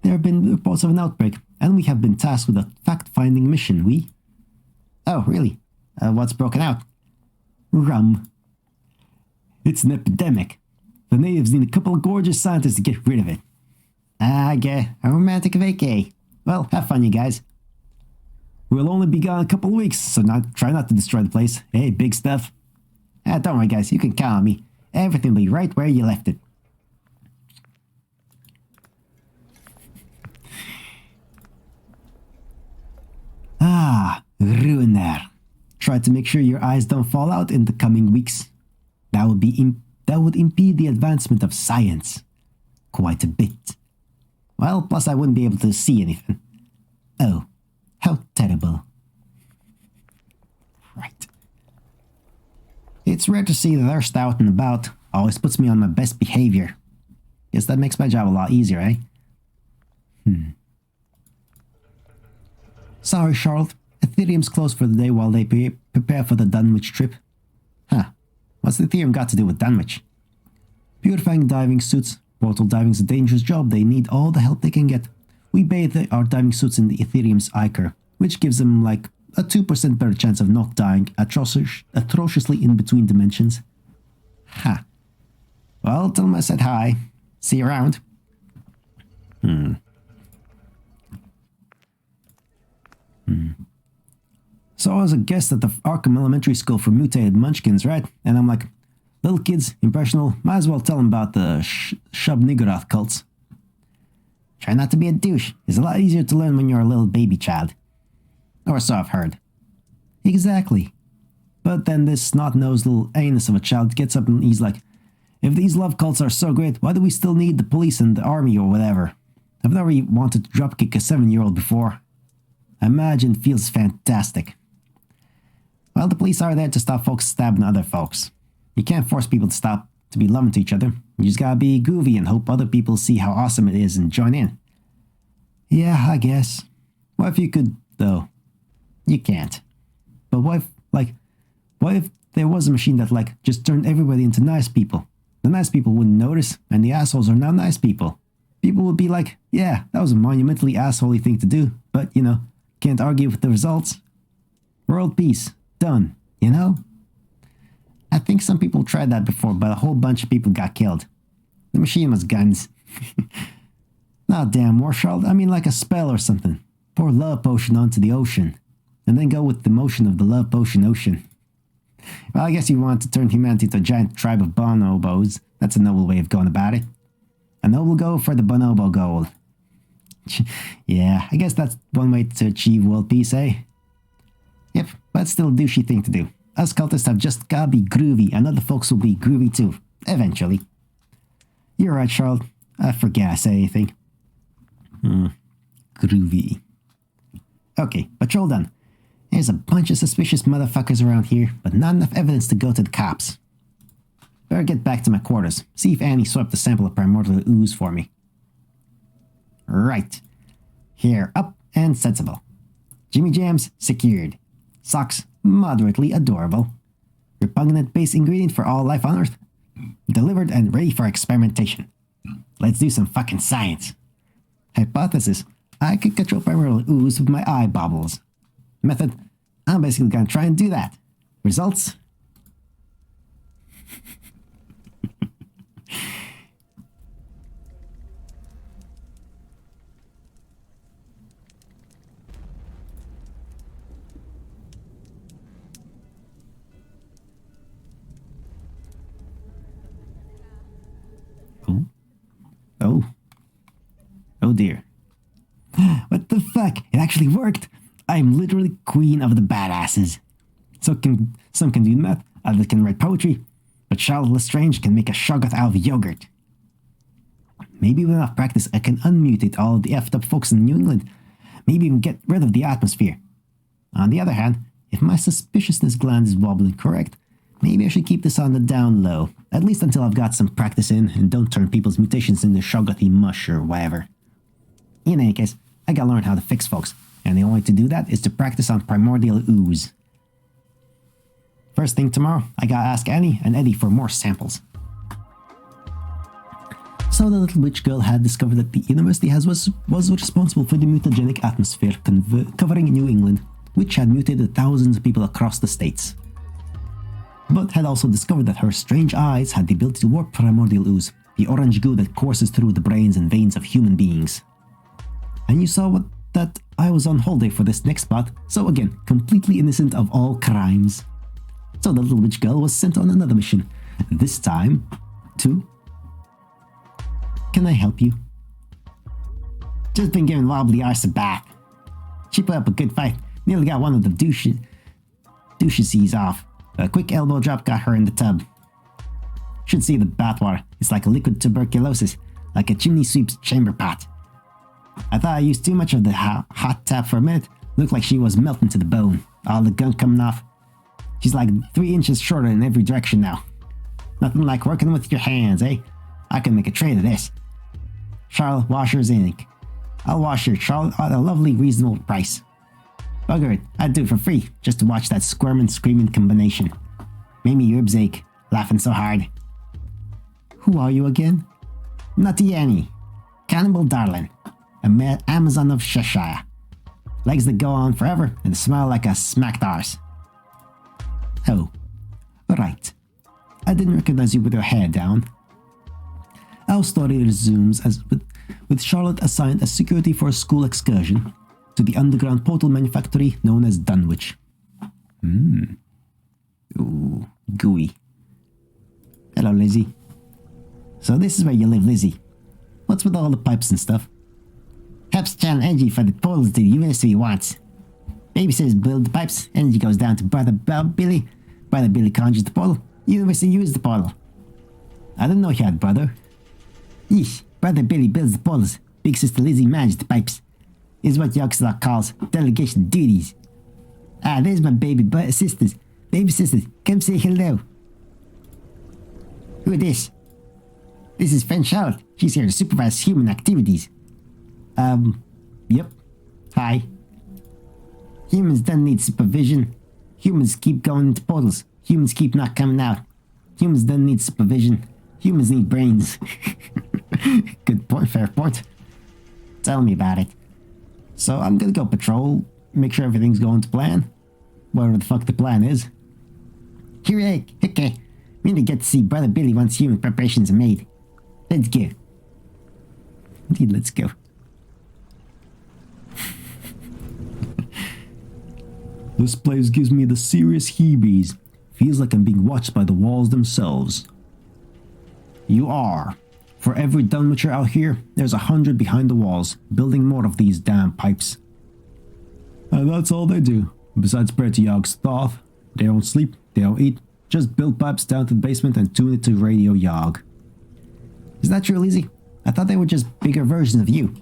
There have been reports of an outbreak, and we have been tasked with a fact-finding mission, Oh, really? What's broken out? Rum. It's an epidemic. The natives need a couple of gorgeous scientists to get rid of it. I get a romantic vacay. Well, have fun, you guys. We'll only be gone a couple of weeks, so try not to destroy the place. Hey, big stuff. Don't worry, guys. You can count on me. Everything will be right where you left it. Ruiner. Try to make sure your eyes don't fall out in the coming weeks. That would impede the advancement of science. Quite a bit. Well, plus I wouldn't be able to see anything. Oh, how terrible. Right. It's rare to see the thirst out and about. Always puts me on my best behavior. Guess that makes my job a lot easier, eh? Sorry, Charlotte. Ethereum's closed for the day while they prepare for the Dunwich trip. Huh. What's the Ethereum got to do with Dunwich? Purifying diving suits. Portal diving's a dangerous job. They need all the help they can get. We bathe our diving suits in the Ethereum's ichor, which gives them like a 2% better chance of not dying atrociously in between dimensions. Ha. Well, tell them I said hi. See you around. So I was a guest at the Arkham Elementary School for mutated munchkins, right? And I'm like, little kids, impressionable, might as well tell them about the Shub-Niggurath cults. Try not to be a douche. It's a lot easier to learn when you're a little baby child. Or so I've heard. Exactly. But then this snot-nosed little anus of a child gets up and he's like, if these love cults are so great, why do we still need the police and the army or whatever? I've never wanted to dropkick a 7-year-old before. I imagine it feels fantastic. Well, the police are there to stop folks stabbing other folks. You can't force people to stop to be loving to each other. You just gotta be groovy and hope other people see how awesome it is and join in. Yeah, I guess. What if you could, though? You can't. But what if there was a machine that, just turned everybody into nice people? The nice people wouldn't notice, and the assholes are now nice people. People would be like, yeah, that was a monumentally assholey thing to do, but, can't argue with the results. World peace. Done. I think some people tried that before, but a whole bunch of people got killed. The machine was guns. Not damn war, Charlotte. I mean like a spell or something. Pour love potion onto the ocean. And then go with the motion of the love potion ocean. Well, I guess you want to turn humanity into a giant tribe of bonobos. That's a noble way of going about it. A noble goal for the bonobo goal. Yeah, I guess that's one way to achieve world peace, eh? Yep, but still a douchey thing to do. Us cultists have just gotta be groovy, and other folks will be groovy too. Eventually. You're right, Charlotte. I forget I said anything. Groovy. Okay, patrol done. There's a bunch of suspicious motherfuckers around here, but not enough evidence to go to the cops. Better get back to my quarters. See if Annie swept a sample of primordial ooze for me. Right. Hair up and sensible. Jimmy Jams secured. Socks moderately adorable. Repugnant base ingredient for all life on Earth. Delivered and ready for experimentation. Let's do some fucking science. Hypothesis. I could control primordial ooze with my eye bobbles. Method. I'm basically gonna try and do that. Results. Oh dear. What the fuck? It actually worked! I'm literally queen of the badasses. Some can do math, others can write poetry, but Charlotte Lestrange can make a shoggoth out of yogurt. Maybe with enough practice I can unmutate all of the effed up folks in New England. Maybe even get rid of the atmosphere. On the other hand, if my suspiciousness gland is wobbling correct, maybe I should keep this on the down low, at least until I've got some practice in and don't turn people's mutations into shoggothy mush or whatever. In any case, I gotta learn how to fix folks, and the only way to do that is to practice on primordial ooze. First thing tomorrow, I gotta ask Annie and Eddie for more samples. So the little witch girl had discovered that the university was responsible for the mutagenic atmosphere covering New England, which had mutated thousands of people across the states. But had also discovered that her strange eyes had the ability to warp primordial ooze, the orange goo that courses through the brains and veins of human beings. And you saw that I was on holiday for this next spot, so again, completely innocent of all crimes. So the little witch girl was sent on another mission, this time to... Can I help you? Just been giving wobbly arse a bath. She put up a good fight, nearly got one of the douches off. A quick elbow drop got her in the tub. Should see the bathwater. It's like a liquid tuberculosis, like a chimney sweep's chamber pot. I thought I used too much of the hot tap for a minute. Looked like she was melting to the bone. All the gunk coming off. She's like 3 inches shorter in every direction now. Nothing like working with your hands, eh? I can make a trade of this. Charlotte, washers ink. I'll wash your Charlotte at a lovely reasonable price. Bugger it, I'd do it for free, just to watch that squirming, screaming combination. Made me ribs ache, laughing so hard. Who are you again? Nutty Annie. Cannibal Darling. Amazon of Cheshire. Legs that go on forever and smell like a smacked arse. Oh, right. I didn't recognize you with your hair down. Our story resumes as with Charlotte assigned as security for a school excursion to the underground portal manufactory known as Dunwich. Ooh, gooey. Hello, Lizzie. So this is where you live, Lizzie. What's with all the pipes and stuff? Helps channel energy for the portals the university wants. Babysitters build the pipes, energy goes down to Brother Billy. Brother Billy conjures the portal, university uses the portal. I didn't know you had brother. Yeesh, Brother Billy builds the portals, Big Sister Lizzie manages the pipes. Is what Yogslock calls delegation duties. Ah, there's my baby sisters. Baby sisters, come say hello. Who is this? This is friend Charlotte. She's here to supervise human activities. Yep. Hi. Humans don't need supervision. Humans keep going into portals. Humans keep not coming out. Humans don't need supervision. Humans need brains. Good point, fair point. Tell me about it. So I'm gonna go patrol, make sure everything's going to plan. Whatever the fuck the plan is. Hooray, okay. We need to get to see Brother Billy once human preparations are made. Let's go. Indeed, let's go. This place gives me the serious heebies. Feels like I'm being watched by the walls themselves. You are. For every Dunwicher out here, there's 100 behind the walls, building more of these damn pipes. And that's all they do. Besides pray to Yog's Thoth, they don't sleep, they don't eat, just build pipes down to the basement and tune it to Radio Yog. Is that true, Lizzie? I thought they were just bigger versions of you.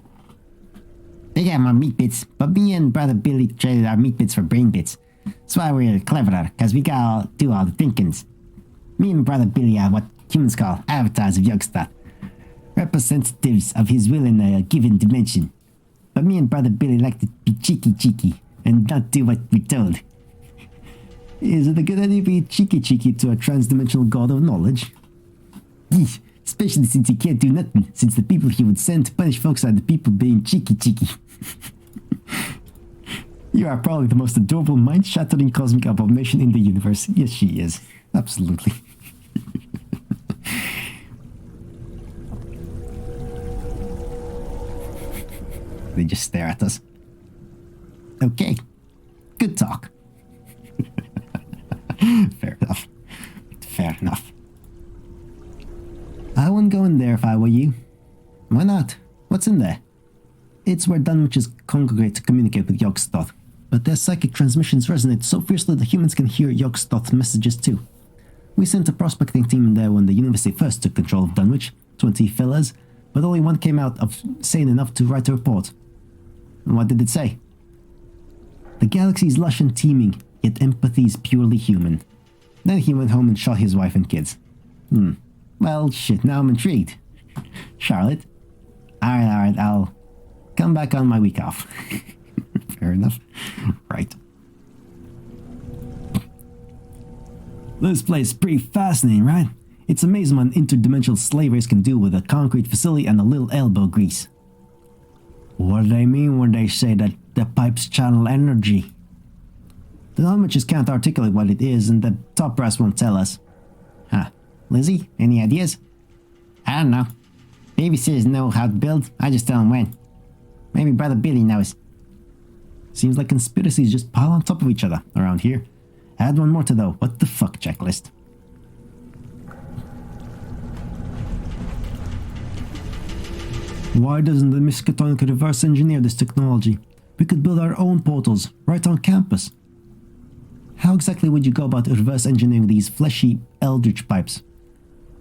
They got more meat bits, but me and Brother Billy traded our meat bits for brain bits. That's why we're cleverer, cause we gotta do all the thinkings. Me and Brother Billy are what humans call avatars of Yogstadt. Representatives of his will in a given dimension. But me and Brother Billy like to be cheeky and not do what we're told. Is it a good idea to be cheeky to a transdimensional god of knowledge? Yeesh, especially since he can't do nothing, since the people he would send to punish folks are the people being cheeky. You are probably the most adorable, mind-shattering cosmic abomination in the universe. Yes, she is. Absolutely. They just stare at us. Okay. Good talk. Fair enough. Fair enough. I wouldn't go in there if I were you. Why not? What's in there? It's where Dunwiches congregate to communicate with Yogg-Sothoth, but their psychic transmissions resonate so fiercely that humans can hear Yogg-Sothoth's messages too. We sent a prospecting team in there when the university first took control of Dunwich, 20 fellas, but only one came out of sane enough to write a report. And what did it say? The galaxy is lush and teeming, yet empathy is purely human. Then he went home and shot his wife and kids. Well, shit, now I'm intrigued. Charlotte? Alright, I'll come back on my week off. Fair enough. Right. This place is pretty fascinating, right? It's amazing what interdimensional slavers can do with a concrete facility and a little elbow grease. What do they mean when they say that the pipes channel energy? The non-witches can't articulate what it is, and the top brass won't tell us. Huh. Lizzie, any ideas? I don't know. Babysitters know how to build, I just tell them when. Maybe Brother Billy knows. Seems like conspiracies just pile on top of each other around here. Add one more to the what the fuck checklist. Why doesn't the Miskatonic reverse engineer this technology? We could build our own portals right on campus. How exactly would you go about reverse engineering these fleshy eldritch pipes?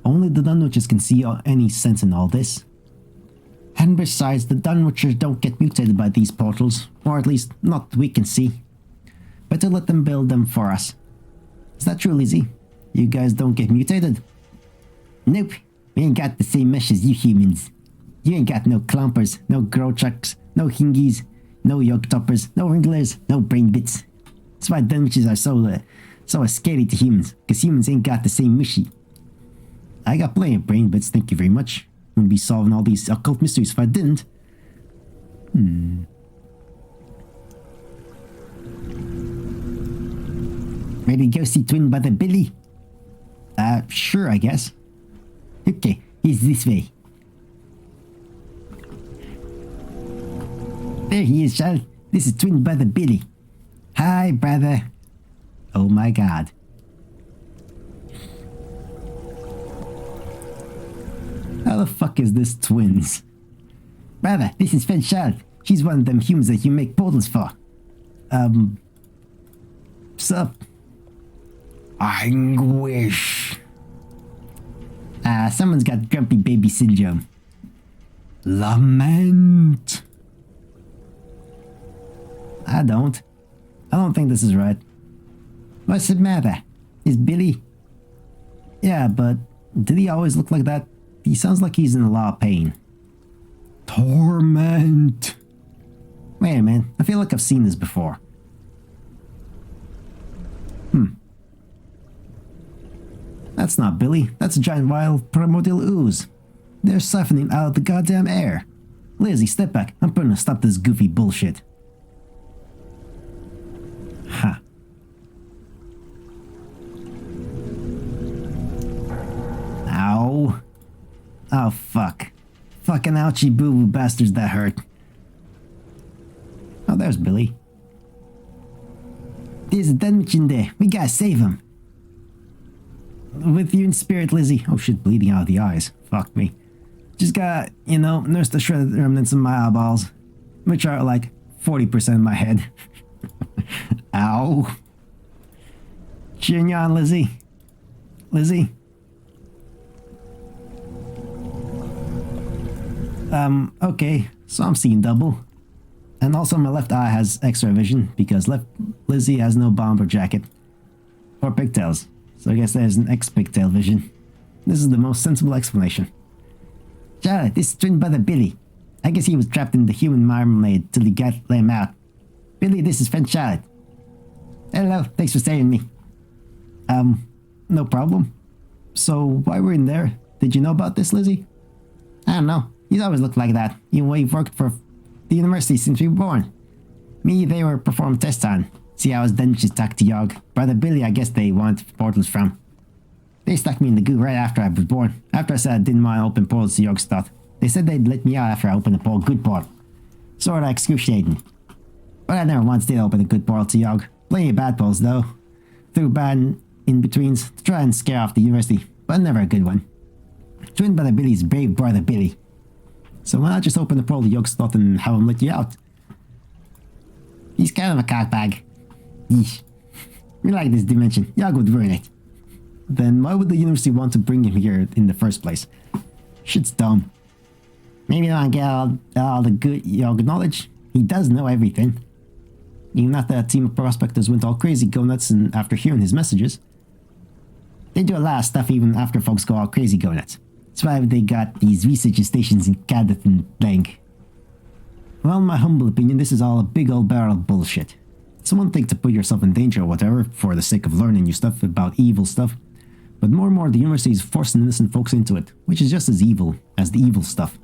Only the Dunwitchers can see any sense in all this. And besides, the Dunwitchers don't get mutated by these portals, or at least not we can see. Better let them build them for us. Is that true, Lizzie? You guys don't get mutated? Nope, we ain't got the same mesh as you humans. You ain't got no clompers, no growchucks, no hingies, no yoke toppers, no wrigglers, no brain bits. That's why Dunwitches are so scary to humans, cause humans ain't got the same mushy. I got plenty of brain bits, thank you very much. Wouldn't be solving all these occult mysteries if I didn't. Ready to go see Twin Brother Billy? Sure, I guess. Okay, he's this way. There he is, Charles. This is Twin Brother Billy. Hi, brother. Oh my god. How the fuck is this twins? Brother, this is Fen Charles. She's one of them humans that you make portals for. Sup? Anguish. Someone's got grumpy baby syndrome. Lament. I don't think this is right. What's the matter? Is Billy? Yeah, but did he always look like that? He sounds like he's in a lot of pain. Torment. Wait a minute, I feel like I've seen this before. That's not Billy, that's a giant wild primordial ooze. They're siphoning out the goddamn air. Lizzie, step back, I'm gonna stop this goofy bullshit. Huh. Ow. Oh fuck. Fucking ouchie boo boo bastards, that hurt. Oh, there's Billy. There's a Dunwich in there, we gotta save him. With you in spirit, Lizzie. Oh shit, bleeding out of the eyes. Fuck me. Just gotta, nurse the shredded remnants of my eyeballs, which are like 40% of my head. Ow. Cheering you on, Lizzie. Lizzie. Okay, so I'm seeing double. And also my left eye has extra vision because Lizzie has no bomber jacket. Or pigtails. So I guess there's an X-pigtail vision. This is the most sensible explanation. Charlotte, this is Twin Brother Billy. I guess he was trapped in the human marmalade till he got let him out. Billy, this is friend Charlotte. Hello, thanks for saving me. No problem. So, why we're in there? Did you know about this, Lizzie? I don't know. He's always looked like that, even when we've worked for the university since we were born. Me, they were performed tests on. See how his dungeons talk to Yog. Brother Billy, I guess they want portals from. They stuck me in the goo right after I was born. After I said I didn't want to open portals to Yog's stuff. They said they'd let me out after I opened a good portal. Sorta excruciating. But I never once did open a good portal to Yog. Plenty of bad portals though. Through bad in-betweens to try and scare off the university, but never a good one. Twin Brother Billy's brave Brother Billy. So why not just open the portal to Yog's stuff and have him let you out? He's kind of a cockbag. Yeesh. We like this dimension. Yog would ruin it. Then why would the university want to bring him here in the first place? Shit's dumb. Maybe they don't get all the good Yog knowledge. He does know everything. Even after that team of prospectors went all crazy go nuts and after hearing his messages. They do a lot of stuff even after folks go all crazy go nuts. That's why they got these research stations in Cadith and Lang. Well, in my humble opinion, this is all a big old barrel of bullshit. It's one thing to put yourself in danger or whatever for the sake of learning new stuff about evil stuff, but more and more the university is forcing innocent folks into it, which is just as evil as the evil stuff.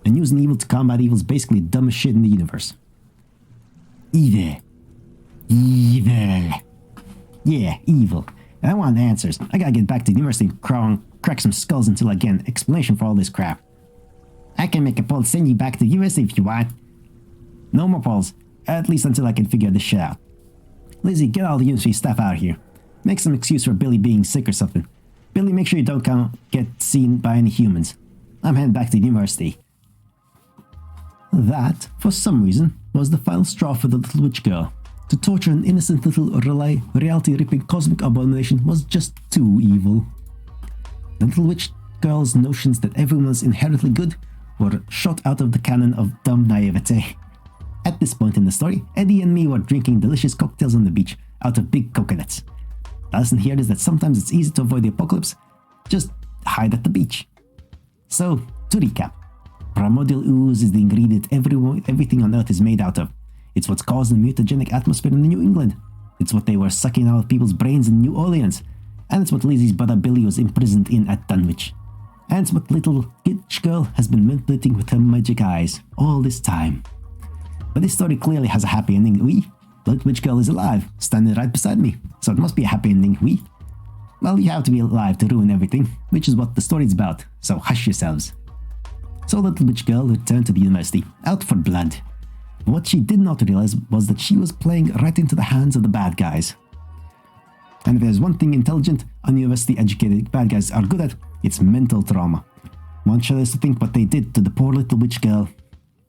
And using evil to combat evil is basically the dumbest shit in the universe. Evil. Evil. Yeah, evil. I want answers. I gotta get back to the university and crack some skulls until I get an explanation for all this crap. I can make a poll send you back to the university if you want. No more polls. At least until I can figure this shit out. Lizzie, get all the university staff out of here. Make some excuse for Billy being sick or something. Billy, make sure you don't get seen by any humans. I'm heading back to the university. That, for some reason, was the final straw for the little witch girl. To torture an innocent little reality-ripping cosmic abomination was just too evil. The little witch girl's notions that everyone's inherently good were shot out of the cannon of dumb naivete. At this point in the story, Eddie and me were drinking delicious cocktails on the beach out of big coconuts. The lesson here is that sometimes it's easy to avoid the apocalypse, just hide at the beach. So, to recap, primordial ooze is the ingredient everything on Earth is made out of. It's what's caused the mutagenic atmosphere in New England. It's what they were sucking out of people's brains in New Orleans. And it's what Lizzie's brother Billy was imprisoned in at Dunwich. And it's what little witch girl has been manipulating with her magic eyes all this time. But this story clearly has a happy ending. The little witch girl is alive, standing right beside me. So it must be a happy ending. Well, you have to be alive to ruin everything, which is what the story's about. So hush yourselves. So little witch girl returned to the university, out for blood. What she did not realize was that she was playing right into the hands of the bad guys. And if there's one thing intelligent, university-educated bad guys are good at, it's mental trauma. One shudders to think what they did to the poor little witch girl.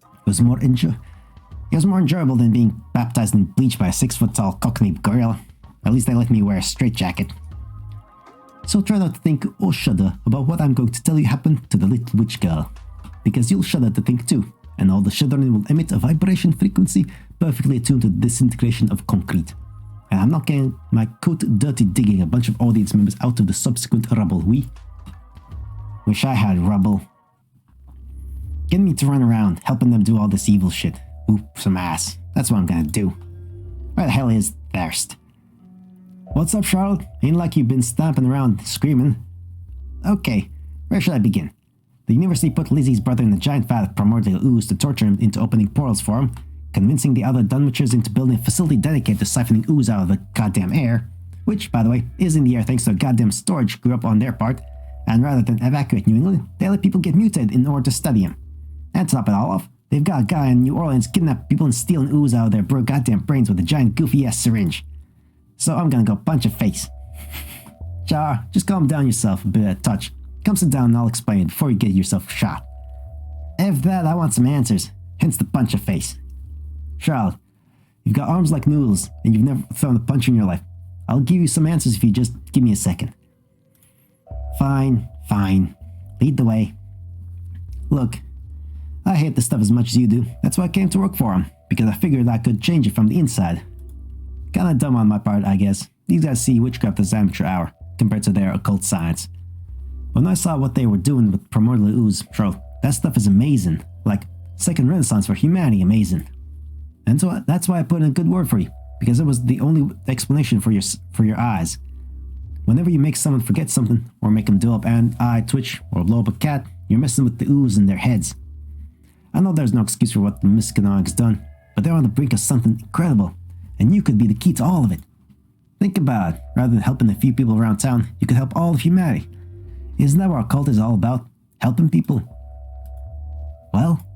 It was more enjoyable than being baptized in bleach by a 6-foot-tall cockney girl. At least they let me wear a straitjacket. So try not to think or shudder about what I'm going to tell you happened to the little witch girl. Because you'll shudder to think too. And all the shuddering will emit a vibration frequency perfectly attuned to the disintegration of concrete. And I'm not getting my coat dirty digging a bunch of audience members out of the subsequent rubble, Wish I had rubble. Getting me to run around, helping them do all this evil shit. Whoop some ass. That's what I'm gonna do. Where the hell is Thirst? What's up, Charlotte? Ain't like you've been stamping around screaming. Okay, where should I begin? The university put Lizzie's brother in a giant vat of primordial ooze to torture him into opening portals for him, convincing the other Dunwichers into building a facility dedicated to siphoning ooze out of the goddamn air, which, by the way, is in the air thanks to a goddamn storage screw up on their part, and rather than evacuate New England, they let people get mutated in order to study him. And to top it all off, they've got a guy in New Orleans kidnapping people and stealing ooze out of their goddamn brains with a giant goofy-ass syringe. So I'm gonna go punch a face. Char, just calm down yourself a bit at a touch. Come sit down and I'll explain it before you get yourself shot. After that, I want some answers, hence the punch a face. Charlotte, you've got arms like noodles, and you've never thrown a punch in your life. I'll give you some answers if you just give me a second. Fine. Lead the way. Look, I hate this stuff as much as you do. That's why I came to work for him, because I figured I could change it from the inside. Kinda dumb on my part, I guess. These guys see witchcraft as amateur hour, compared to their occult science. When I saw what they were doing with primordial ooze, Charlotte, that stuff is amazing. Like, second renaissance for humanity amazing. And so that's why I put in a good word for you, because it was the only explanation for your eyes. Whenever you make someone forget something, or make them do up an eye twitch, or blow up a cat, you're messing with the ooze in their heads. I know there's no excuse for what the Miskatonic's done, but they're on the brink of something incredible, and you could be the key to all of it. Think about it. Rather than helping a few people around town, you could help all of humanity. Isn't that what our cult is all about? Helping people? Well,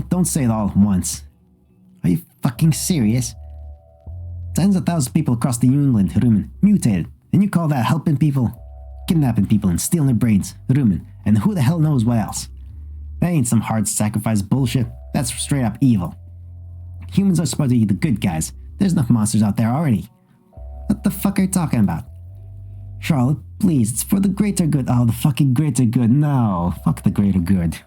don't say it all at once. Are you fucking serious? Tens of thousands of people across the New England, Rumen, mutated, and you call that helping people? Kidnapping people and stealing their brains, Rumen, and who the hell knows what else? That ain't some hard sacrifice bullshit. That's straight up evil. Humans are supposed to be the good guys. There's enough monsters out there already. What the fuck are you talking about? Charlotte, please, it's for the greater good. Oh, the fucking greater good. No, fuck the greater good.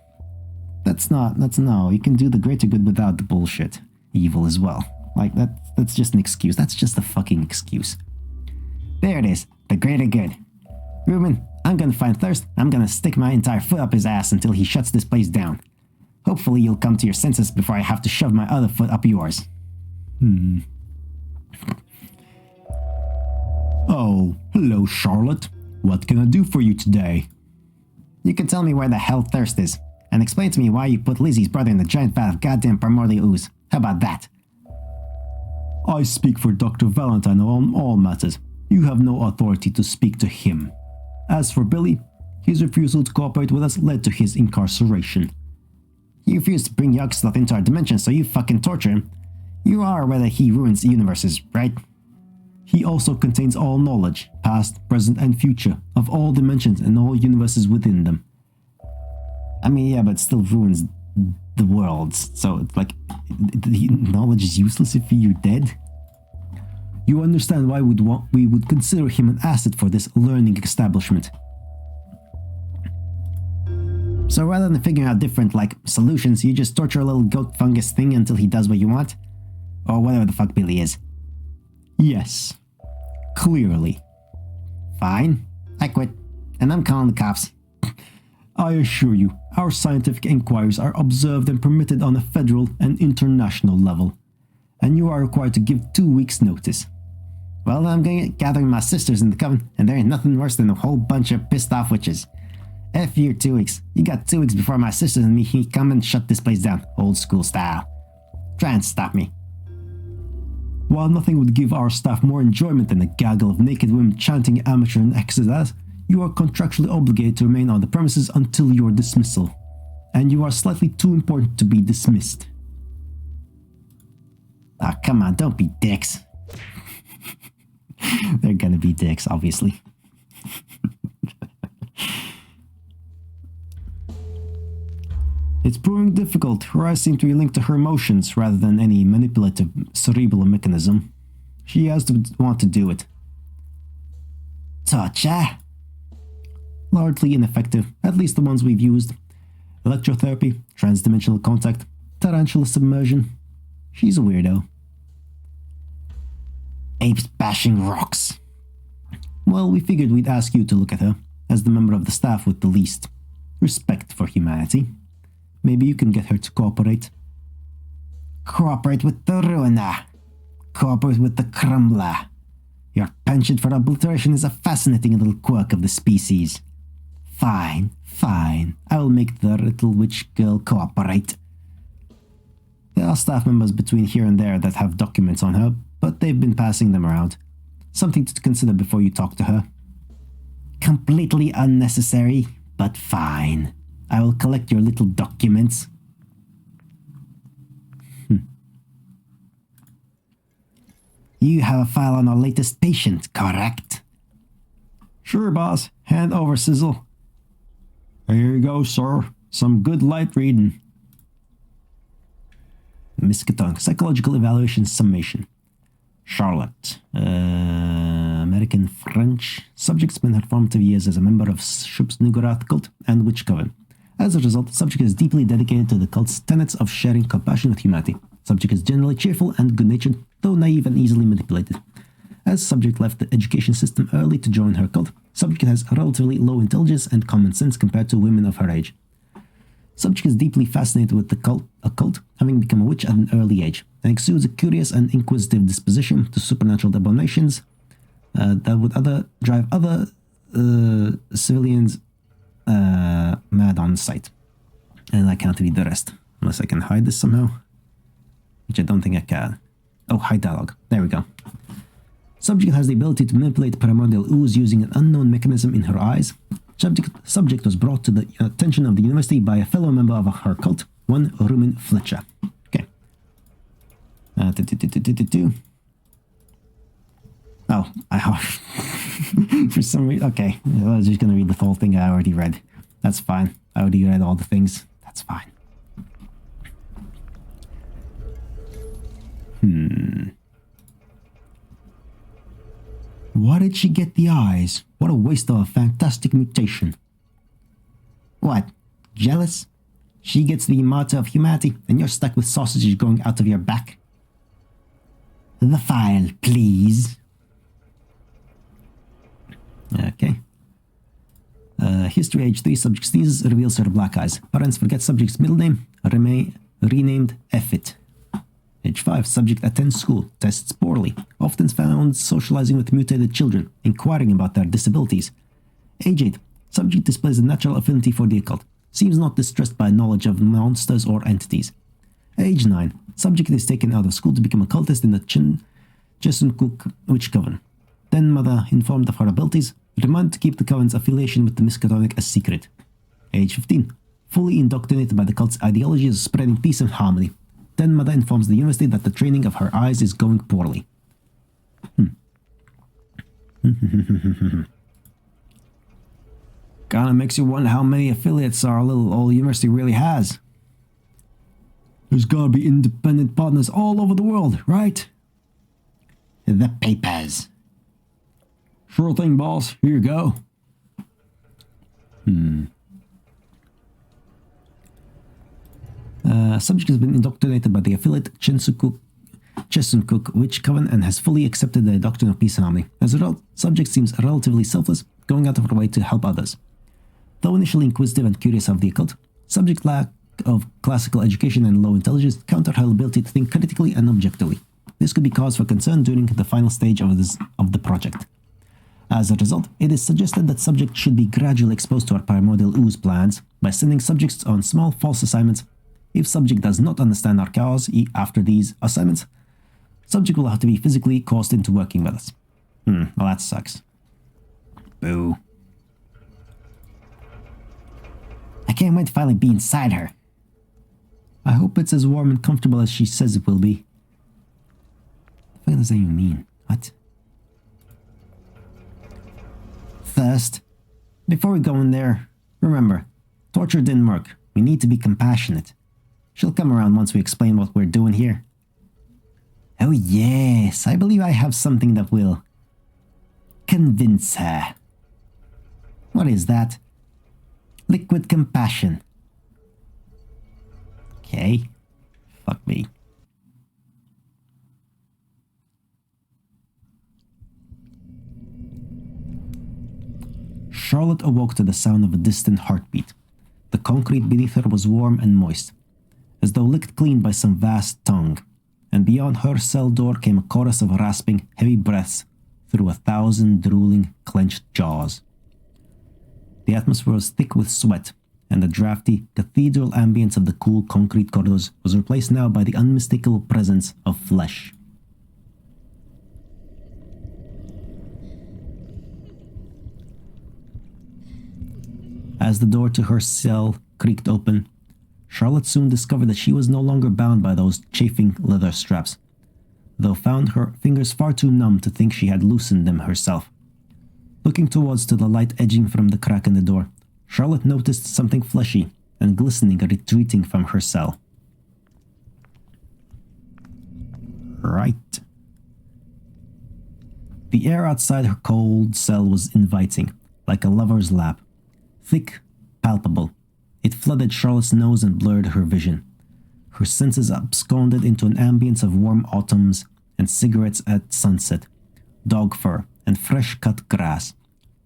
No, you can do the greater good without the bullshit. Evil as well. Like, that's just an excuse. That's just a fucking excuse. There it is. The greater good. Ruben, I'm gonna find Thirst. I'm gonna stick my entire foot up his ass until he shuts this place down. Hopefully you'll come to your senses before I have to shove my other foot up yours. Oh, hello, Charlotte. What can I do for you today? You can tell me where the hell Thirst is, and explain to me why you put Lizzie's brother in the giant vat of goddamn primordial ooze. How about that? I speak for Dr. Valentine on all matters. You have no authority to speak to him. As for Billy, his refusal to cooperate with us led to his incarceration. He refused to bring Yogg-Sothoth into our dimension, so you fucking torture him. You are aware that he ruins universes, right? He also contains all knowledge, past, present, and future, of all dimensions and all universes within them. I mean, yeah, but it still ruins the worlds. So it's like, the knowledge is useless if you're dead? You understand why we would consider him an asset for this learning establishment. So rather than figuring out different, solutions, you just torture a little goat fungus thing until he does what you want? Or whatever the fuck Billy is. Yes. Clearly. Fine. I quit. And I'm calling the cops. I assure you, our scientific inquiries are observed and permitted on a federal and international level. And you are required to give 2 weeks' notice. Well, I'm gathering my sisters in the coven, and there ain't nothing worse than a whole bunch of pissed off witches. F you 2 weeks. You got 2 weeks before my sisters and me come and shut this place down, old school style. Try and stop me. While nothing would give our staff more enjoyment than a gaggle of naked women chanting amateur and exodus, you are contractually obligated to remain on the premises until your dismissal. And you are slightly too important to be dismissed. Ah, come on, don't be dicks. They're gonna be dicks, obviously. It's proving difficult. Her eyes seem to be linked to her emotions rather than any manipulative cerebral mechanism. She has to want to do it. Torture? Largely ineffective, at least the ones we've used. Electrotherapy, transdimensional contact, tarantula submersion. She's a weirdo. Apes bashing rocks. Well, we figured we'd ask you to look at her, as the member of the staff with the least respect for humanity. Maybe you can get her to cooperate. Cooperate with the ruiner. Cooperate with the crumbler. Your penchant for obliteration is a fascinating little quirk of the species. Fine, fine. I will make the little witch girl cooperate. There are staff members between here and there that have documents on her, but they've been passing them around. Something to consider before you talk to her. Completely unnecessary, but fine. I will collect your little documents. You have a file on our latest patient, correct? Sure, boss. Hand over, Sizzle. Here you go, sir. Some good light reading. Miskatonic. Psychological Evaluation Summation. Charlotte. American French. Subject spent her formative years as a member of Shubs-Nugarath cult and Witch Coven. As a result, the subject is deeply dedicated to the cult's tenets of sharing compassion with humanity. Subject is generally cheerful and good-natured, though naive and easily manipulated. As subject left the education system early to join her cult, subject has relatively low intelligence and common sense compared to women of her age. Subject is deeply fascinated with the occult, having become a witch at an early age, and exudes a curious and inquisitive disposition to supernatural abominations that would drive other civilians mad on sight. And I can't read the rest, unless I can hide this somehow, which I don't think I can. Oh, hide dialogue. There we go. Subject has the ability to manipulate primordial ooze using an unknown mechanism in her eyes. Subject was brought to the attention of the university by a fellow member of her cult, one Rumen Fletcher. Okay. Oh, for some reason, okay. I was just going to read the whole thing I already read. That's fine. I already read all the things. That's fine. Why did she get the eyes? What a waste of a fantastic mutation. What? Jealous? She gets the martyr of humanity, and you're stuck with sausages going out of your back? The file, please. Okay. History age 3, subject sneezes, reveals her black eyes. Parents forget subject's middle name, renamed Effit. Age 5. Subject attends school, tests poorly, often found socializing with mutated children, inquiring about their disabilities. Age 8. Subject displays a natural affinity for the occult, seems not distressed by knowledge of monsters or entities. Age 9. Subject is taken out of school to become a cultist in the Chesuncook Witch Coven. Then mother, informed of her abilities, reminded to keep the coven's affiliation with the Miskatonic a secret. Age 15. Fully indoctrinated by the cult's ideology of spreading peace and harmony. Then mother informs the university that the training of her eyes is going poorly. Kinda makes you wonder how many affiliates our little old university really has. There's gotta be independent partners all over the world, right? The papers. Sure thing, boss. Here you go. Subject has been indoctrinated by the affiliate Chesuncook Witch Coven and has fully accepted the doctrine of peace and harmony. As a result, subject seems relatively selfless, going out of her way to help others. Though initially inquisitive and curious of the occult, subject lack of classical education and low intelligence counter her ability to think critically and objectively. This could be cause for concern during the final stage of the project. As a result, it is suggested that subject should be gradually exposed to our primordial ooze plans by sending subjects on small false assignments. If subject does not understand our cause after these assignments, subject will have to be physically coerced into working with us. Well, that sucks. Boo. I can't wait to finally be inside her. I hope it's as warm and comfortable as she says it will be. What does that even mean? What? First, before we go in there, remember, torture didn't work. We need to be compassionate. She'll come around once we explain what we're doing here. Oh yes, I believe I have something that will convince her. What is that? Liquid compassion. Okay. Fuck me. Charlotte awoke to the sound of a distant heartbeat. The concrete beneath her was warm and moist, as though licked clean by some vast tongue, and beyond her cell door came a chorus of rasping, heavy breaths through 1,000 drooling, clenched jaws. The atmosphere was thick with sweat, and the drafty, cathedral ambience of the cool concrete corridors was replaced now by the unmistakable presence of flesh. As the door to her cell creaked open, Charlotte soon discovered that she was no longer bound by those chafing leather straps, though found her fingers far too numb to think she had loosened them herself. Looking towards to the light edging from the crack in the door, Charlotte noticed something fleshy and glistening retreating from her cell. Right. The air outside her cold cell was inviting, like a lover's lap. Thick, palpable. It flooded Charlotte's nose and blurred her vision. Her senses absconded into an ambience of warm autumns and cigarettes at sunset, dog fur and fresh-cut grass,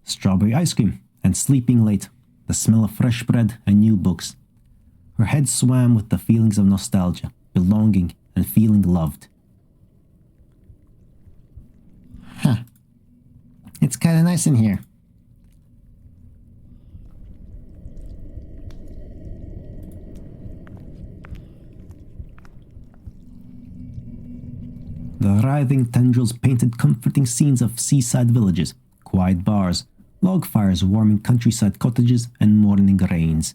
strawberry ice cream and sleeping late, the smell of fresh bread and new books. Her head swam with the feelings of nostalgia, belonging, and feeling loved. Huh. It's kinda nice in here. The writhing tendrils painted comforting scenes of seaside villages, quiet bars, log fires warming countryside cottages, and morning rains.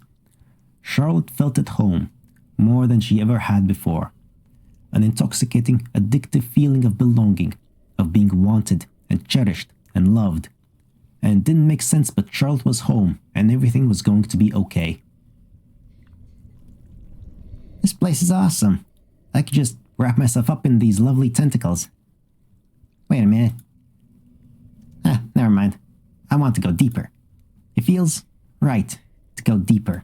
Charlotte felt at home, more than she ever had before. An intoxicating, addictive feeling of belonging, of being wanted and cherished and loved. And it didn't make sense, but Charlotte was home, and everything was going to be okay. This place is awesome. I could just wrap myself up in these lovely tentacles. Wait a minute. Never mind. I want to go deeper. It feels right to go deeper.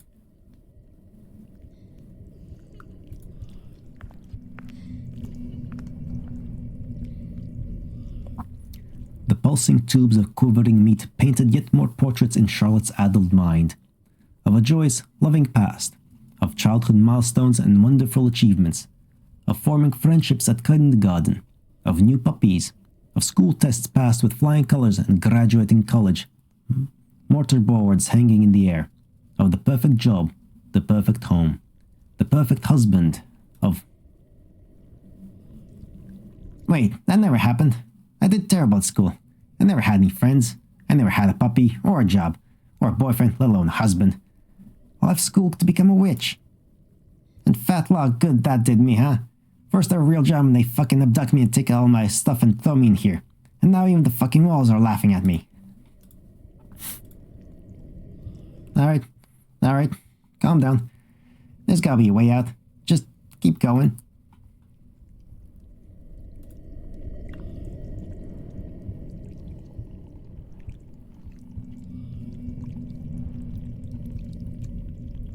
The pulsing tubes of quivering meat painted yet more portraits in Charlotte's addled mind. Of a joyous, loving past. Of childhood milestones and wonderful achievements. of forming friendships at kindergarten, of new puppies, of school tests passed with flying colors and graduating college, mortarboards hanging in the air, of the perfect job, the perfect home, the perfect husband, of... Wait, that never happened. I did terrible at school. I never had any friends. I never had a puppy, or a job, or a boyfriend, let alone a husband. I left school to become a witch. And fat log good that did me, huh? First a real job and they fucking abduct me and take all my stuff and throw me in here. And now even the fucking walls are laughing at me. Alright, calm down. There's gotta be a way out. Just keep going.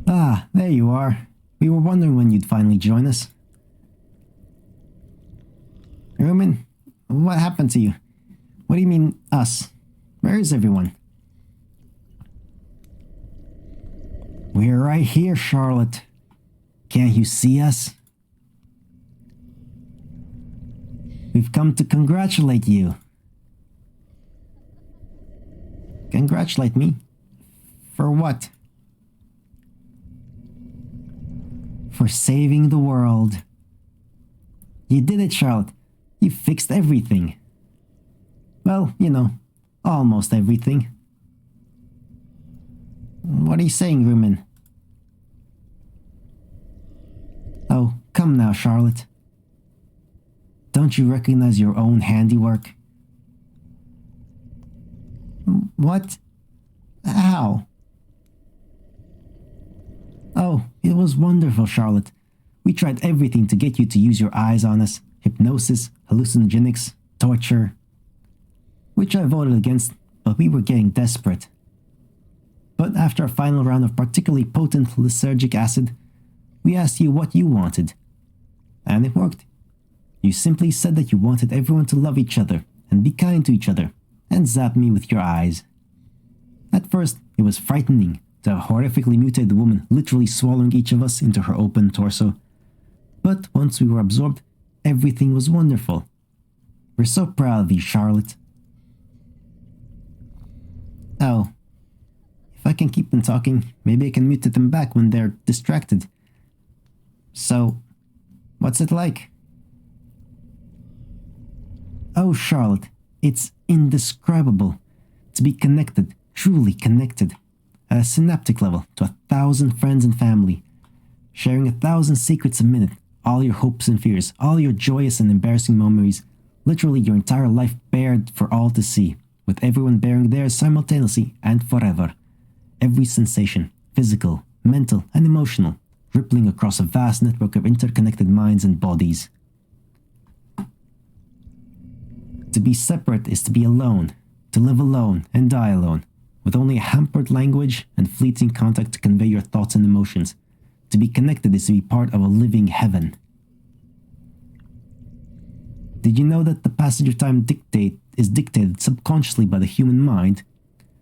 Ah, there you are. We were wondering when you'd finally join us. Rumen, what happened to you? What do you mean, us? Where is everyone? We're right here, Charlotte. Can't you see us? We've come to congratulate you. Congratulate me? For what? For saving the world. You did it, Charlotte. You fixed everything. Well, you know, almost everything. What are you saying, Rumen? Oh, come now, Charlotte. Don't you recognize your own handiwork? What? How? Oh, it was wonderful, Charlotte. We tried everything to get you to use your eyes on us. Hypnosis, hallucinogenics, torture. Which I voted against, but we were getting desperate. But after a final round of particularly potent lysergic acid, we asked you what you wanted. And it worked. You simply said that you wanted everyone to love each other and be kind to each other, and zapped me with your eyes. At first, it was frightening to have a horrifically mutated woman literally swallowing each of us into her open torso. But once we were absorbed, everything was wonderful. We're so proud of you, Charlotte. Oh. If I can keep them talking, maybe I can mutate them back when they're distracted. So, what's it like? Oh, Charlotte, it's indescribable. To be connected, truly connected, at a synaptic level to 1,000 friends and family, sharing 1,000 secrets a minute, all your hopes and fears, all your joyous and embarrassing memories, literally your entire life bared for all to see, with everyone bearing theirs simultaneously and forever. Every sensation, physical, mental, and emotional, rippling across a vast network of interconnected minds and bodies. To be separate is to be alone, to live alone and die alone, with only a hampered language and fleeting contact to convey your thoughts and emotions. To be connected is to be part of a living heaven. Did you know that the passage of time is dictated subconsciously by the human mind?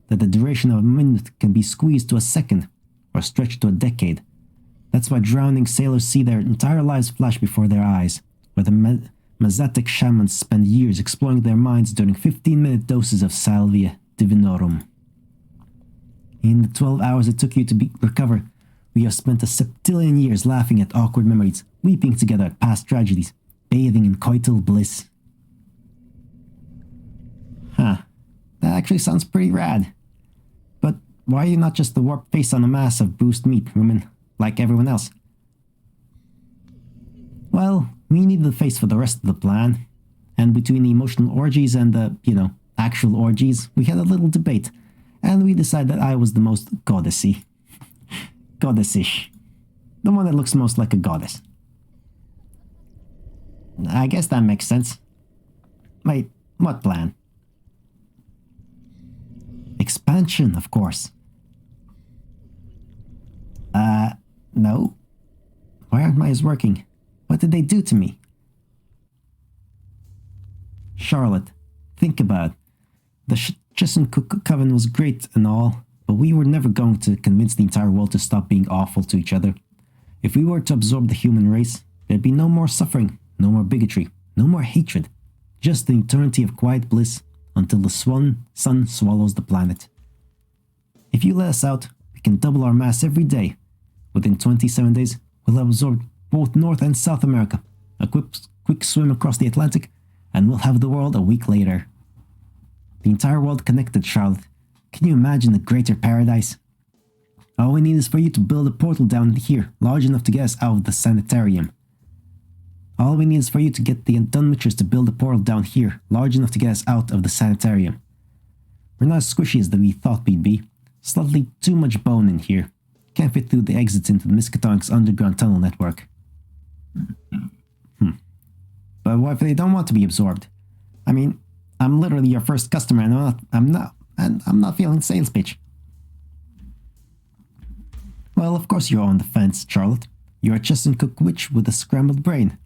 That the duration of a minute can be squeezed to a second, or stretched to a decade? That's why drowning sailors see their entire lives flash before their eyes, where the Mazatic shamans spend years exploring their minds during 15-minute doses of Salvia Divinorum. In the 12 hours it took you to recover, we have spent a septillion years laughing at awkward memories, weeping together at past tragedies, bathing in coital bliss. Huh, that actually sounds pretty rad. But why are you not just the warped face on a mass of bruised meat, Rumen, like everyone else? Well, we needed the face for the rest of the plan, and between the emotional orgies and the, actual orgies, we had a little debate, and we decided that I was the most goddessy. Goddessish. The one that looks most like a goddess. I guess that makes sense. Wait, what plan? Expansion, of course. No. Why aren't my eyes working? What did they do to me? Charlotte, think about it. The Chesun Coven was great and all, but we were never going to convince the entire world to stop being awful to each other. If we were to absorb the human race, There'd be no more suffering, no more bigotry, no more hatred. Just an eternity of quiet bliss until the sun swallows the planet. If you let us out, we can double our mass every day. Within 27 days, we'll have absorbed both North and South America, a quick swim across the Atlantic, and we'll have the world a week later. The entire world connected, Charlotte. Can you imagine a greater paradise? All we need is for you to build a portal down here, large enough to get us out of the sanitarium. All we need is for you to get the Dunwitchers to build a portal down here, large enough to get us out of the sanitarium. We're not as squishy as we thought we'd be. Slightly too much bone in here. Can't fit through the exits into the Miskatonic's underground tunnel network. But what if they don't want to be absorbed? I mean, I'm literally your first customer, and I'm not feeling the sales pitch. Well, of course you're on the fence, Charlotte. You're a Cheson-Cook witch with a scrambled brain.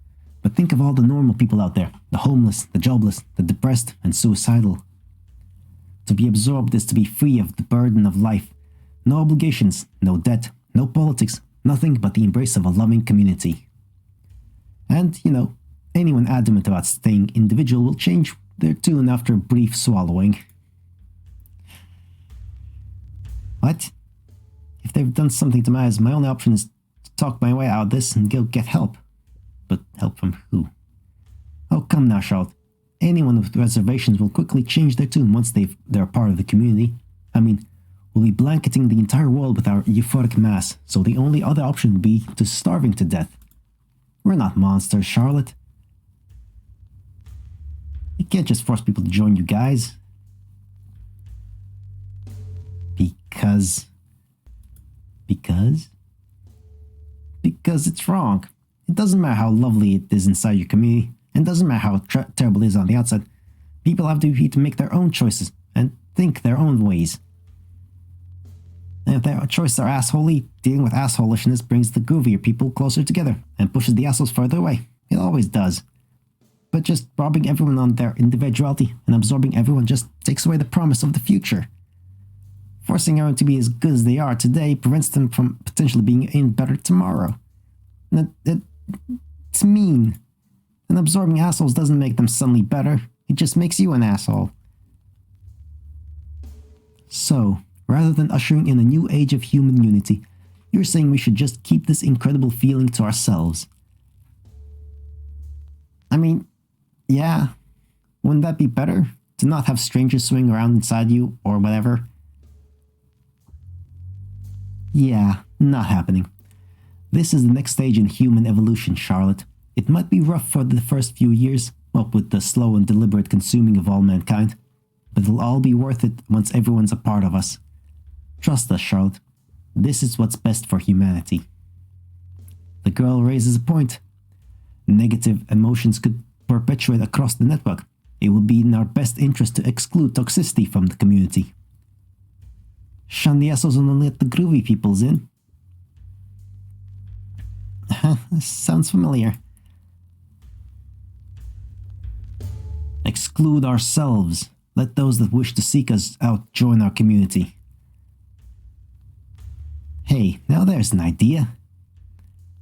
But think of all the normal people out there, the homeless, the jobless, the depressed, and suicidal. To be absorbed is to be free of the burden of life. No obligations, no debt, no politics, nothing but the embrace of a loving community. And, anyone adamant about staying individual will change their tune after a brief swallowing. What? If they've done something to matters, my only option is to talk my way out of this and go get help. But help from who? Oh, come now, Charlotte. Anyone with reservations will quickly change their tune once they're part of the community. I mean, we'll be blanketing the entire world with our euphoric mass, so the only other option would be to starving to death. We're not monsters, Charlotte. You can't just force people to join you guys. Because it's wrong. It doesn't matter how lovely it is inside your community, and it doesn't matter how terrible it is on the outside. People have to be free to make their own choices and think their own ways. And if their choices are assholey, dealing with assholishness brings the groovier people closer together and pushes the assholes further away. It always does. But just robbing everyone on their individuality and absorbing everyone just takes away the promise of the future. Forcing everyone to be as good as they are today prevents them from potentially being any better tomorrow. It's mean. And absorbing assholes doesn't make them suddenly better. It just makes you an asshole. So, rather than ushering in a new age of human unity, you're saying we should just keep this incredible feeling to ourselves. I mean, yeah. Wouldn't that be better? To not have strangers swing around inside you or whatever? Yeah, not happening. This is the next stage in human evolution, Charlotte. It might be rough for the first few years, what with the slow and deliberate consuming of all mankind, but it'll all be worth it once everyone's a part of us. Trust us, Charlotte. This is what's best for humanity. The girl raises a point. Negative emotions could perpetuate across the network. It would be in our best interest to exclude toxicity from the community. Shun the assholes and only let the groovy peoples in. This sounds familiar. Exclude ourselves. Let those that wish to seek us out join our community. Hey, now there's an idea.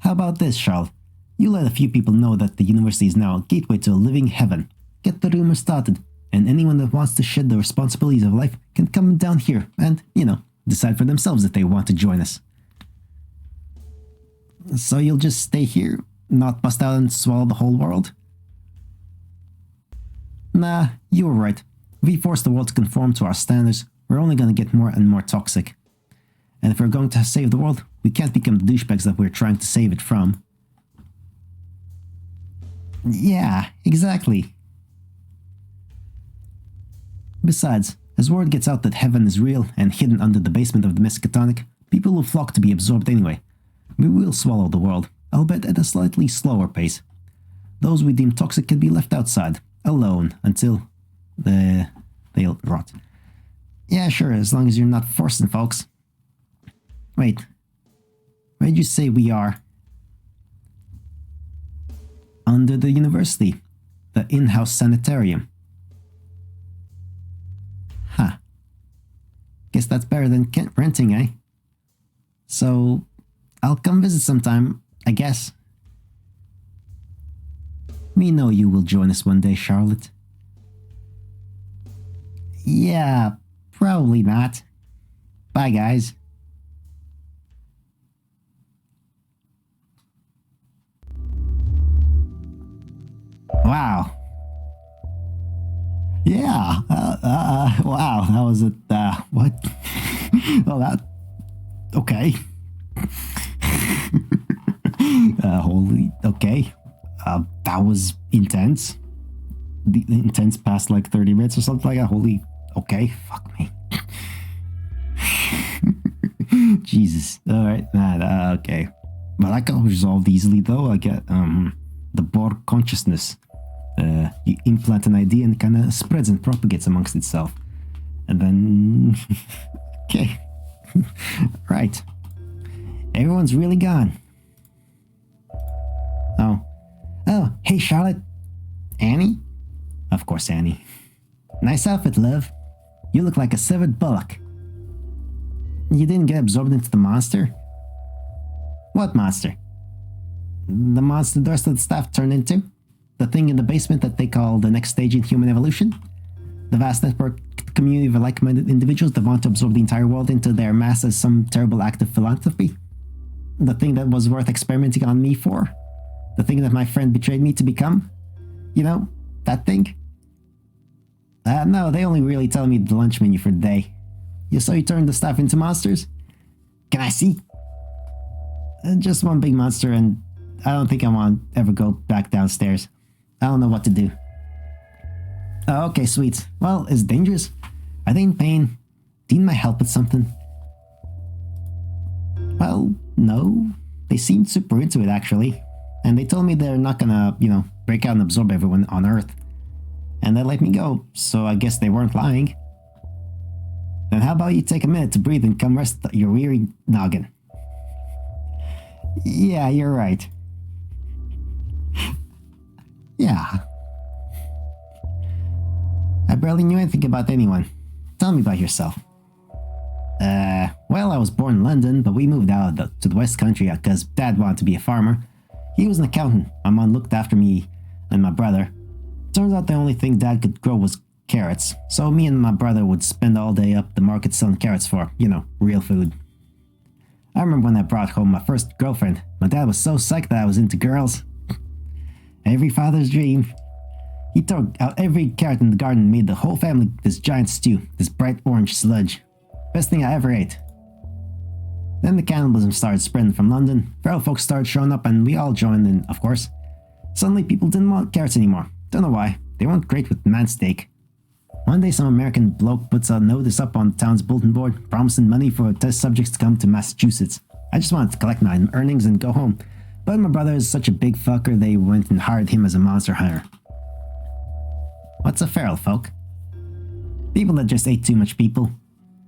How about this, Charles? You let a few people know that the university is now a gateway to a living heaven. Get the rumor started, and anyone that wants to shed the responsibilities of life can come down here and, decide for themselves if they want to join us. So you'll just stay here, not bust out and swallow the whole world? Nah, you were right. If we force the world to conform to our standards, we're only going to get more and more toxic. And if we're going to save the world, we can't become the douchebags that we're trying to save it from. Yeah, exactly. Besides, as word gets out that heaven is real and hidden under the basement of the Miskatonic, people will flock to be absorbed anyway. We will swallow the world, albeit at a slightly slower pace. Those we deem toxic can be left outside, alone, until they'll rot. Yeah, sure, as long as you're not forcing folks. Wait, where'd you say we are? Under the university, the in-house sanitarium. Huh. Guess that's better than renting, eh? So, I'll come visit sometime, I guess. We know you will join us one day, Charlotte. Yeah, probably not. Bye, guys. Wow. Yeah. Wow. That was it. What? Oh, that. Okay. Holy. Okay. That was intense. The intense past like 30 minutes or something like that. Holy. Okay. Fuck me. Jesus. All right. Okay. Well, that got resolved easily though. I get the Borg consciousness. You implant an idea and it kind of spreads and propagates amongst itself. And then... okay. Right. Everyone's really gone. Oh, hey Charlotte. Annie? Of course, Annie. Nice outfit, love. You look like a severed bullock. You didn't get absorbed into the monster? What monster? The monster the rest of the staff turned into? The thing in the basement that they call the next stage in human evolution? The vast network community of like-minded individuals that want to absorb the entire world into their mass as some terrible act of philanthropy? The thing that was worth experimenting on me for? The thing that my friend betrayed me to become? You know, that thing? No, they only really tell me the lunch menu for the day. So you turned the staff into monsters? Can I see? Just one big monster, and I don't think I want to ever go back downstairs. I don't know what to do. Oh, okay, sweet. Well, it's dangerous. Are they in pain? Do you need my help with something? Well, no. They seemed super into it, actually. And they told me they're not gonna, break out and absorb everyone on Earth. And they let me go, so I guess they weren't lying. Then how about you take a minute to breathe and come rest your weary noggin? Yeah, you're right. Yeah. I barely knew anything about anyone. Tell me about yourself. Well, I was born in London, but we moved out to the West Country because Dad wanted to be a farmer. He was an accountant. My mom looked after me and my brother. Turns out the only thing Dad could grow was carrots, so me and my brother would spend all day up the market selling carrots for, real food. I remember when I brought home my first girlfriend. My dad was so psyched that I was into girls. Every father's dream. He took out every carrot in the garden and made the whole family this giant stew, this bright orange sludge. Best thing I ever ate. Then the cannibalism started spreading from London, feral folks started showing up and we all joined in, of course. Suddenly people didn't want carrots anymore. Don't know why. They weren't great with man steak. One day some American bloke puts a notice up on the town's bulletin board promising money for test subjects to come to Massachusetts. I just wanted to collect my earnings and go home. But my brother is such a big fucker they went and hired him as a monster hunter. What's a feral folk? People that just ate too much people.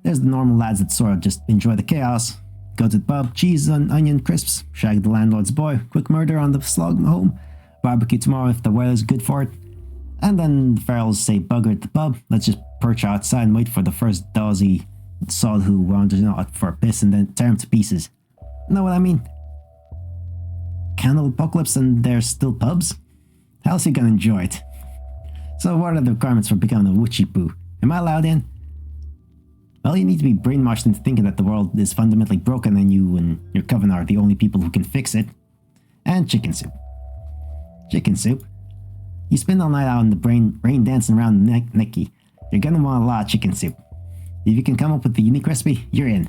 There's the normal lads that sort of just enjoy the chaos. Go to the pub, cheese on onion crisps, shag the landlord's boy, quick murder on the slog home, barbecue tomorrow if the weather's good for it. And then the ferals say bugger at the pub, let's just perch outside and wait for the first dozy sod who wanders out for a piss and then tear him to pieces. Know what I mean? Cannibal apocalypse and there's still pubs? How's he gonna enjoy it? So what are the requirements for becoming a witchy poo? Am I allowed in? Well, you need to be brainwashed into thinking that the world is fundamentally broken and you and your coven are the only people who can fix it. And chicken soup. Chicken soup? You spend all night out in the rain dancing around the necky. You're gonna want a lot of chicken soup. If you can come up with the unique recipe, you're in.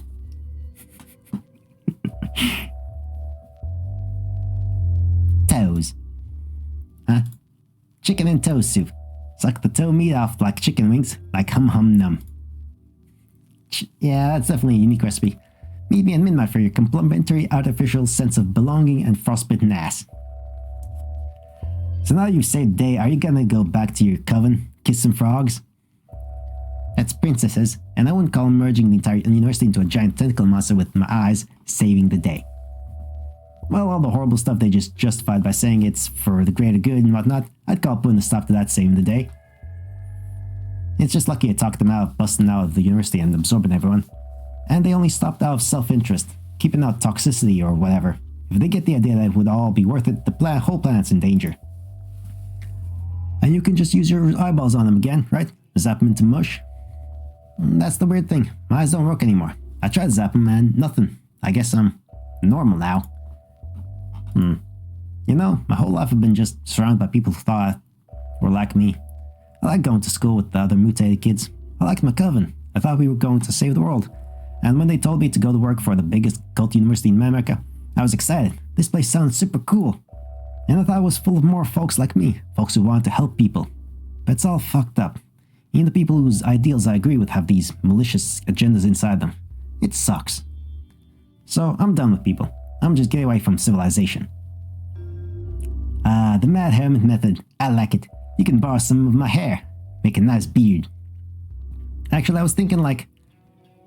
Toes. Huh? Chicken and toe soup. Suck the toe meat off like chicken wings, like hum hum num. Yeah, that's definitely a unique recipe. Meet me at midnight for your complimentary artificial sense of belonging and frostbitten ass. So now you've saved the day, are you gonna go back to your coven, kiss some frogs? That's princesses, and I wouldn't call merging the entire university into a giant tentacle monster with my eyes saving the day. Well, all the horrible stuff they just justified by saying it's for the greater good and whatnot, I'd call putting a stop to that saving the day. It's just lucky I talked them out of busting out of the university and absorbing everyone. And they only stopped out of self-interest, keeping out toxicity or whatever. If they get the idea that it would all be worth it, the whole planet's in danger. And you can just use your eyeballs on them again, right? Zap them into mush. That's the weird thing. My eyes don't work anymore. I tried to zap them and nothing. I guess I'm normal now. You know, my whole life I've been just surrounded by people who thought were like me. I like going to school with the other mutated kids. I liked my coven. I thought we were going to save the world. And when they told me to go to work for the biggest cult university in America, I was excited. This place sounds super cool. And I thought it was full of more folks like me, folks who want to help people. But it's all fucked up. Even the people whose ideals I agree with have these malicious agendas inside them. It sucks. So I'm done with people. I'm just getting away from civilization. The Mad Hermit method. I like it. You can borrow some of my hair. Make a nice beard. Actually, I was thinking like,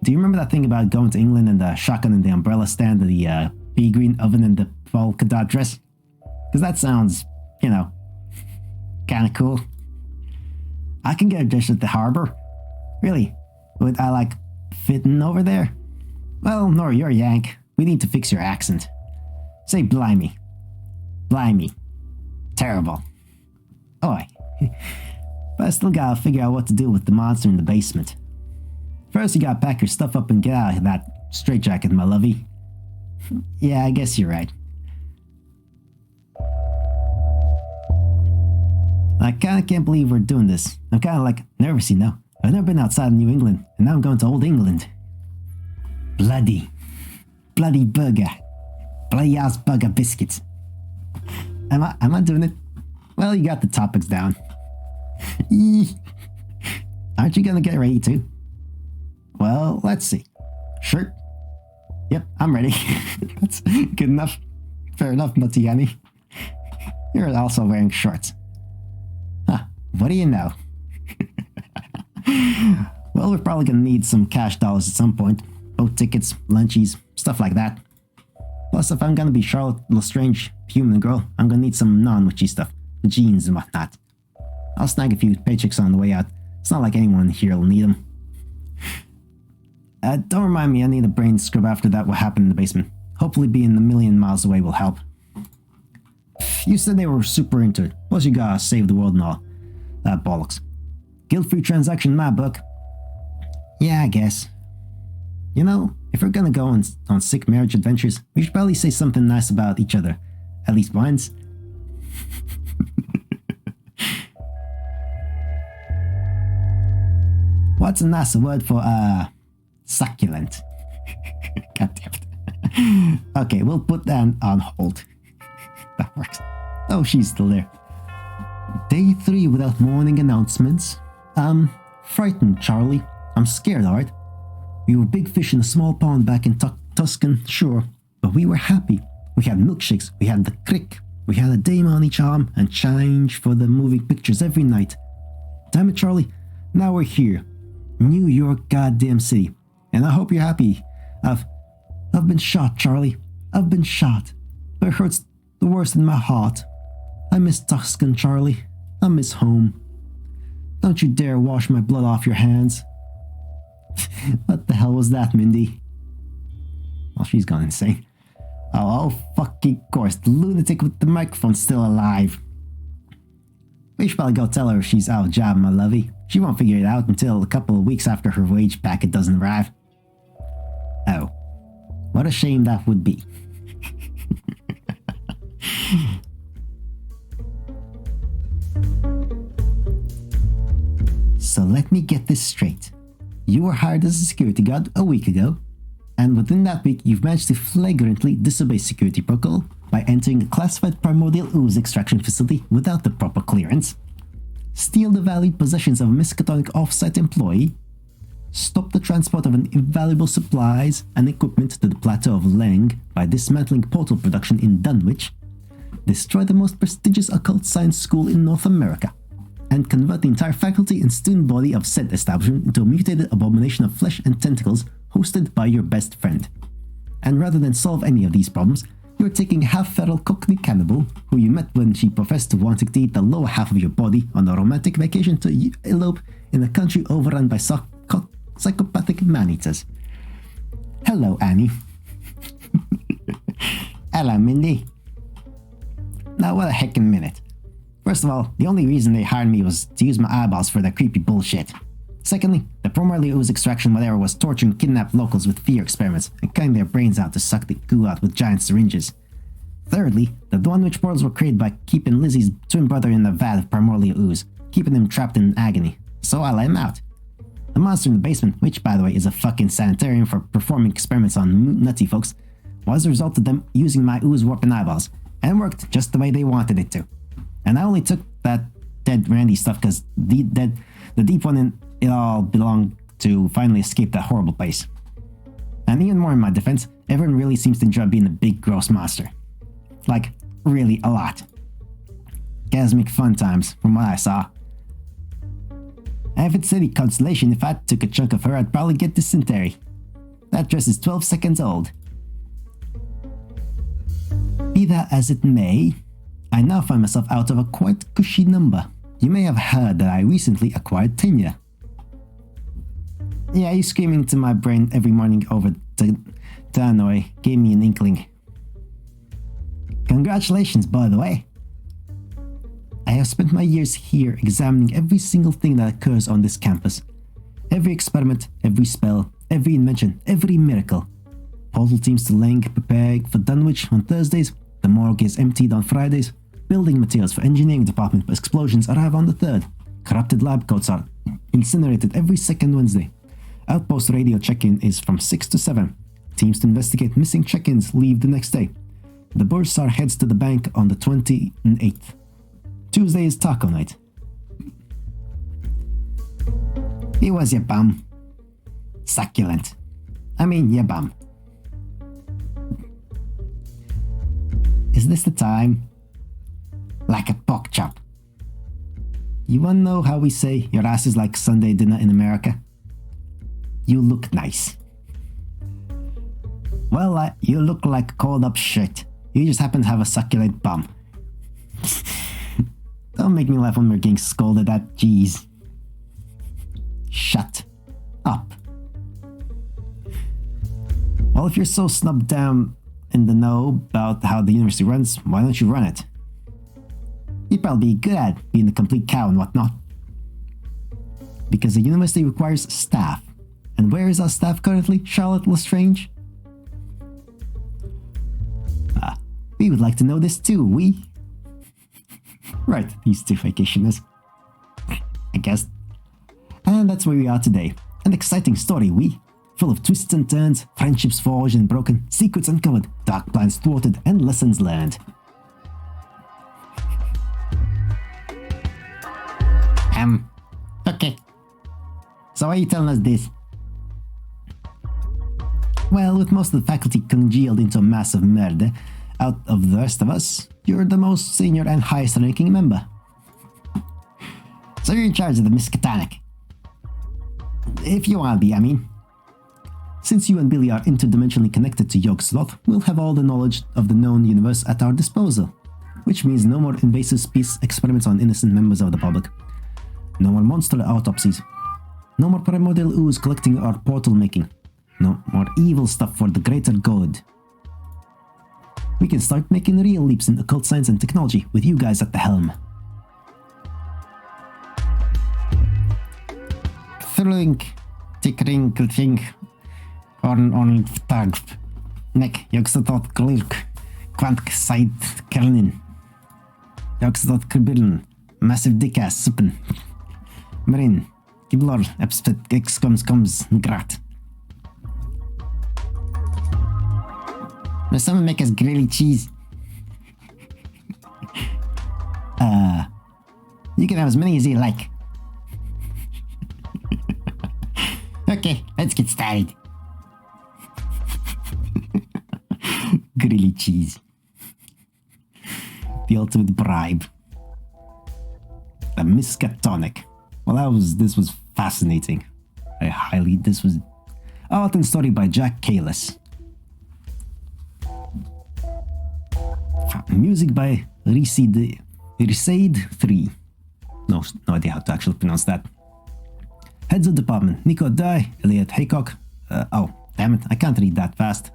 do you remember that thing about going to England and the shotgun and the umbrella stand and the pea green oven and the polka dot dress? Because that sounds, you know, kind of cool. I can get a dish at the harbor. Really? Would I like fitting over there? Well, Nora, you're a Yank. We need to fix your accent. Say blimey. Blimey. Terrible. Oi. But I still gotta figure out what to do with the monster in the basement. First, you gotta pack your stuff up and get out of that straitjacket, my lovey. Yeah, I guess you're right. I kinda can't believe we're doing this. I'm kinda like nervous, you know. I've never been outside of New England, and now I'm going to Old England. Bloody burger. Bloody ass burger biscuits. Am I doing it? Well, you got the topics down. Aren't you gonna get ready too? Well, let's see. Shirt? Yep, I'm ready. That's good enough. Fair enough, Nutty Annie. You're also wearing shorts. Huh, what do you know? Well, we're probably gonna need some cash dollars at some point. Boat tickets, lunchies, stuff like that. Plus, if I'm gonna be Charlotte Lestrange, human girl, I'm gonna need some non-witchy stuff. Jeans and whatnot. I'll snag a few paychecks on the way out. It's not like anyone here will need them. Don't remind me, I need a brain scrub after that what happened in the basement. Hopefully being a million miles away will help. You said they were super into it. Plus you gotta save the world and all. That bollocks. Guilt-free transaction in my book. Yeah, I guess. You know, if we're gonna go on sick marriage adventures, we should probably say something nice about each other. At least once. What's a nicer word for, succulent? God damn it. Okay, we'll put that on hold. That works. Oh, she's still there. Day 3 without morning announcements. Frightened, Charlie. I'm scared, alright? We were big fish in a small pond back in Tuscan, sure, but we were happy. We had milkshakes, we had the crick, we had a dame on each arm, and change for the moving pictures every night. Damn it, Charlie, now we're here. New York goddamn city. And I hope you're happy. I've been shot, Charlie. I've been shot. But it hurts the worst in my heart. I miss Tuscan, Charlie. I miss home. Don't you dare wash my blood off your hands. What the hell was that, Mindy? Well, she's gone insane. Oh, fucking course. The lunatic with the microphone's still alive. We should probably go tell her she's out of job, my lovey. She won't figure it out until a couple of weeks after her wage packet doesn't arrive. Oh, what a shame that would be. So let me get this straight. You were hired as a security guard a week ago, and within that week you've managed to flagrantly disobey security protocol by entering a classified primordial ooze extraction facility without the proper clearance, steal the valued possessions of a Miskatonic off-site employee, stop the transport of invaluable supplies and equipment to the plateau of Leng by dismantling portal production in Dunwich, destroy the most prestigious occult science school in North America, and convert the entire faculty and student body of said establishment into a mutated abomination of flesh and tentacles hosted by your best friend. And rather than solve any of these problems, you're taking a half-feral cockney cannibal who you met when she professed to wanting to eat the lower half of your body on a romantic vacation to elope in a country overrun by psychopathic man-eaters. Hello, Annie. Hello, Mindy. Now, what a heckin' minute. First of all, the only reason they hired me was to use my eyeballs for their creepy bullshit. Secondly, the primarily ooze extraction whatever was torturing kidnapped locals with fear experiments and cutting their brains out to suck the goo out with giant syringes. Thirdly, the Dunwich portals were created by keeping Lizzie's twin brother in a vat of primordial ooze, keeping him trapped in agony. So I let him out. The monster in the basement, which by the way is a fucking sanitarium for performing experiments on nutty folks, was the result of them using my ooze warping eyeballs, and worked just the way they wanted it to. And I only took that dead Randy stuff because the deep one in it all belonged to finally escape that horrible place. And even more in my defense, everyone really seems to enjoy being a big gross monster. Like, really a lot. Gasmic fun times, from what I saw. Avid City Constellation, if I took a chunk of her, I'd probably get dysentery. That dress is 12 seconds old. Be that as it may, I now find myself out of a quite cushy number. You may have heard that I recently acquired tenure. Yeah, you screaming to my brain every morning over Tannoy gave me an inkling. Congratulations, by the way. I have spent my years here examining every single thing that occurs on this campus. Every experiment, every spell, every invention, every miracle. Portal teams to Lang preparing for Dunwich on Thursdays. The morgue is emptied on Fridays. Building materials for engineering department explosions arrive on the 3rd. Corrupted lab coats are incinerated every second Wednesday. Outpost radio check-in is from 6 to 7. Teams to investigate missing check-ins leave the next day. The Bursar heads to the bank on the 28th. Tuesday is taco night. It was your bum. Succulent. I mean, your bum. Is this the time? Like a pork chop. You wanna know how we say your ass is like Sunday dinner in America? You look nice. Well, you look like called up shit. You just happen to have a succulent bum. Don't make me laugh when we're getting scolded at, jeez. Shut up. Well, if you're so snubbed down in the know about how the university runs, why don't you run it? You'd probably be good at being a complete cow and whatnot. Because the university requires staff. And where is our staff currently, Charlotte Lestrange? We would like to know this too, we. Right, these two vacationers. I guess. And that's where we are today. An exciting story, we. Full of twists and turns, friendships forged and broken, secrets uncovered, dark plans thwarted, and lessons learned. Okay. So why are you telling us this? Well, with most of the faculty congealed into a mass of murder, out of the rest of us, you're the most senior and highest ranking member. So you're in charge of the Miskatonic. If you want to be, I mean. Since you and Billy are interdimensionally connected to Yog-Sothoth, we'll have all the knowledge of the known universe at our disposal. Which means no more invasive space experiments on innocent members of the public. No more monster autopsies. No more primordial ooze collecting or portal making. No more evil stuff for the greater good. We can start making real leaps in occult science and technology with you guys at the helm. Thrling, tickring, thing, on tag, neck, Yog-Sothoth glirk, quank side kernin, Yog-Sothoth kribillen, massive dick ass suppen, marin, giblor, epspet, comes, grat. Will someone make us grilly cheese? You can have as many as you like. Okay, let's get started. Grilly cheese. The ultimate bribe. The Miskatonic. Well, this was fascinating. This was art and story by Jack Kalis. Music by Risaid 3. No idea how to actually pronounce that. Heads of department: Nico Dye, Elliot Haycock. Oh, damn it, I can't read that fast.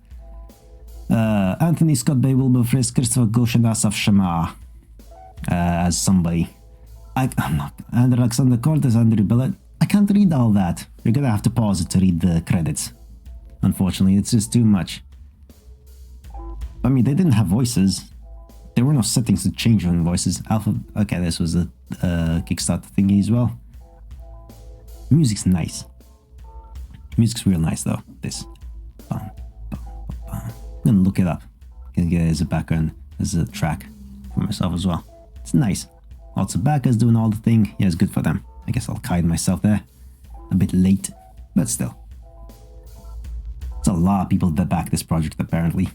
Anthony Scott Bay, Wilbur Frisk, Christopher Goshen, Asaf Shama. as somebody. I'm not. And Alexander Cortes, Andrew Billet. I can't read all that. You're gonna have to pause it to read the credits. Unfortunately, it's just too much. I mean, they didn't have voices. There were no settings to change on voices. Alpha. Okay, this was a Kickstarter thingy as well. Music's nice. Music's real nice though. This. I'm gonna look it up. Gonna get it as a background, as a track for myself as well. It's nice. Lots of backers doing all the thing. Yeah, it's good for them. I guess I'll kite myself there. A bit late, but still. It's a lot of people that back this project apparently.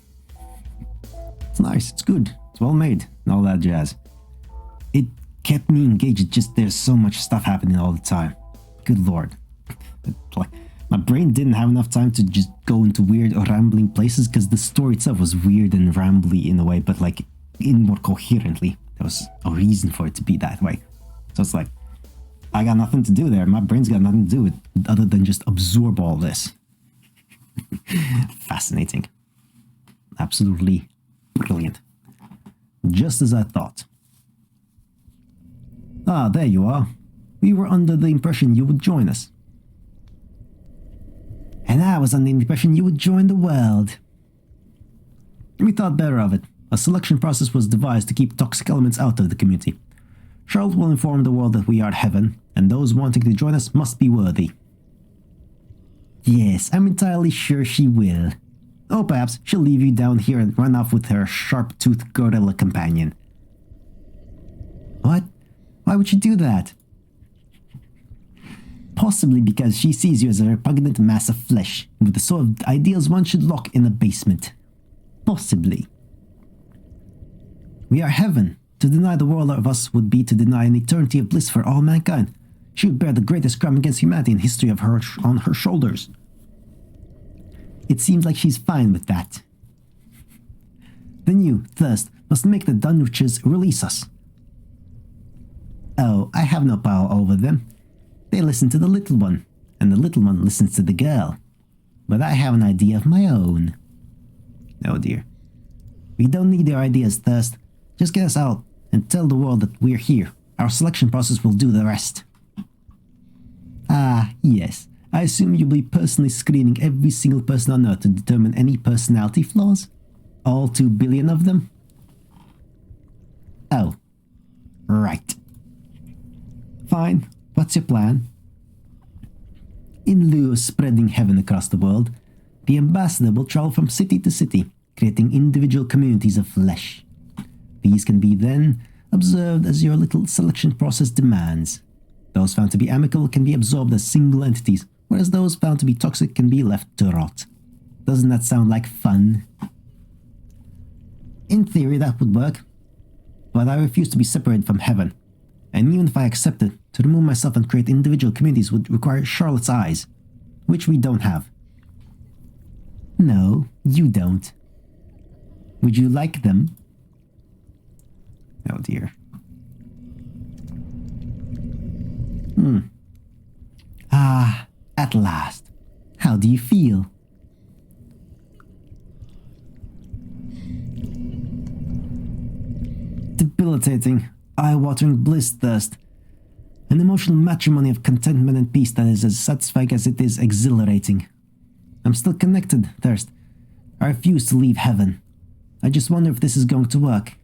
It's nice, it's good, it's well made, and all that jazz. It kept me engaged, just there's so much stuff happening all the time. Good lord. Like, my brain didn't have enough time to just go into weird or rambling places because the story itself was weird and rambly in a way, but like in more coherently. There was a reason for it to be that way. So it's like, I got nothing to do there. My brain's got nothing to do with it other than just absorb all this. Fascinating. Absolutely brilliant. Just as I thought. Ah, there you are. We were under the impression you would join us. And I was under the impression you would join the world. We thought better of it. A selection process was devised to keep toxic elements out of the community. Charlotte will inform the world that we are heaven, and those wanting to join us must be worthy. Yes, I'm entirely sure she will. Or perhaps she'll leave you down here and run off with her sharp-toothed gorilla companion. What? Why would she do that? Possibly because she sees you as a repugnant mass of flesh, with the sort of ideals one should lock in a basement. Possibly. We are heaven. To deny the world of us would be to deny an eternity of bliss for all mankind. She would bear the greatest crime against humanity in history of her on her shoulders. It seems like she's fine with that. Then you, Thirst, must make the Dunriches release us. Oh, I have no power over them. They listen to the little one, and the little one listens to the girl. But I have an idea of my own. Oh dear. We don't need your ideas, Thirst. Just get us out and tell the world that we're here. Our selection process will do the rest. Ah, yes. I assume you'll be personally screening every single person on Earth to determine any personality flaws? All 2 billion of them? Oh. Right. Fine. What's your plan? In lieu of spreading heaven across the world, the ambassador will travel from city to city, creating individual communities of flesh. These can be then observed as your little selection process demands. Those found to be amicable can be absorbed as single entities, whereas those found to be toxic can be left to rot. Doesn't that sound like fun? In theory, that would work, but I refuse to be separated from heaven. And even if I accepted, to remove myself and create individual communities would require Charlotte's eyes, which we don't have. No, you don't. Would you like them? Oh dear. Ah, at last. How do you feel? Debilitating, eye-watering bliss, Thirst. An emotional matrimony of contentment and peace that is as satisfying as it is exhilarating. I'm still connected, Thirst. I refuse to leave heaven. I just wonder if this is going to work.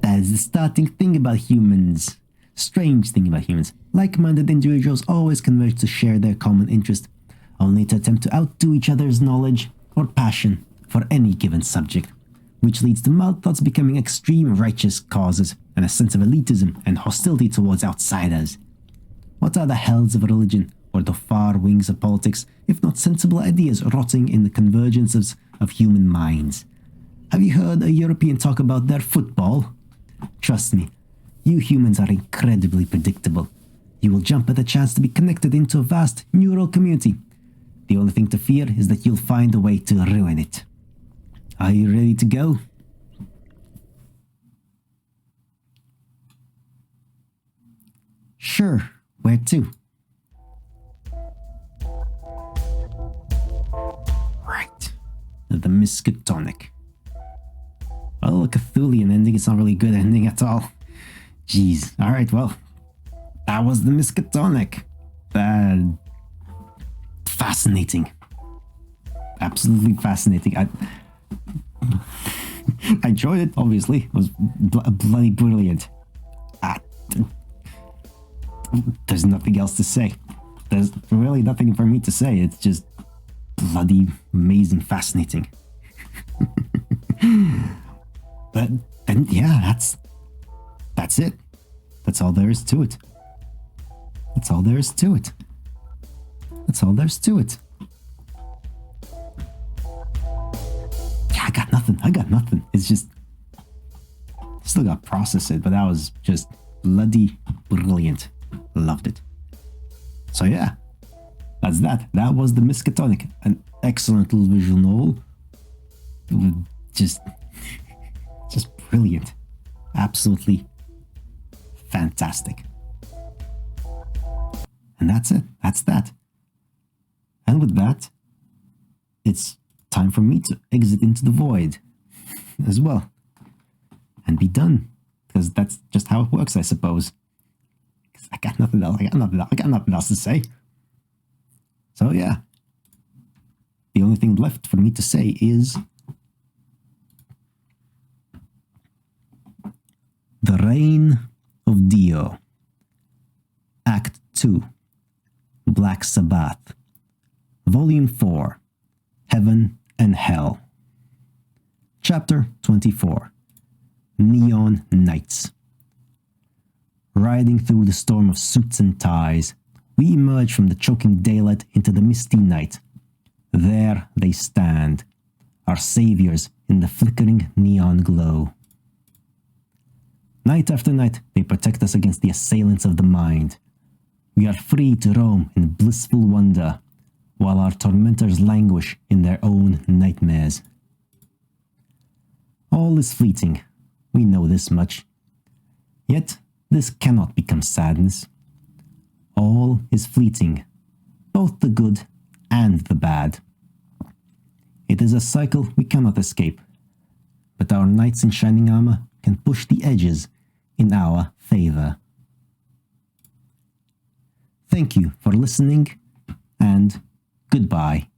That is the starting thing about humans. Strange thing about humans. Like-minded individuals always converge to share their common interest, only to attempt to outdo each other's knowledge or passion for any given subject, which leads to mild thoughts becoming extreme righteous causes and a sense of elitism and hostility towards outsiders. What are the hells of religion or the far wings of politics, if not sensible ideas rotting in the convergences of human minds? Have you heard a European talk about their football? Trust me, you humans are incredibly predictable. You will jump at the chance to be connected into a vast neural community. The only thing to fear is that you'll find a way to ruin it. Are you ready to go? Sure, where to? Right, the Miskatonic. Well, Still a Cthulhian ending. It's not really a good ending at all. Jeez. Alright, well. That was the Miskatonic. Fascinating. Absolutely fascinating. I enjoyed it, obviously. It was bloody brilliant. There's nothing else to say. There's really nothing for me to say. It's just bloody amazing, fascinating. But then, yeah, that's it. That's all there is to it. That's all there is to it. That's all there's to it. Yeah, I got nothing. It's just, still got to process it, but that was just bloody brilliant. Loved it. So yeah, that's that. That was the Miskatonic, an excellent little visual novel. Just brilliant. Absolutely fantastic. And that's it. That's that. And with that, it's time for me to exit into the void as well and be done, because that's just how it works, I suppose. I got nothing else. I got nothing else to say. So yeah, the only thing left for me to say is The Reign of Dio, Act 2, Black Sabbath, Volume 4, Heaven and Hell, Chapter 24, Neon Nights. Riding through the storm of suits and ties, we emerge from the choking daylight into the misty night. There they stand, our saviors in the flickering neon glow. Night after night, they protect us against the assailants of the mind. We are free to roam in blissful wonder, while our tormentors languish in their own nightmares. All is fleeting, we know this much. Yet, this cannot become sadness. All is fleeting, both the good and the bad. It is a cycle we cannot escape, but our knights in shining armor can push the edges in our favor. Thank you for listening, and goodbye.